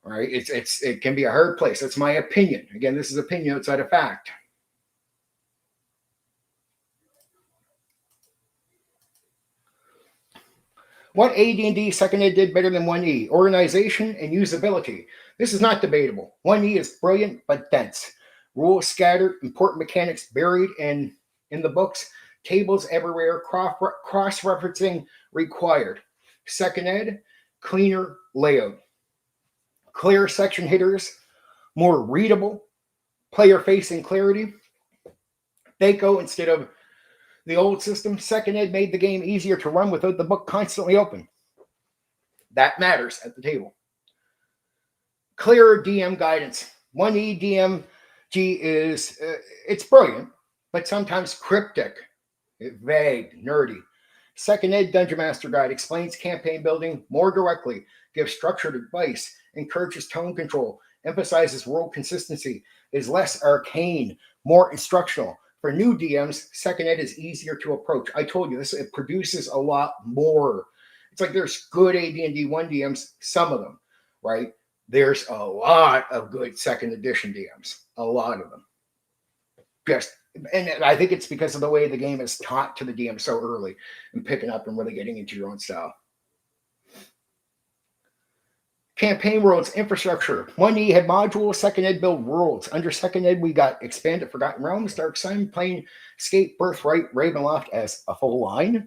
All right, it can be a hard place. That's my opinion. Again, this is opinion outside of fact. What AD&D second ed did better than 1E? Organization and usability. This is not debatable. 1E is brilliant but dense. Rules scattered, important mechanics buried in the books, tables everywhere, cross-referencing required. Second ed, cleaner layout. Clear section hitters, more readable, player-facing clarity. Thaco instead of the old system. Second ed made the game easier to run without the book constantly open. That matters at the table. Clearer DM guidance. 1E DMG is, it's brilliant, but sometimes cryptic, vague, nerdy. Second ed Dungeon Master Guide explains campaign building more directly, gives structured advice, encourages tone control, emphasizes world consistency, is less arcane, more instructional. For new DMs, second ed is easier to approach. I told you this, it produces a lot more. It's like there's good AD&D 1 DMs, some of them, right? There's a lot of good second edition DMs, a lot of them. And I think it's because of the way the game is taught to the DM so early and picking up and really getting into your own style. Campaign worlds infrastructure. 1E had modules, second ed build worlds. Under second ed, we got Expanded Forgotten Realms, Dark Sun, Planescape, Birthright, Ravenloft as a full line.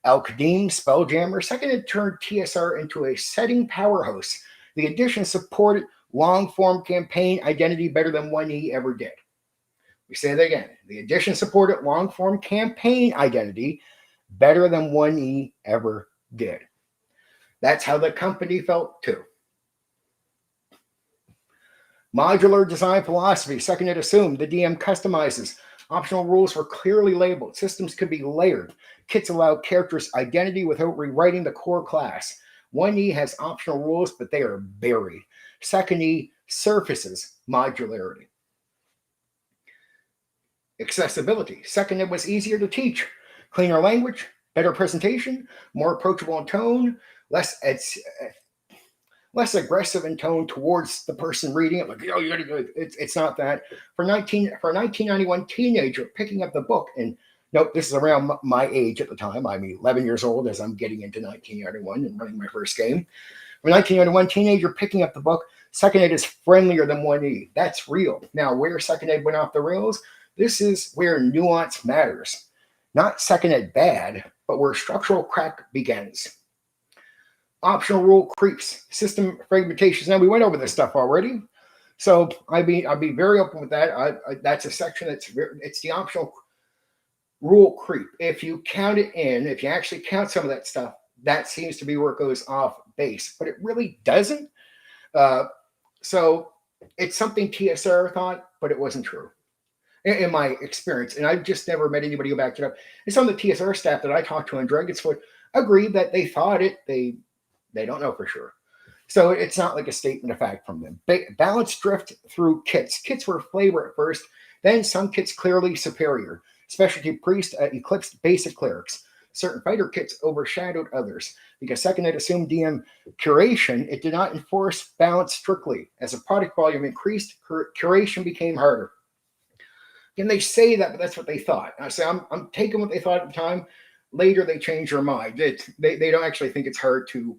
Al-Qadim, Spelljammer. Second ed turned TSR into a setting powerhouse. The edition supported long-form campaign identity better than 1E ever did. We say that again. The edition supported long-form campaign identity better than 1E ever did. That's how the company felt too. Modular design philosophy. Second ed assumed the DM customizes. Optional rules were clearly labeled. Systems could be layered. Kits allow characters' identity without rewriting the core class. 1E has optional rules, but they are buried. Second E surfaces modularity. Accessibility. Second ed was easier to teach. Cleaner language, better presentation, more approachable in tone, less aggressive in tone towards the person reading it. Like, you gotta go. It's not that. For a 1991 teenager picking up the book, and note this is around my age at the time. I'm 11 years old as I'm getting into 1991 and running my first game. For a 1991 teenager picking up the book, second ed is friendlier than 1E. That's real. Now, where second ed went off the rails, this is where nuance matters. Not second ed bad, but where structural crack begins. Optional rule creeps, system fragmentations. Now, we went over this stuff already, so I'll be very open with that. That's a section it's the optional rule creep. If you count it in, if you actually count some of that stuff, that seems to be where it goes off base, but it really doesn't. So it's something TSR thought, but it wasn't true in my experience. And I've just never met anybody who backed it up. And some of the TSR staff that I talked to on Dragon's Foot agreed that they thought it. They don't know for sure. So it's not like a statement of fact from them. Balance drift through kits. Kits were flavor at first, then some kits clearly superior. Specialty priest eclipsed basic clerics. Certain fighter kits overshadowed others. Because second it assumed DM curation, it did not enforce balance strictly. As the product volume increased, curation became harder. And they say that, but that's what they thought. I say I'm taking what they thought at the time. Later they change their mind. They don't actually think it's hard to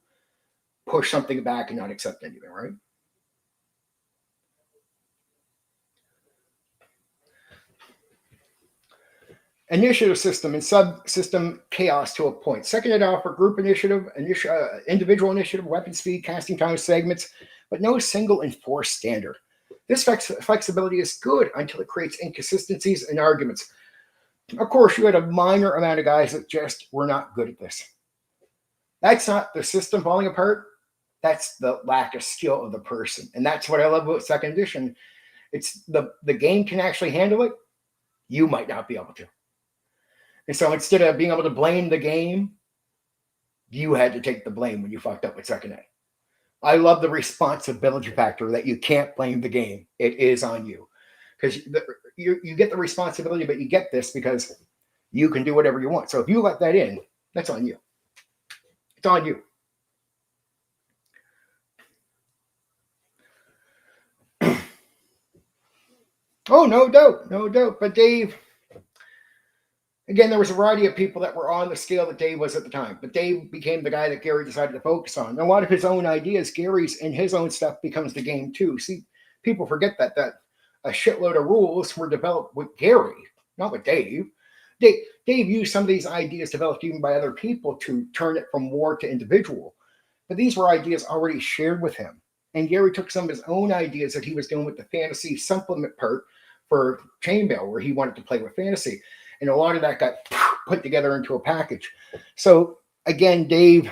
push something back and not accept anything, right? Initiative system and subsystem chaos to a point. Second, it offered group initiative, individual initiative, weapon speed, casting time, segments, but no single enforced standard. This flexibility is good until it creates inconsistencies and arguments. Of course, you had a minor amount of guys that just were not good at this. That's not the system falling apart. That's the lack of skill of the person. And that's what I love about second edition. It's the game can actually handle it. You might not be able to. And so instead of being able to blame the game, you had to take the blame when you fucked up with second ed. I love the responsibility factor that you can't blame the game. It is on you. Because you get the responsibility, but you get this because you can do whatever you want. So if you let that in, that's on you. It's on you. Oh, no doubt. No doubt. But Dave, again, there was a variety of people that were on the scale that Dave was at the time. But Dave became the guy that Gary decided to focus on. And a lot of his own ideas, Gary's and his own stuff becomes the game too. See, people forget that a shitload of rules were developed with Gary, not with Dave. Dave used some of these ideas developed even by other people to turn it from war to individual. But these were ideas already shared with him. And Gary took some of his own ideas that he was doing with the fantasy supplement part for Chainmail, where he wanted to play with fantasy. And a lot of that got put together into a package. So again, Dave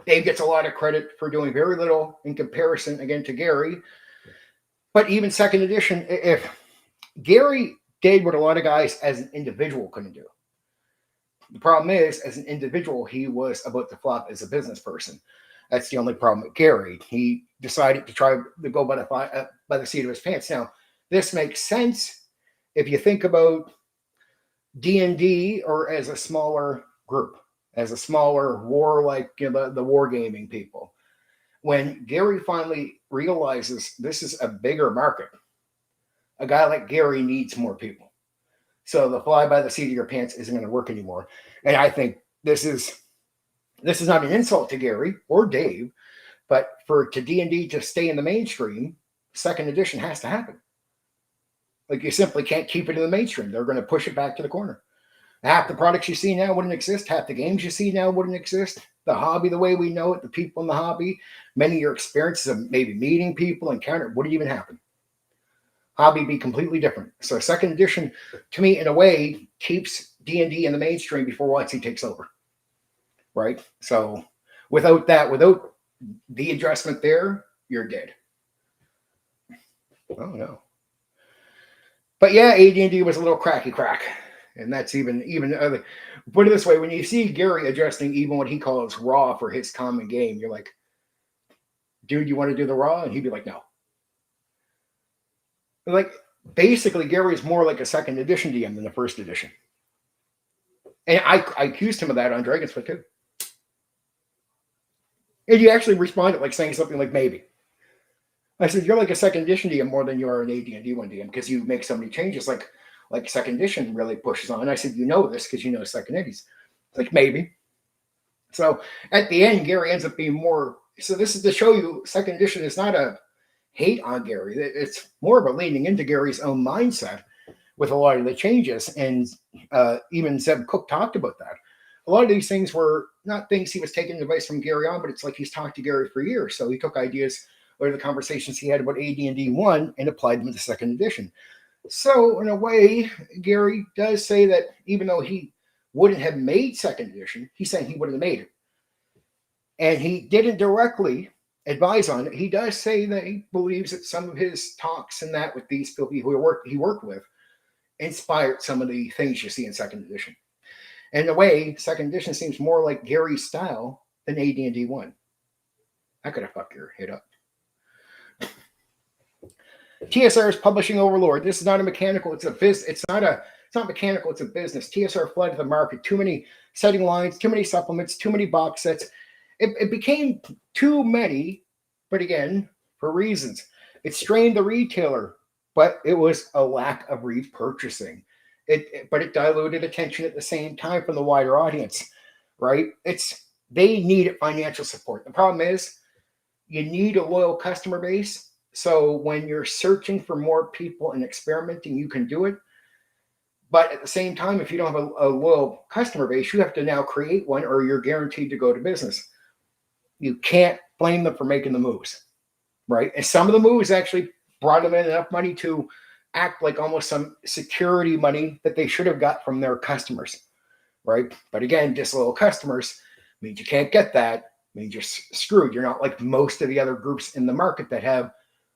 gets a lot of credit for doing very little in comparison, again, to Gary. But even second edition, if Gary did what a lot of guys as an individual couldn't do. The problem is, as an individual, he was about to flop as a business person. That's the only problem with Gary. He decided to try to go by the seat of his pants. Now, this makes sense if you think about D&D or as a smaller group, as a smaller war, like the wargaming people. When Gary finally realizes this is a bigger market, a guy like Gary needs more people. So the fly by the seat of your pants isn't going to work anymore. And I think this is not an insult to Gary or Dave, but to D&D to stay in the mainstream, second edition has to happen. Like, you simply can't keep it in the mainstream. They're going to push it back to the corner. Half the products you see now wouldn't exist. Half the games you see now wouldn't exist. The hobby, the way we know it, the people in the hobby, many of your experiences of maybe meeting people, encounter, wouldn't even happen. Hobby be completely different. So second edition, to me, in a way, keeps D&D in the mainstream before WotC takes over. Right? So without the adjustment there, you're dead. Oh, no. But yeah, AD&D was a little cracky crack. And that's even other. Put it this way, when you see Gary adjusting even what he calls raw for his common game, you're like, dude, you want to do the raw? And he'd be like, no. Like, basically, Gary's more like a second edition DM than the first edition. And I accused him of that on Dragon's Foot too. And you actually responded like saying something like maybe. I said, you're like a second edition DM more than you are an AD&D 1 DM because you make so many changes like second edition really pushes on. And I said, you know this because you know second eddies. It's like, maybe. So at the end, Gary ends up being more. So this is to show you second edition is not a hate on Gary. It's more of a leaning into Gary's own mindset with a lot of the changes. And even Zeb Cook talked about that. A lot of these things were not things he was taking advice from Gary on, but it's like he's talked to Gary for years. So he took ideas or the conversations he had about AD&D 1 and applied them to the second edition. So in a way, Gary does say that even though he wouldn't have made second edition, he's saying he wouldn't have made it. And he didn't directly advise on it. He does say that he believes that some of his talks and that with these people he worked with inspired some of the things you see in second edition. And in a way, second edition seems more like Gary's style than AD&D 1. I could have fucked your head up. TSR is publishing overlord. This is not a mechanical. It's not mechanical. It's a business. TSR flooded the market. Too many setting lines. Too many supplements. Too many box sets. It became too many, but again, for reasons. It strained the retailer, but it was a lack of repurchasing. But it diluted attention at the same time from the wider audience, right? They needed financial support. The problem is you need a loyal customer base. So when you're searching for more people and experimenting, you can do it. But at the same time, if you don't have a loyal customer base, you have to now create one or you're guaranteed to go to business. You can't blame them for making the moves, right? And some of the moves actually brought them in enough money to act like almost some security money that they should have got from their customers, right? But again, disloyal customers means you can't get that, means you're screwed. You're not like most of the other groups in the market that have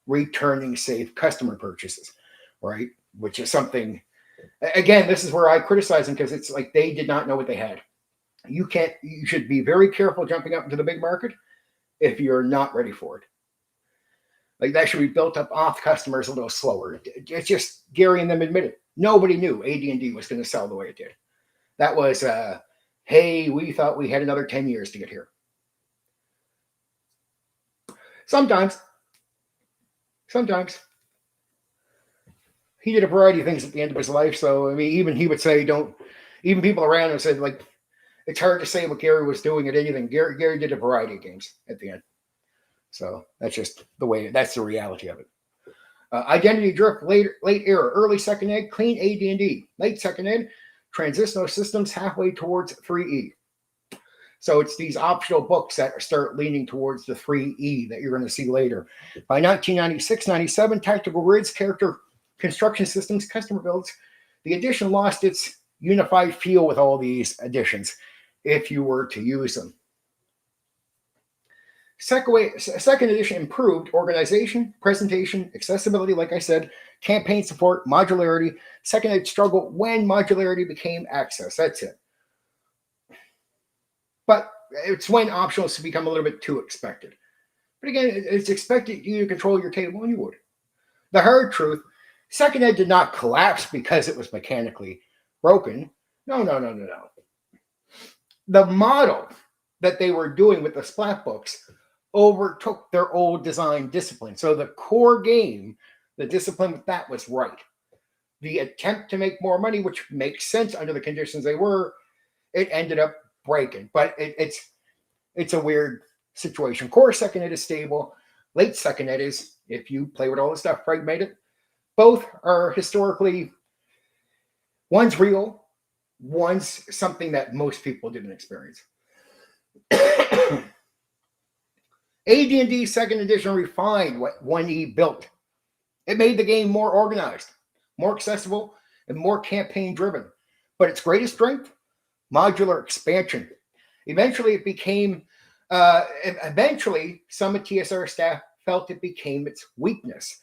returning safe customer purchases, right? Which is something, again, this is where I criticize them because it's like they did not know what they had. You should be very careful jumping up into the big market if you're not ready for it. Like that should be built up off customers a little slower. It's just Gary and them admitted nobody knew AD&D was going to sell the way it did. That was, hey, we thought we had another 10 years to get here. Sometimes he did a variety of things at the end of his life. So, I mean, even he would say, even people around him said, like, it's hard to say what Gary was doing at anything. Gary did a variety of games at the end. So that's just that's the reality of it. Identity drift, late era, early second ed, clean AD&D, late second ed, transitional systems halfway towards 3E. So it's these optional books that start leaning towards the 3E that you're going to see later. By 1996-97, tactical grids, character construction systems, customer builds, the edition lost its unified feel with all these additions if you were to use them. Second edition improved organization, presentation, accessibility, like I said, campaign support, modularity. Second ed struggled when modularity became access. That's it. But it's when optionals become a little bit too expected. But again, it's expected you to control your table, and you would. The hard truth, second ed did not collapse because it was mechanically broken. No. The model that they were doing with the splat books overtook their old design discipline. So the core game, the discipline with that was right. The attempt to make more money, which makes sense under the conditions they were, it ended up breaking. But it's a weird situation. Core second ed is stable. Late second ed is, if you play with all the stuff Craig made it, both are historically, one's real, one's something that most people didn't experience. AD&D second edition refined what 1E built. It made the game more organized, more accessible, and more campaign driven. But its greatest strength, modular expansion. Eventually, some of TSR staff felt it became its weakness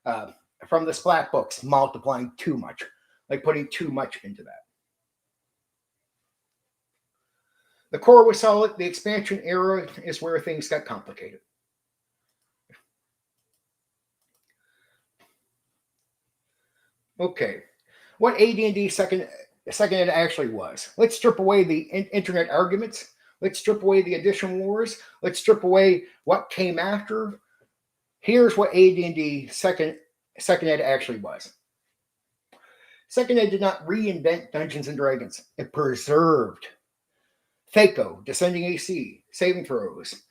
from the splat books, multiplying too much, like putting too much into that. The core was solid. The expansion era is where things got complicated. Okay, what AD&D second ed actually was. Let's strip away the internet arguments. Let's strip away the edition wars. Let's strip away what came after. Here's what AD&D second ed actually was. Second ed did not reinvent Dungeons and Dragons. It preserved THACO, descending AC, saving throws,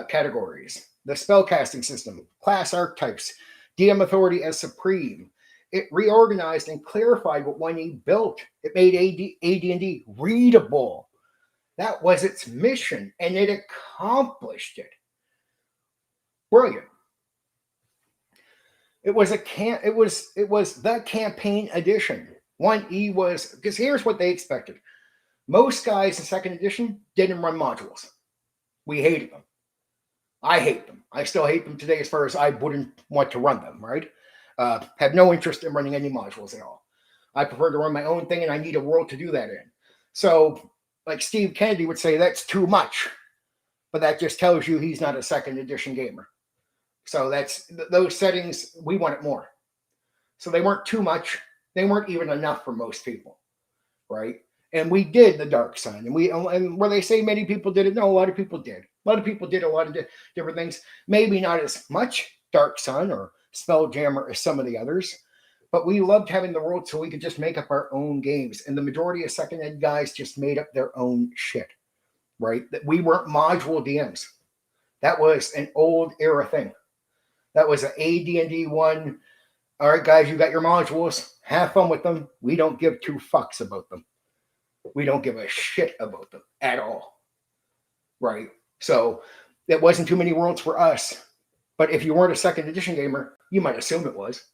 categories, the spellcasting system, class archetypes, DM authority as supreme. it reorganized and clarified what 1E built. It made AD&D readable. That was its mission, and it accomplished it. Brilliant. It was the campaign edition. 1E was, because here's what they expected. Most guys in second edition didn't run modules. We hated them. I hate them. I still hate them today as far as I wouldn't want to run them, right? Have no interest in running any modules at all. I prefer to run my own thing, and I need a world to do that in. So, like Steve Kennedy would say, that's too much. But that just tells you he's not a second edition gamer. So that's those settings, we want it more. So they weren't too much. They weren't even enough for most people, right? And we did the Dark Sun. And where they say many people did it, no, a lot of people did. A lot of people did a lot of different things. Maybe not as much Dark Sun or Spelljammer as some of the others. But we loved having the world so we could just make up our own games. And the majority of second ed guys just made up their own shit, right? That we weren't module DMs. That was an old era thing. That was an AD&D one. All right, guys, you got your modules. Have fun with them. We don't give two fucks about them. We don't give a shit about them at all. Right? So it wasn't too many worlds for us. But if you weren't a second edition gamer, you might assume it was.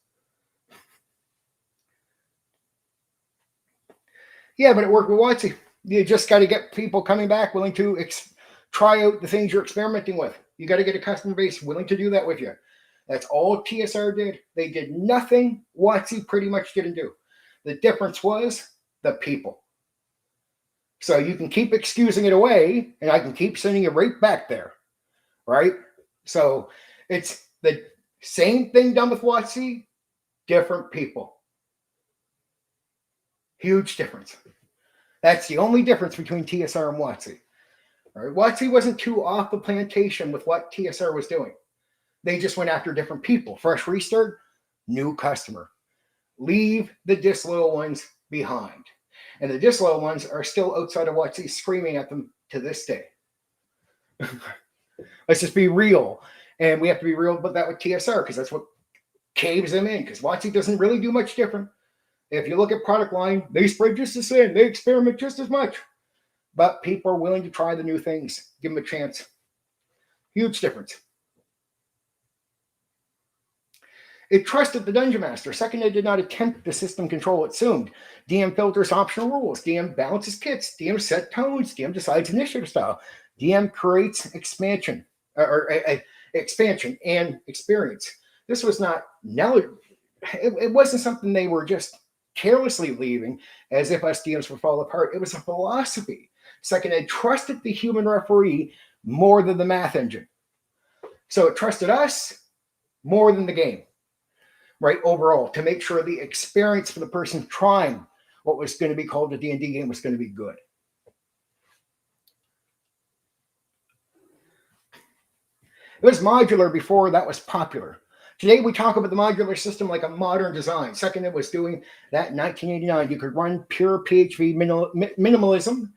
Yeah, but it worked with WotC. You just got to get people coming back willing to try out the things you're experimenting with. You got to get a customer base willing to do that with you. That's all TSR did. They did nothing WotC pretty much didn't do. The difference was the people. So you can keep excusing it away, and I can keep sending it right back there, right? So it's the same thing done with WotC, different people. Huge difference. That's the only difference between TSR and WotC. Right? WotC wasn't too off the plantation with what TSR was doing. They just went after different people. Fresh restart, new customer. Leave the disloyal ones behind. And the disloyal ones are still outside of WotC screaming at them to this day. Let's just be real. And we have to be real about that with TSR because that's what caves them in. Because WotC doesn't really do much different. If you look at product line, they spread just the same. They experiment just as much. But people are willing to try the new things. Give them a chance. Huge difference. It trusted the Dungeon Master. Second, it did not attempt the system control it assumed. DM filters optional rules. DM balances kits. DM set tones. DM decides initiative style. DM creates expansion expansion and experience. This was not it wasn't something they were just carelessly leaving as if us DMs would fall apart. It was a philosophy. Second, it trusted the human referee more than the math engine. So it trusted us more than the game. Right, overall, to make sure the experience for the person trying what was going to be called a D&D game was going to be good. It was modular before that was popular. Today, we talk about the modular system like a modern design. Second, it was doing that in 1989. You could run pure PHV minimalism,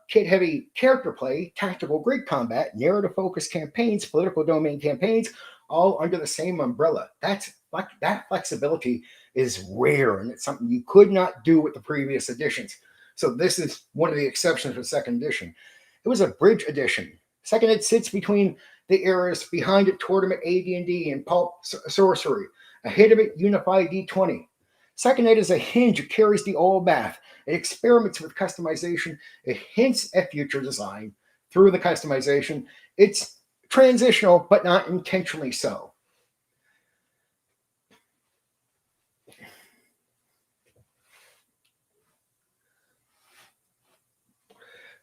kit-heavy character play, tactical grid combat, narrative-focused campaigns, political domain campaigns, all under the same umbrella. That flexibility is rare, and it's something you could not do with the previous editions. So this is one of the exceptions for second edition. It was a bridge edition. Second, it sits between the eras. Behind it, Tournament AD&D and Pulp Sorcery. Ahead of it, Unified D20. Second, it is a hinge. It carries the old math. It experiments with customization. It hints at future design through the customization. It's transitional, but not intentionally so.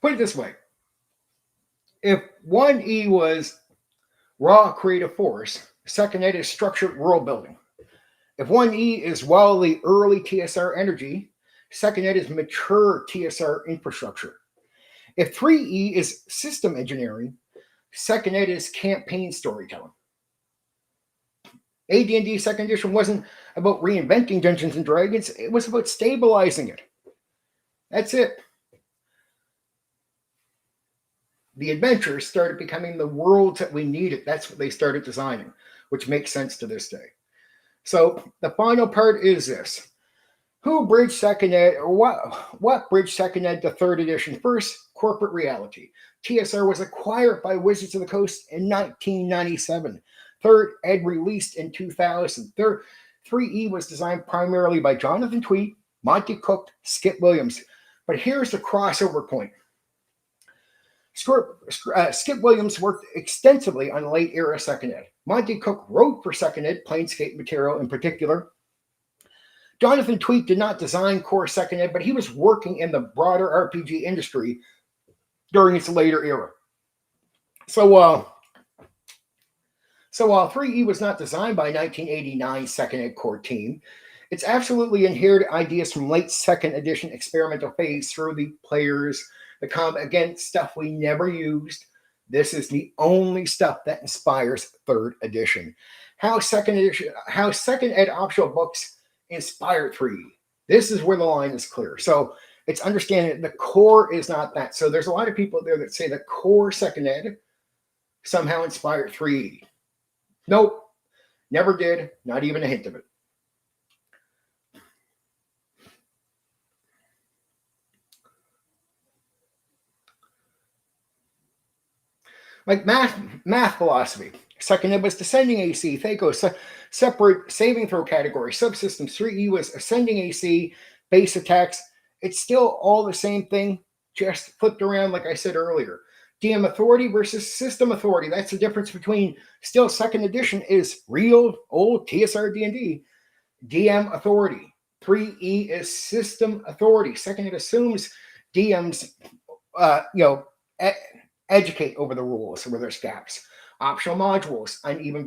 Put it this way. If 1E was raw creative force, second ed is structured world building. If 1E is wildly early TSR energy, second ed is mature TSR infrastructure. If 3E is system engineering, second ed is campaign storytelling. AD&D second edition wasn't about reinventing Dungeons and Dragons. It was about stabilizing it. That's it. The adventures started becoming the worlds that we needed. That's what they started designing, which makes sense to this day. So the final part is this. Who bridged second ed, or what bridged second ed to third edition? First, corporate reality. TSR was acquired by Wizards of the Coast in 1997. Third ed released in 2000. 3E was designed primarily by Jonathan Tweet, Monty Cook, Skip Williams. But here's the crossover point. Skip Williams worked extensively on late era second ed. Monty Cook wrote for second ed, Planescape material in particular. Jonathan Tweet did not design core second ed, but he was working in the broader RPG industry during its later era. So while 3E was not designed by 1989 second ed core team, it's absolutely inherited ideas from late second edition experimental phase through the players, the combat, again, stuff we never used. This is the only stuff that inspires third edition. How second ed optional books inspired 3E. This is where the line is clear. So it's understanding the core is not that. So there's a lot of people there that say the core second ed somehow inspired 3E. Nope, never did, not even a hint of it. Like math philosophy. Second ed was descending AC, THACO, separate saving throw category, subsystems. 3E was ascending AC, base attacks. It's still all the same thing, just flipped around like I said earlier. DM authority versus system authority. That's the difference between still second edition is real old TSR D&D. DM authority. 3E is system authority. Second, it assumes DMs, educate over the rules where there's gaps. Optional modules, uneven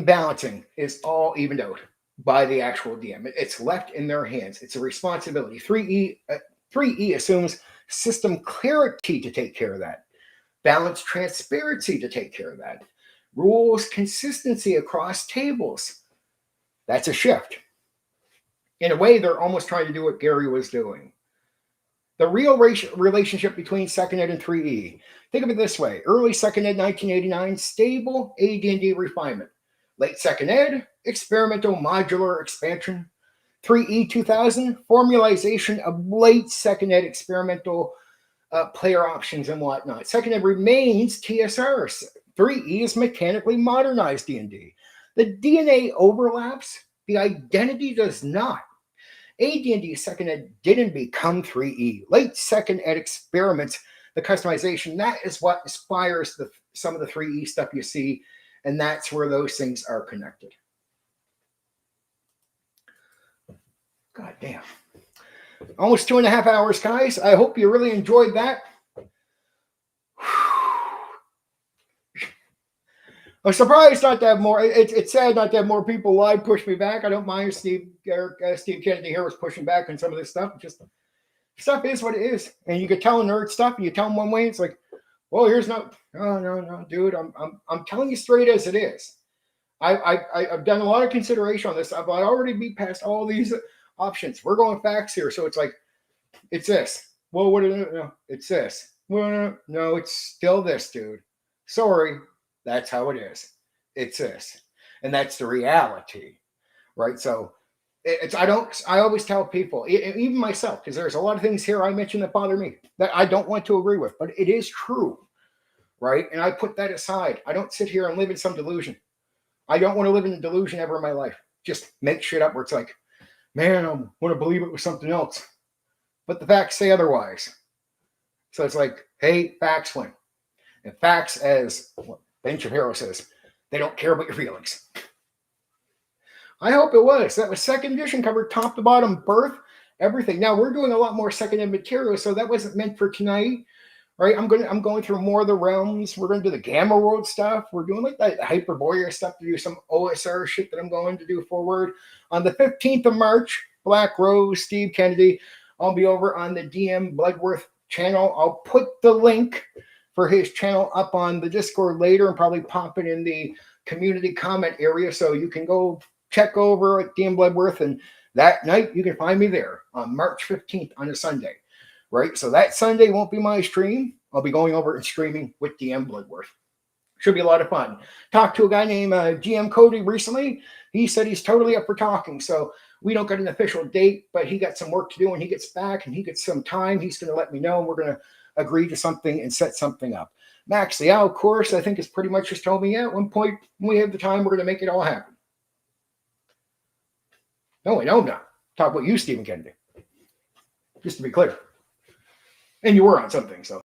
balancing is all evened out by the actual DM. It's left in their hands. It's a responsibility. 3E assumes system clarity to take care of that. Balance transparency to take care of that. Rules consistency across tables. That's a shift. In a way, they're almost trying to do what Gary was doing. The real relationship between second ed and 3E. Think of it this way. Early second ed, 1989, stable AD&D refinement. Late second ed, experimental modular expansion. 3E 2000, formalization of late second ed experimental player options and whatnot. Second ed remains TSR. 3E is mechanically modernized D&D. The DNA overlaps. The identity does not. AD&D second ed didn't become 3E. Late second ed experiments, the customization, that is what inspires some of the 3E stuff you see, and that's where those things are connected. God damn. Almost 2.5 hours, guys. I hope you really enjoyed that. I'm surprised not to have more. It's sad not to have more people live push me back. I don't mind Steve Kennedy here was pushing back on some of this stuff. Just stuff is what it is, and you can tell nerd stuff, and you tell them one way, it's like, well, here's no, dude. I'm telling you straight as it is. I've done a lot of consideration on this. I've already beat past all these options. We're going facts here, so it's like, it's this. Well, what? No, it's this. Well, no, it's still this, dude. Sorry. That's how it is. It's this. And that's the reality, right? So I always tell people, even myself, because there's a lot of things here I mentioned that bother me that I don't want to agree with, but it is true, right? And I put that aside. I don't sit here and live in some delusion. I don't want to live in a delusion ever in my life. Just make shit up where it's like, man, I want to believe it was something else. But the facts say otherwise. So it's like, hey, facts win. And facts, as Ben Shapiro says, they don't care about your feelings. I hope it was. That was second edition, covered top to bottom, birth, everything. Now we're doing a lot more second ed material, so that wasn't meant for tonight, right? I'm going through more of the realms. We're going to do the Gamma World stuff. We're doing like that Hyperborea stuff to do some OSR shit that I'm going to do forward. On the 15th of March, Black Rose, Steve Kennedy, I'll be over on the DM Bloodworth channel. I'll put the link for his channel up on the Discord later and probably pop it in the community comment area so you can go check over at DM Bloodworth, and that night you can find me there on March 15th on a Sunday, right? So that Sunday won't be my stream. I'll be going over and streaming with DM Bloodworth. Should be a lot of fun. Talked to a guy named GM Cody recently. He said he's totally up for talking. So we don't get an official date, but he got some work to do when he gets back and he gets some time. He's going to let me know, and we're going to agree to something and set something up. Max, the of course, I think has pretty much just told me, yeah, at one point when we have the time, we're going to make it all happen. No, I'm not. Talk about you, Stephen Kennedy. Just to be clear. And you were on something, so.